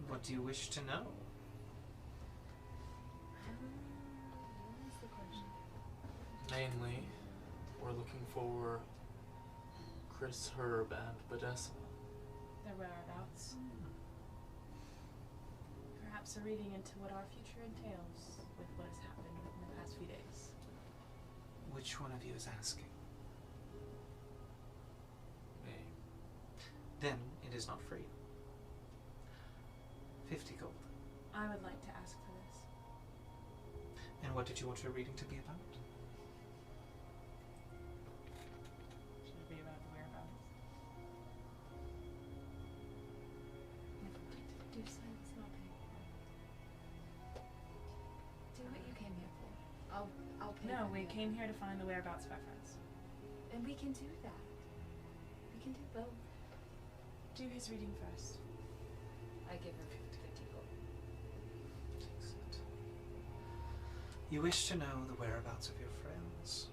What do you wish to know? What is the question? Mainly, we're looking for Khriss, Herb, and Bodessa. Their whereabouts. Perhaps a reading into what our future entails with what has happened in the past few days. Which one of you is asking? Me. Then it is not free. 50 gold. I would like to ask for this. And what did you want your reading to be about? Should it be about the whereabouts? Do silence not pay. Do what you came here for. I'll pay. No, for we the came other. here to find the whereabouts of our friends. And we can do that. We can do both. Do his reading first. I give her 50 gold. Takes it. You wish to know the whereabouts of your friends.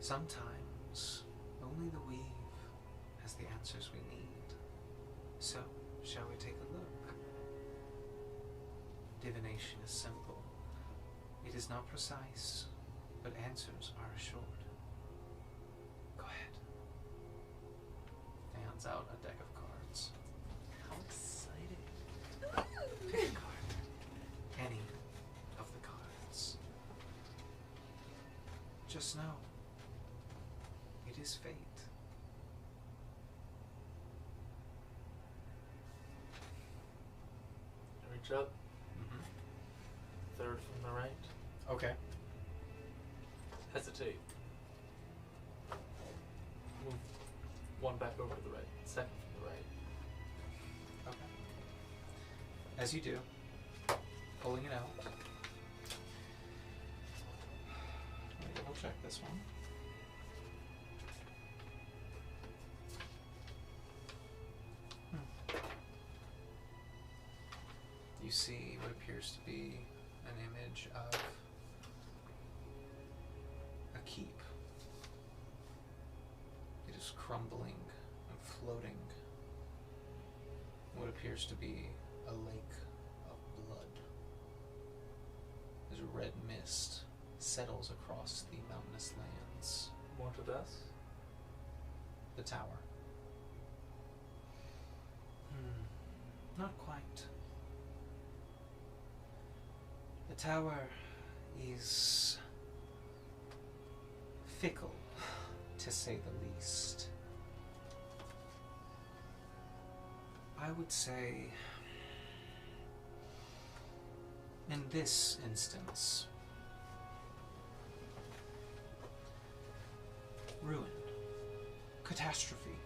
Sometimes only the weave has the answers we need. So, shall we take a look? Divination is simple. It is not precise, but answers are assured. Go ahead. Fans out a deck of cards. How exciting. Pick a card. Any of the cards. Just know, it is fate. Reach up. Third from the right. Okay. Hesitate. Move one back over to the right. Second from the right. Okay. As you do, pulling it out. We'll check this one. You see what appears to be an image of a keep. It is crumbling and floating in what appears to be a lake of blood. As a red mist settles across the mountainous lands. More to death. The tower. Not quite. The tower is fickle, to say the least. I would say, in this instance, ruin, catastrophe.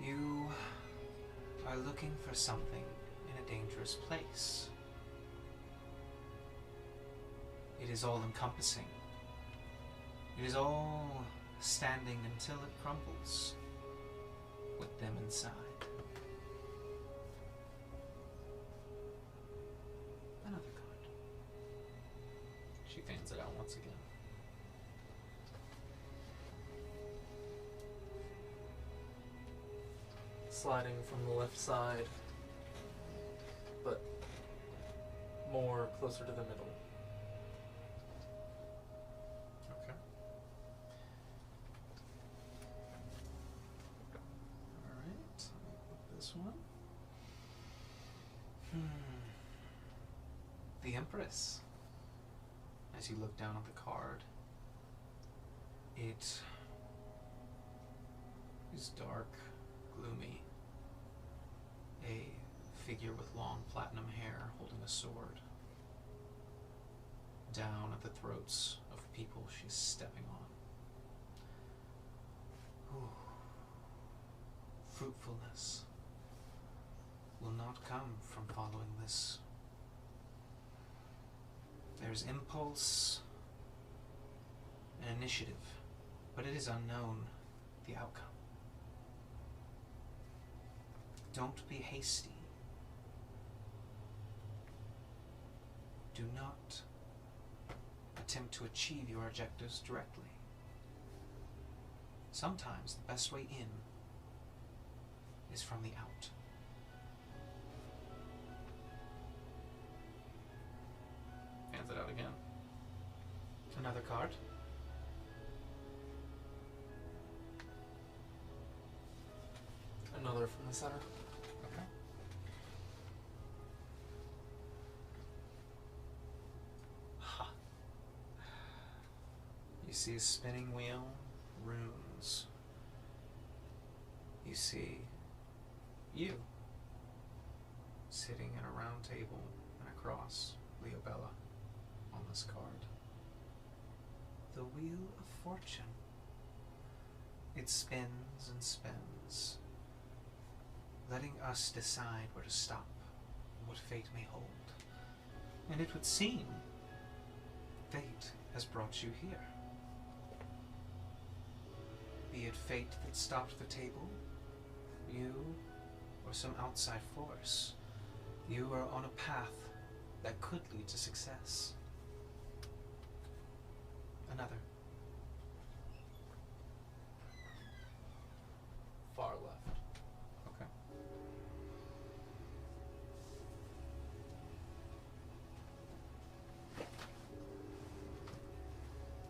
You are looking for something in a dangerous place. It is all encompassing. It is all standing until it crumbles with them inside. Another card. She fans it out once again. Sliding from the left side, but more closer to the middle. Okay. Alright, let me put this one. The Empress. As you look down at the card, it is dark, gloomy. A figure with long platinum hair holding a sword. Down at the throats of people she's stepping on. Ooh. Fruitfulness will not come from following this. There's impulse and initiative, but it is unknown the outcome. Don't be hasty. Do not attempt to achieve your objectives directly. Sometimes the best way in is from the out. Hands it out again. Another card. Another from the center. Okay. Ha. You see a spinning wheel, runes. You see you sitting at a round table and a cross, Leobella, on this card. The Wheel of Fortune. It spins and spins, letting us decide where to stop, what fate may hold. And it would seem fate has brought you here. Be it fate that stopped the table, you, or some outside force, you are on a path that could lead to success. Another. Far left. Okay.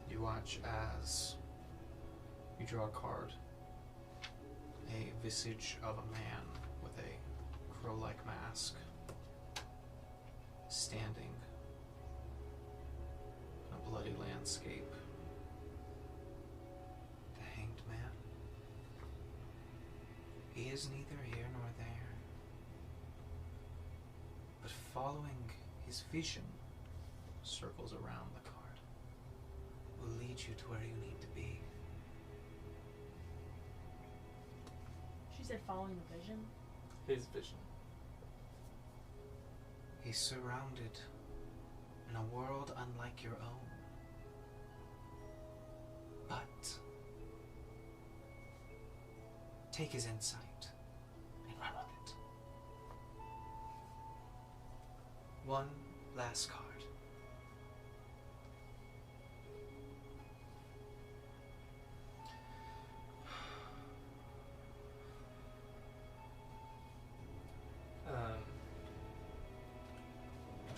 You watch as you draw a card. A visage of a man with a crow-like mask, standing in a bloody landscape. The Hanged Man. He is neither here nor there, but following his vision, circles around the card, will lead you to where you need to be. She said following the vision. His vision. He's surrounded in a world unlike your own. But take his insight and run with it. One last card.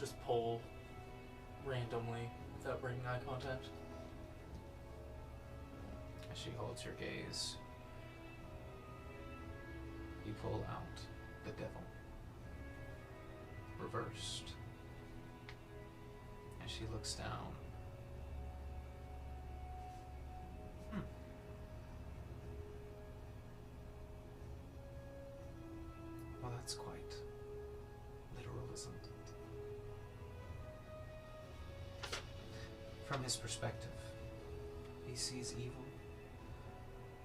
Just pull randomly without breaking eye contact. As she holds your gaze, you pull out the devil, reversed. And she looks down. Well, that's quite literal, isn't it? From his perspective, he sees evil,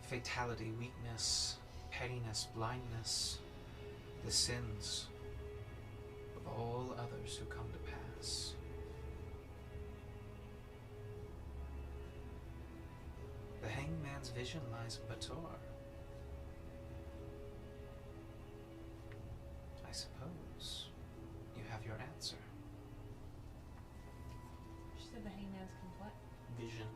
fatality, weakness, pettiness, blindness, the sins of all others who come to pass. The Hanged Man's vision lies in Bator. I suppose you have your answer. She said the hangman's can what? Vision.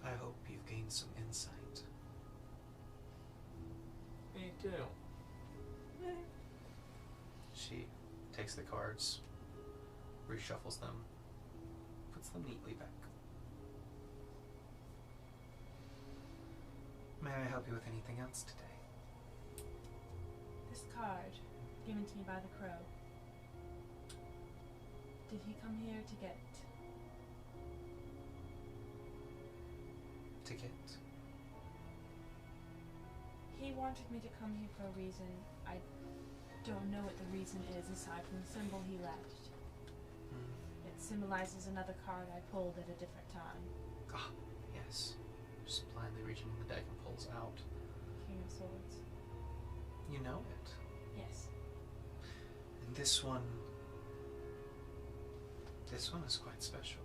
I hope you've gained some insight. Me too. She takes the cards, reshuffles them, puts them neatly back. May I help you with anything else today? This card, given to me by the crow. Did he come here to get? To get? He wanted me to come here for a reason. I don't know what the reason is aside from the symbol he left. It symbolizes another card I pulled at a different time. Ah, yes. Just blindly reaching in the deck and pulls out. King of Swords. You know it. Yes. And this one is quite special.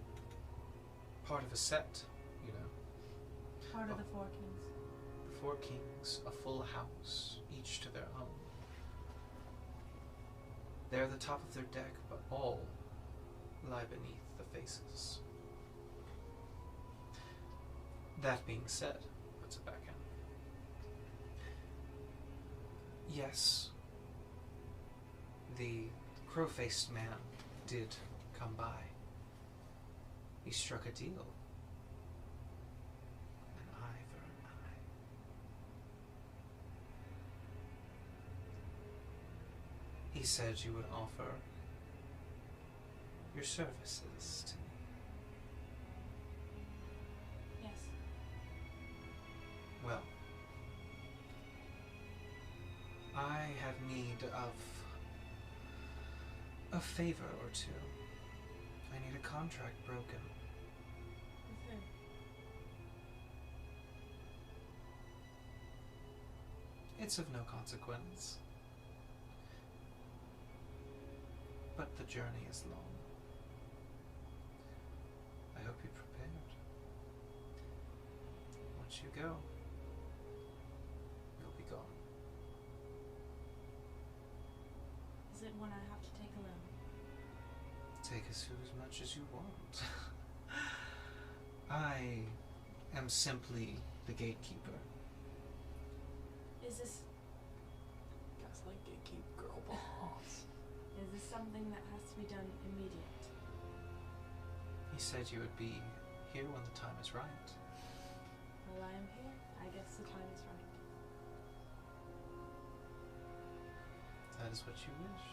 part of a set, you know. Part of the Four Kings. The Four Kings, a full house, each to their own. They're the top of their deck, but all lie beneath the faces. That being said, puts it back in. Yes, the crow-faced man did come by. He struck a deal. An eye for an eye. He said you would offer your services to me. Yes. Well, I have need of a favor or two. I need a contract broken. With who? It's of no consequence. But the journey is long. I hope you're prepared. Once you go, you'll be gone. Is it one I have to take alone? Take as much as you want. I am simply the gatekeeper. Is this Guys like gatekeep girl boss. is this something that has to be done immediate? He said you would be here when the time is right. While I am here, I guess the time is right. That is what you wish.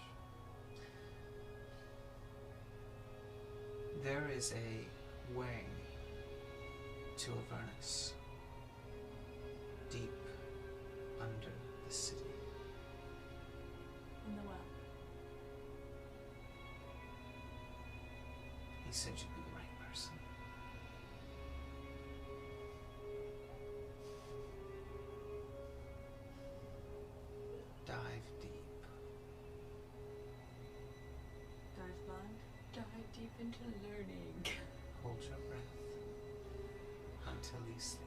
There is a way to Avernus, deep under the city. In the well. He said you'd be the right person. Dive deep. Dive blind. Dive deep into learning. Hold your breath until you sleep.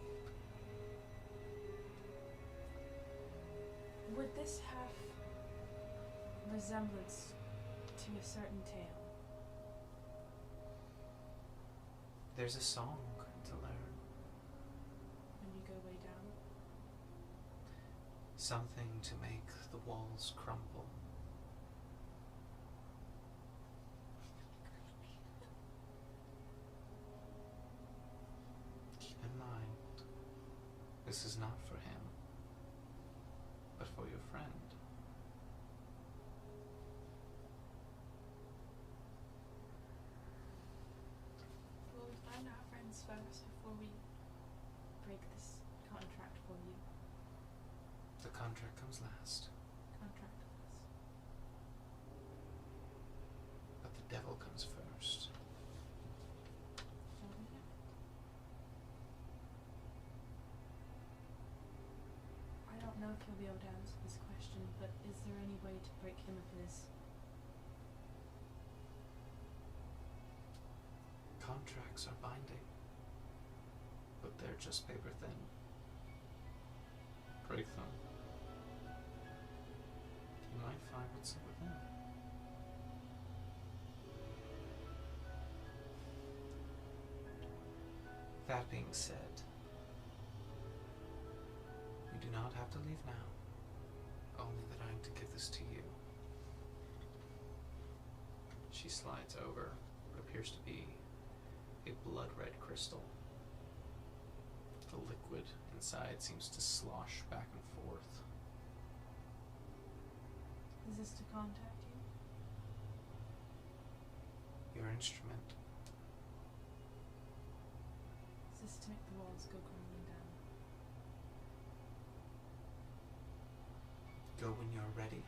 Would this have resemblance to a certain tale? There's a song to learn. When you go way down? Something to make the walls crumble. Keep in mind, this is not for him, but for your friend. Will we find our friends first before we break this contract for you? The contract comes last, Contract with us. but the devil comes first. Shall we do? I don't know if you'll be able to answer this question, but is there any way to break him of his? Contracts are binding, but they're just paper thin. Break them. You might find what's up with him. That being said, you do not have to leave now, only that I am to give this to you. She slides over what appears to be a blood-red crystal. The liquid inside seems to slosh back and forth. Is this to contact you? Your instrument. Is this to make the walls go crumbling down? Go when you're ready.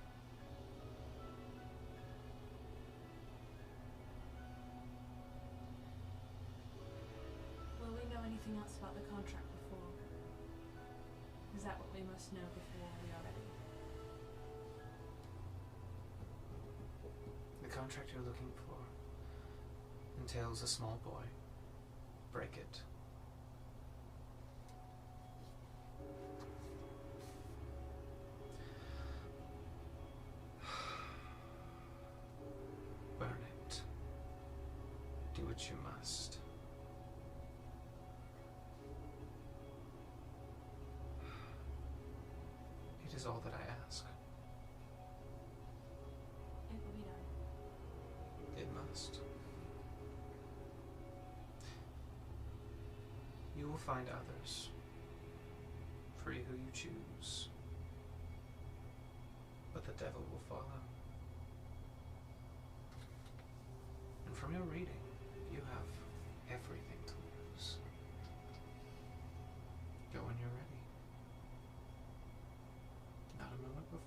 Will we know anything else about the contract before? Is that what we must know before we are ready? The contract you're looking for entails a small boy break it. Burn it. Do what you must. It is all that I ask. It will be done. It must. You will find others. Free who you choose. But the devil will follow. And from your reading, you have everything to lose. Go when you're ready. Not a moment before.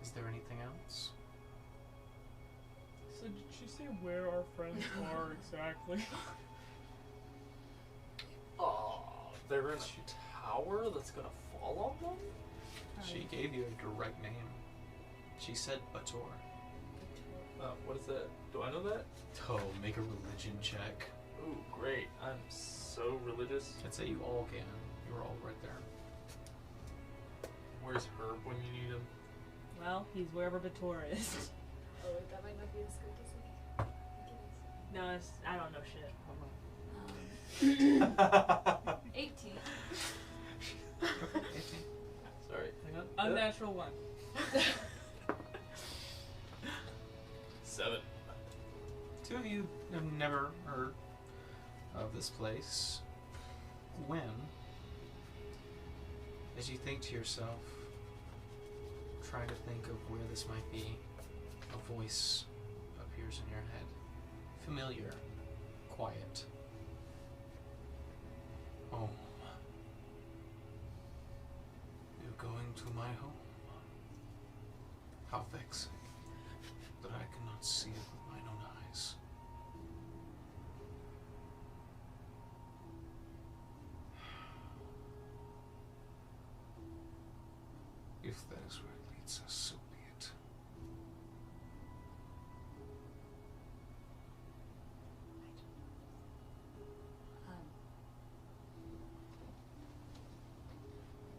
Is there anything else? So did she say where our friends are exactly? They're in a tower that's gonna fall on them? She gave you a direct name. She said Bator. What is that? Do I know that? Oh, make a religion check. Ooh, great. I'm so religious. I'd say you all can. You're all right there. Where's Herb when you need him? Well, he's wherever Bator is. Oh, that might not be as good as I think it is. No, it's, I don't know shit. 18. 18. Sorry, hang on. Unnatural 1. 7. Two of you have never heard of this place. Gwen, as you think to yourself, try to think of where this might be, a voice appears in your head. Familiar, quiet. Home. You're going to my home. How vexing that I cannot see it with mine own eyes. If that is where it leads us, so be it.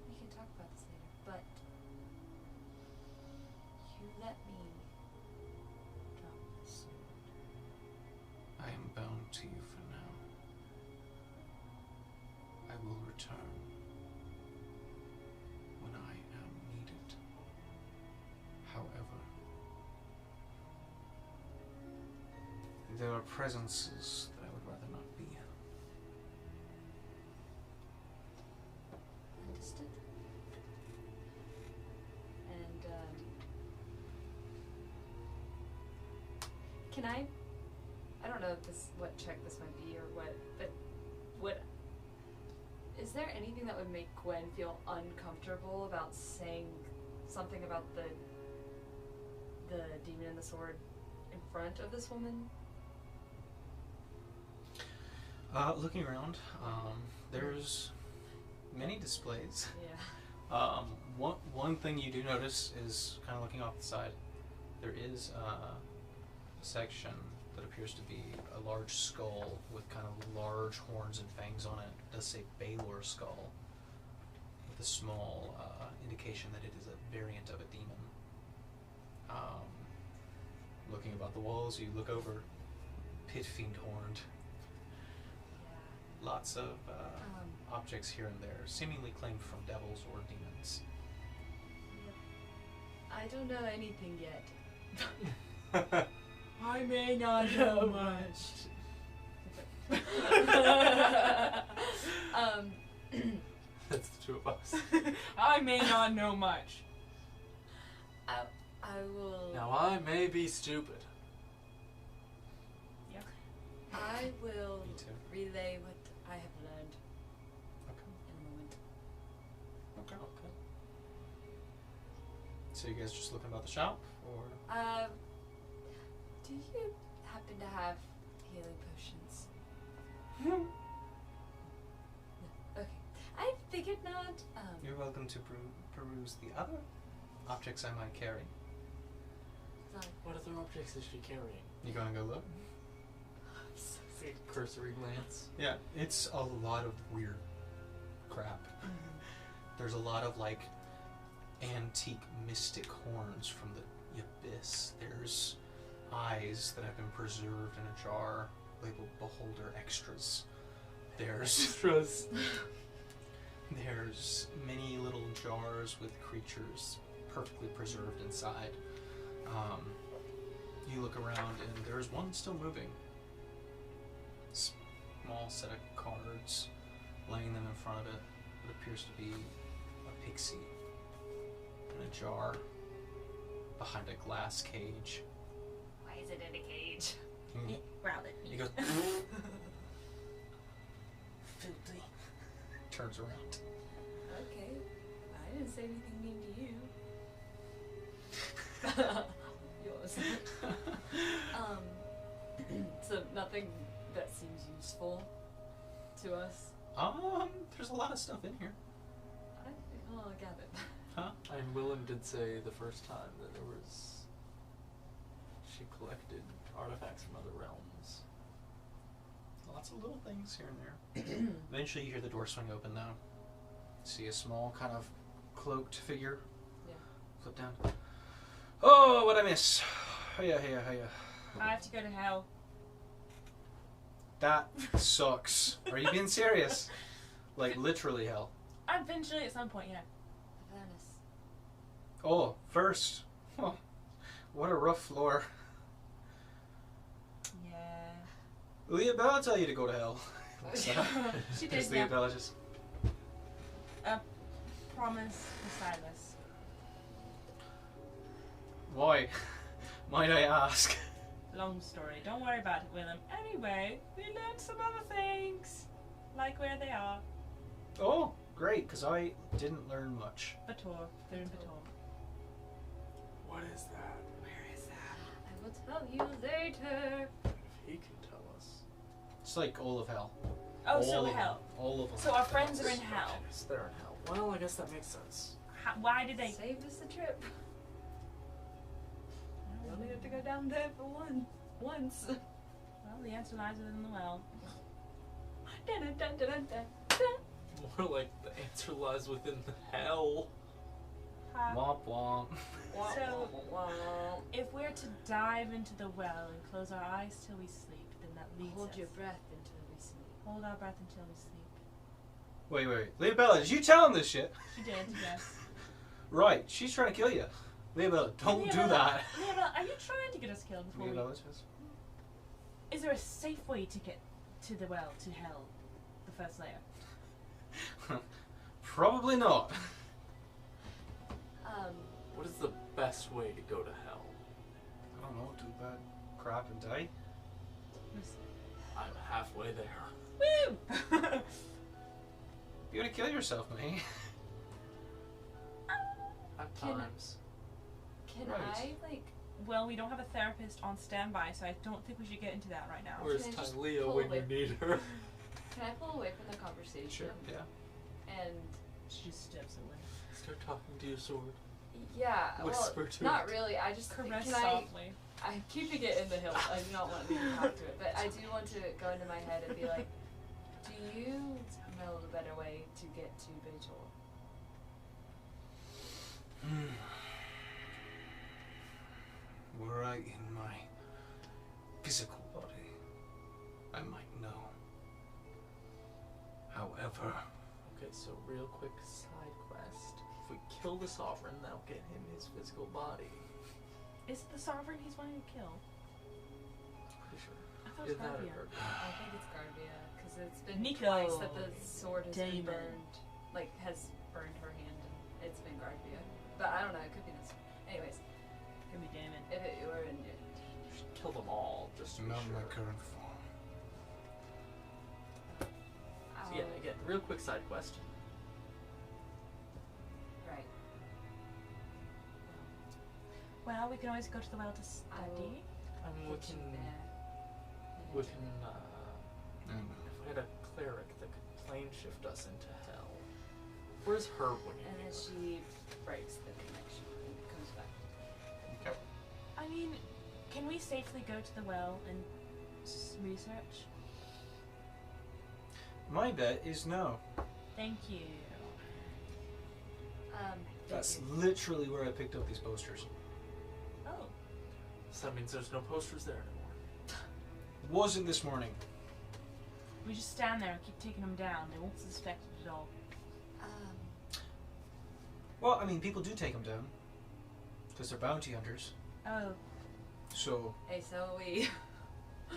We can talk about this later, but you let me drop the sword. I am bound to you for now. I will return when I am needed. However, there are presences that I would rather not be. Understood. And can I don't know if this what check this might be or what, but what is there anything that would make Gwen feel uncomfortable about saying something about the demon and the sword in front of this woman? Looking around, there's many displays. Yeah. One thing you do notice is, kind of looking off the side, there is a section that appears to be a large skull with kind of large horns and fangs on it. It does say Baylor skull, with a small indication that it is a variant of a demon. Looking about the walls, you look over, pit fiend horned. Lots of objects here and there, seemingly claimed from devils or demons. I don't know anything yet. I may not know much. That's the two of us. I may not know much. I will. Now I may be stupid. I will Me too. relay what I have learned Okay. in a moment. Okay. So you guys just looking about the shop, or? Do you happen to have healing potions? Okay. I figured not. You're welcome to peruse the other objects I might carry. Sorry. What other objects is she carrying? You gonna go look? Cursory glance. Yeah, it's a lot of weird crap. There's a lot of like antique mystic horns from the abyss. There's eyes that have been preserved in a jar labeled Beholder Extras. There's Extras. There's many little jars with creatures perfectly preserved inside. You look around and there's one still moving. Small set of cards, laying them in front of it. What appears to be a pixie in a jar behind a glass cage. Why is it in a cage? Growled at He me. goes, filthy. Turns around. Okay. I didn't say anything mean to you. Yours. So nothing that seems useful to us. There's a lot of stuff in here. I gathered. Huh? And Willem did say the first time that she collected artifacts from other realms. Lots of little things here and there. Eventually you hear the door swing open though. See a small kind of cloaked figure. Yeah. Flip down. Oh, what I miss? Hiya. I have to go to hell. That sucks. Are you being serious? Like literally hell. Eventually, at some point, yeah. Venice. Oh, first. Oh, what a rough floor. Yeah. Leah Bella tell you to go to hell. She did, Just yeah. Leah Bella just. Promise for Silas. Why? Might I ask? Long story. Don't worry about it, Willem. Anyway, we learned some other things. Like where they are. Oh, great, because I didn't learn much. Bator. They're in Bator. What is that? Where is that? I will tell you later. If he can tell us. It's like all of hell. Oh, All so of hell. them. All of them. So our friends are in hell. Yes, they're in hell. Well, I guess that makes sense. Why did they? Saved us the trip. We only have to go down there for once. Well, the answer lies within the well. Dun, dun, dun, dun, dun, dun. More like the answer lies within the hell. Womp womp. So- Wow. If we're to dive into the well and close our eyes till we sleep, then that leads Hold us. your breath until we sleep. Hold our breath until we sleep. Wait. Leah Bella, did you tell him this shit? She did, yes. Right, she's trying to kill you. Leah Bella, don't do Leah, that. Leah, are you trying to get us killed before Leah we... Bella says. Is there a safe way to get to the well, to hell, the first layer? Probably not. What is the best way to go to hell? I don't know, do bad crap and die. I'm halfway there. Woo! You're gonna kill yourself, mate. At Can I- times. Can Right. I, like, Well, we don't have a therapist on standby, so I don't think we should get into that right now. Where's Can I just Tylea pull when away? you need her? can I pull away from the conversation? Yeah. And, She just steps away. Start talking to your sword. yeah, Whisper well, to not it. really. I just, Caress can I, softly. I'm keeping it in the hilt. I do not want to talk to it. But I do want to go into my head and be like, do you know a better way to get to Beitor? Were I in my physical body, I might know. However, Okay, so real quick side quest. If we kill the sovereign, that'll get him his physical body. Is the sovereign he's wanting to kill? Pretty sure. I thought it was Is that Gardvia. or I think it's Gardvia, because it's been Nico twice that the sword has been Damon. burned, like, has burned her hand, and it's been Gardvia. But I don't know, it could be this. Anyways, Could be Damon. if it were in We should kill them all just to be not sure. my current form. So yeah, again, real quick side quest. Right. Well, we can always go to the well to study. I mean, we Put you can, there. if we had cleric that could plane shift us into hell. Where's her wing? And then she breaks the connection and comes back. Okay. I mean, can we safely go to the well and research? My bet is no. Thank you. That's thank you. literally where I picked up these posters. Oh. So that means there's no posters there anymore. Wasn't this morning. We just stand there and keep taking them down. They won't suspect it at all. Well, I mean, people do take them down. Because they're bounty hunters. Oh. So, Hey, so are we. Oh,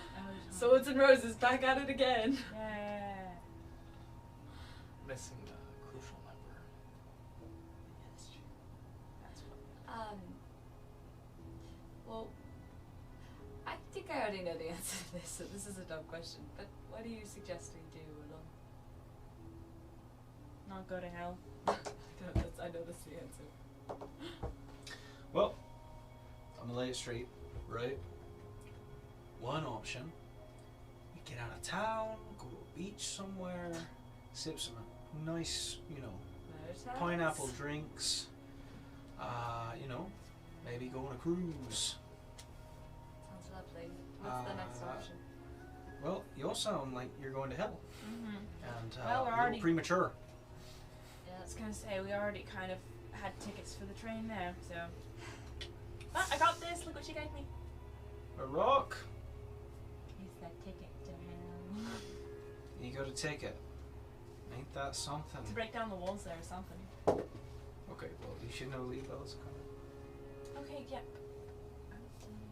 Swords and Roses back at it again. yeah. Missing a crucial member. That's true. That's what. Well, I think I already know the answer to this, so this is a dumb question, but what do you suggest we do, Will? Not go to hell. I know that's the answer. well, I'm gonna lay it straight, right? One option, we get out of town, go to a beach somewhere, sip some nice, pineapple drinks, maybe go on a cruise. Sounds lovely. What's the next option? Well, you all sound like you're going to hell, Mm-hmm. and Well, we're a little already- premature. Yeah, I was gonna say, we already kind of had tickets for the train there, so. But I got this, look what she gave me. A rock. It's that ticket to hell. You got a ticket. Ain't that something? To break down the walls there or something. Okay, well, you should know Leobella's coming. Okay, yep.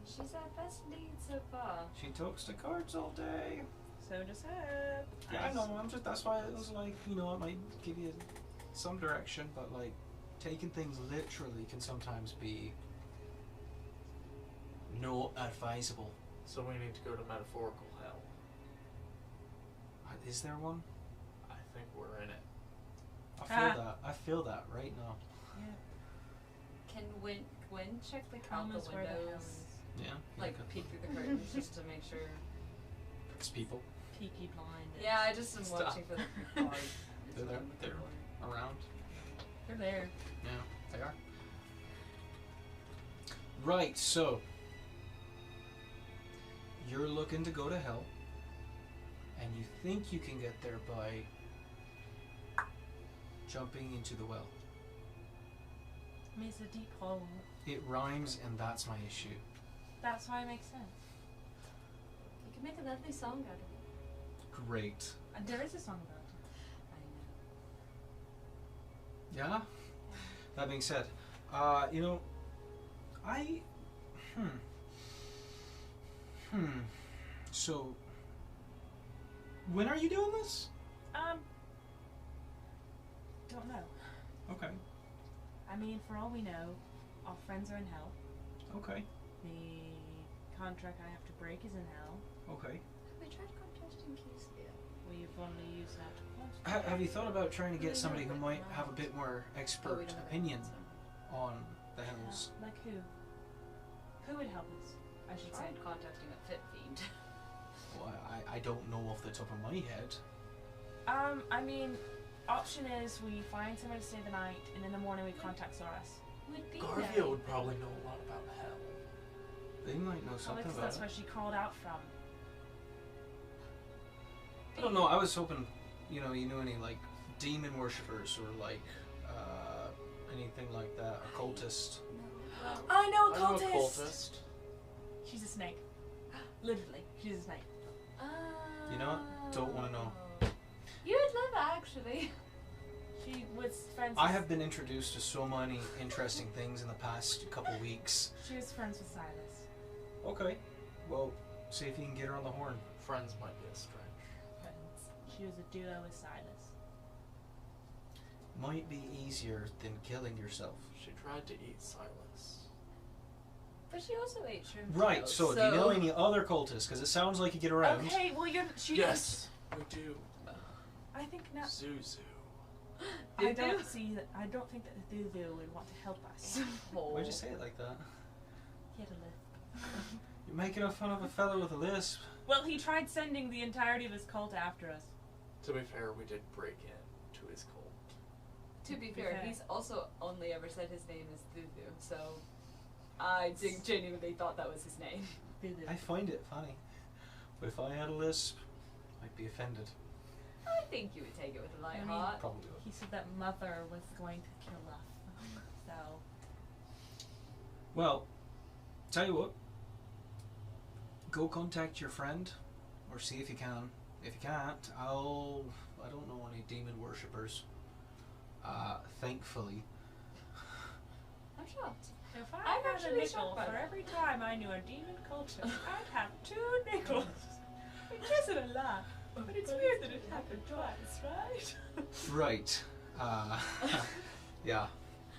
she's our best lead so far. She talks to cards all day. So does her. Yeah, I know. That's why it was like, it might give you some direction, but like, taking things literally can sometimes be not advisable. So we need to go to metaphorical hell. Is there one? I think we're in it. I feel that. I feel that right now. Yeah. Can Gwen check the Tell out the us where the hell windows? is. Yeah. Like peek through the curtains just to make sure. It's people Peaky blinders. Yeah, I just am Stop. watching for the cards. They're there. They're around. They're there. Yeah, they are. Right, so you're looking to go to hell, and you think you can get there by jumping into the well. I mean, it's a deep hole. It rhymes, and that's my issue. That's why it makes sense. You can make a lovely song out of it. Great. There is a song about it. I know. Yeah? That being said, So, when are you doing this? Don't know. Okay. I mean, for all we know, our friends are in hell. Okay. The contract I have to break is in hell. Okay. Have we tried contacting Keysville? We've only used that once. Have you thought about trying to get somebody who might have a bit more expert opinion on the hells? Like who? Who would help us? I should say. Tried contacting a fit fiend. Well, I don't know off the top of my head. I mean, option is we find somewhere to stay the night, and in the morning we contact Azoras. Would be Gardvia there. would probably know a lot about hell. They might know Well, something because about that's it. where she called out from. I don't know. I was hoping, you knew any like demon worshippers or like anything like that, occultist. I know a I know a cultist! cultist. She's a snake. Literally, she's a snake. You know what? Don't wanna know. You'd love her, actually. She was friends. I have been introduced to so many interesting things in the past couple weeks. She was friends with Silas. Okay. Well, see if you can get her on the horn. Friends might be a stretch. She was a duo with Silas. Might be easier than killing yourself. She tried to eat Silas. But she also ate shrimp. Right, tails, so do you know any other cultists? Because it sounds like you get around. Okay, well she Yes, we do. I think not. Zuzu. I don't see that. I don't think that the Thulu would want to help us. Why'd you say it like that? He had a lisp. You're making fun of a fellow with a lisp. Well, he tried sending the entirety of his cult after us. To be fair, we did break in to his cult. To be fair, he's also only ever said his name is Thuvu, so I genuinely thought that was his name. I find it funny. But if I had a lisp, I'd be offended. I think you would take it with a light I mean, heart. Probably would. He said that mother was going to kill us. So. Well, tell you what. Go contact your friend, or see if you can. If you can't, I don't know any demon worshippers. Thankfully. I'm shocked. If I'm I had a actually nickel shocked by for that. every time I knew a demon cultist, I'd have 2 nickels. Which isn't a lot, but it's weird that it happened twice, right? Right. Yeah.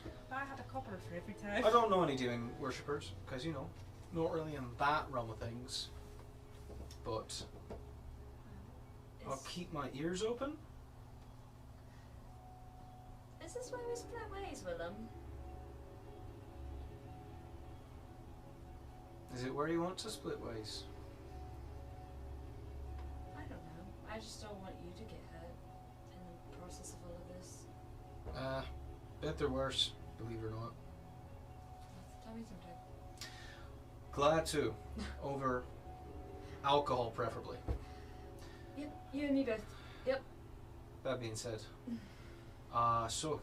If I had a copper for every time. I don't know any demon worshippers, because, you know, not really in that realm of things. But I'll keep my ears open. Is this where we split ways, Willem? Is it where you want to split ways? I don't know. I just don't want you to get hurt in the process of all of this. Bet they're worse, believe it or not. Tell me sometime. Glad to. Over alcohol, preferably. Yep, you and me both. Yep. That being said. So,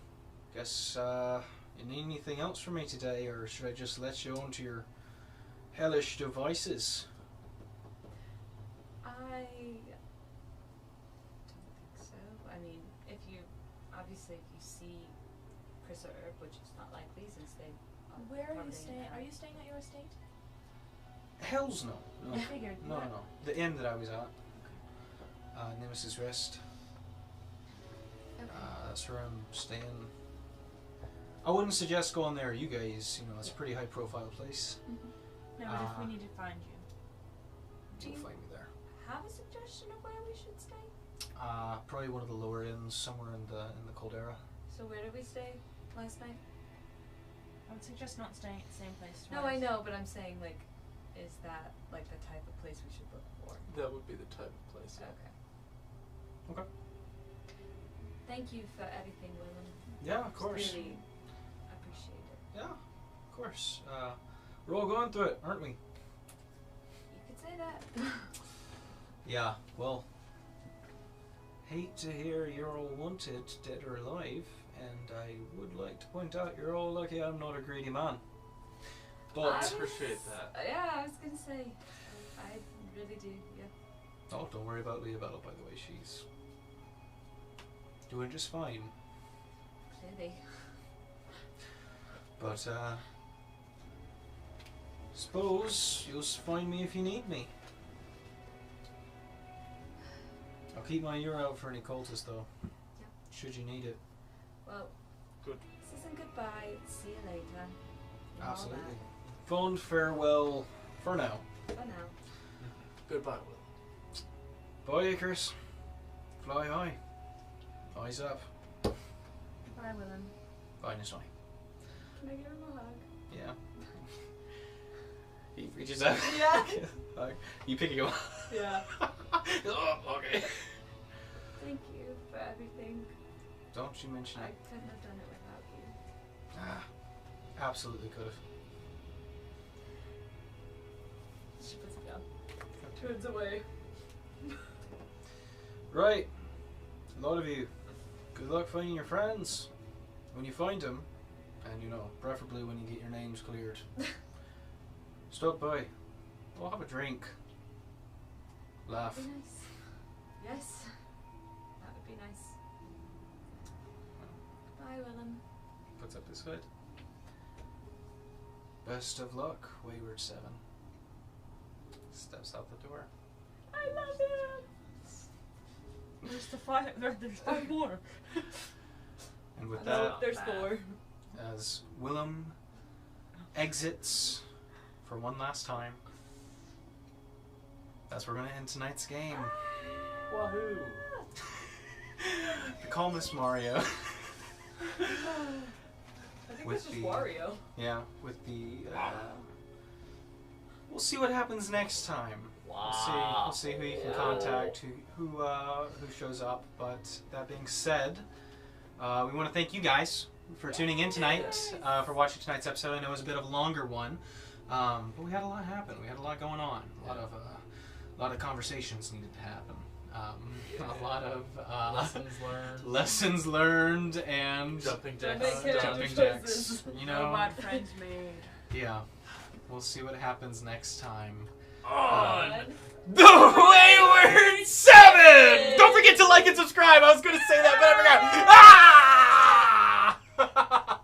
guess, you need anything else from me today, or should I just let you on to your hellish devices? I don't think so. I mean, if you see Khriss or Herb, which is not likely since they Where are you probably staying? in Are you staying at your estate? Hells no. No. I figured. No, no, no. The inn that I was at. Nemesis Rest. Okay. That's where I'm staying. I wouldn't suggest going there, you guys. You know, it's a pretty high profile place. No, but if we need to find you. Do You'll you find me there. have a suggestion of where we should stay? Probably one of the lower inns, somewhere in the Caldera. So where did we stay last night? I would suggest not staying at the same place twice. No, I know, but I'm saying like, is that like the type of place we should look for? That would be the type of place. Yeah. Okay. Okay. Thank you for everything, Willem. Yeah, of course. Really appreciate it. Yeah, of course. We're all going through it, aren't we? You could say that. Yeah, well, hate to hear you're all wanted, dead or alive, and I would like to point out you're all lucky I'm not a greedy man. But, I appreciate that. Yeah, I was gonna say, I really do. Yeah. oh, don't worry about Leah Bella, by the way, she's doing just fine. Clearly. But, suppose you'll find me if you need me. I'll keep my ear out for any cultists, though. Yeah. Should you need it. Well. Good. This isn't goodbye. See you later. And all Absolutely. that. Fond farewell for now. For now. Goodbye, Will. Bye, Khriss. Fly high. Eyes up. Bye, Willem. Bye, Nisai. Can I give him a hug? Yeah. He reaches out. Yeah. Hug. You pick him up. Yeah. Oh, okay. Thank you for everything. Don't you mention I it. couldn't have done it without you. Absolutely could have. She puts it down. Turns away. Right. A lot of you. Good luck finding your friends. When you find them, and you know, preferably when you get your names cleared, stop by. We'll have a drink. Laugh. That'd be nice. Yes. That would be nice. Bye, Willem. Puts up his hood. Best of luck, Wayward Seven. Steps out the door. I love it. There's the five. There's 5 more. And with No, that, there's 4. as Willem exits for one last time, that's where we're going to end tonight's game. Wahoo! The calmest Mario. I think With this is the- Wario. Yeah, with the... we'll see what happens next time We'll see who you can contact, who shows up. But that being said, we want to thank you guys for tuning in tonight, for watching tonight's episode. I know it was a bit of a longer one, but we had a lot happen. We had a lot going on. A lot of conversations needed to happen. A lot of lessons learned, and jumping Jumping jacks. You know, Robot friends made. yeah. We'll see what happens next time. On The Wayward Seven! Don't forget to like and subscribe. I was going to say that, but I forgot. Ah!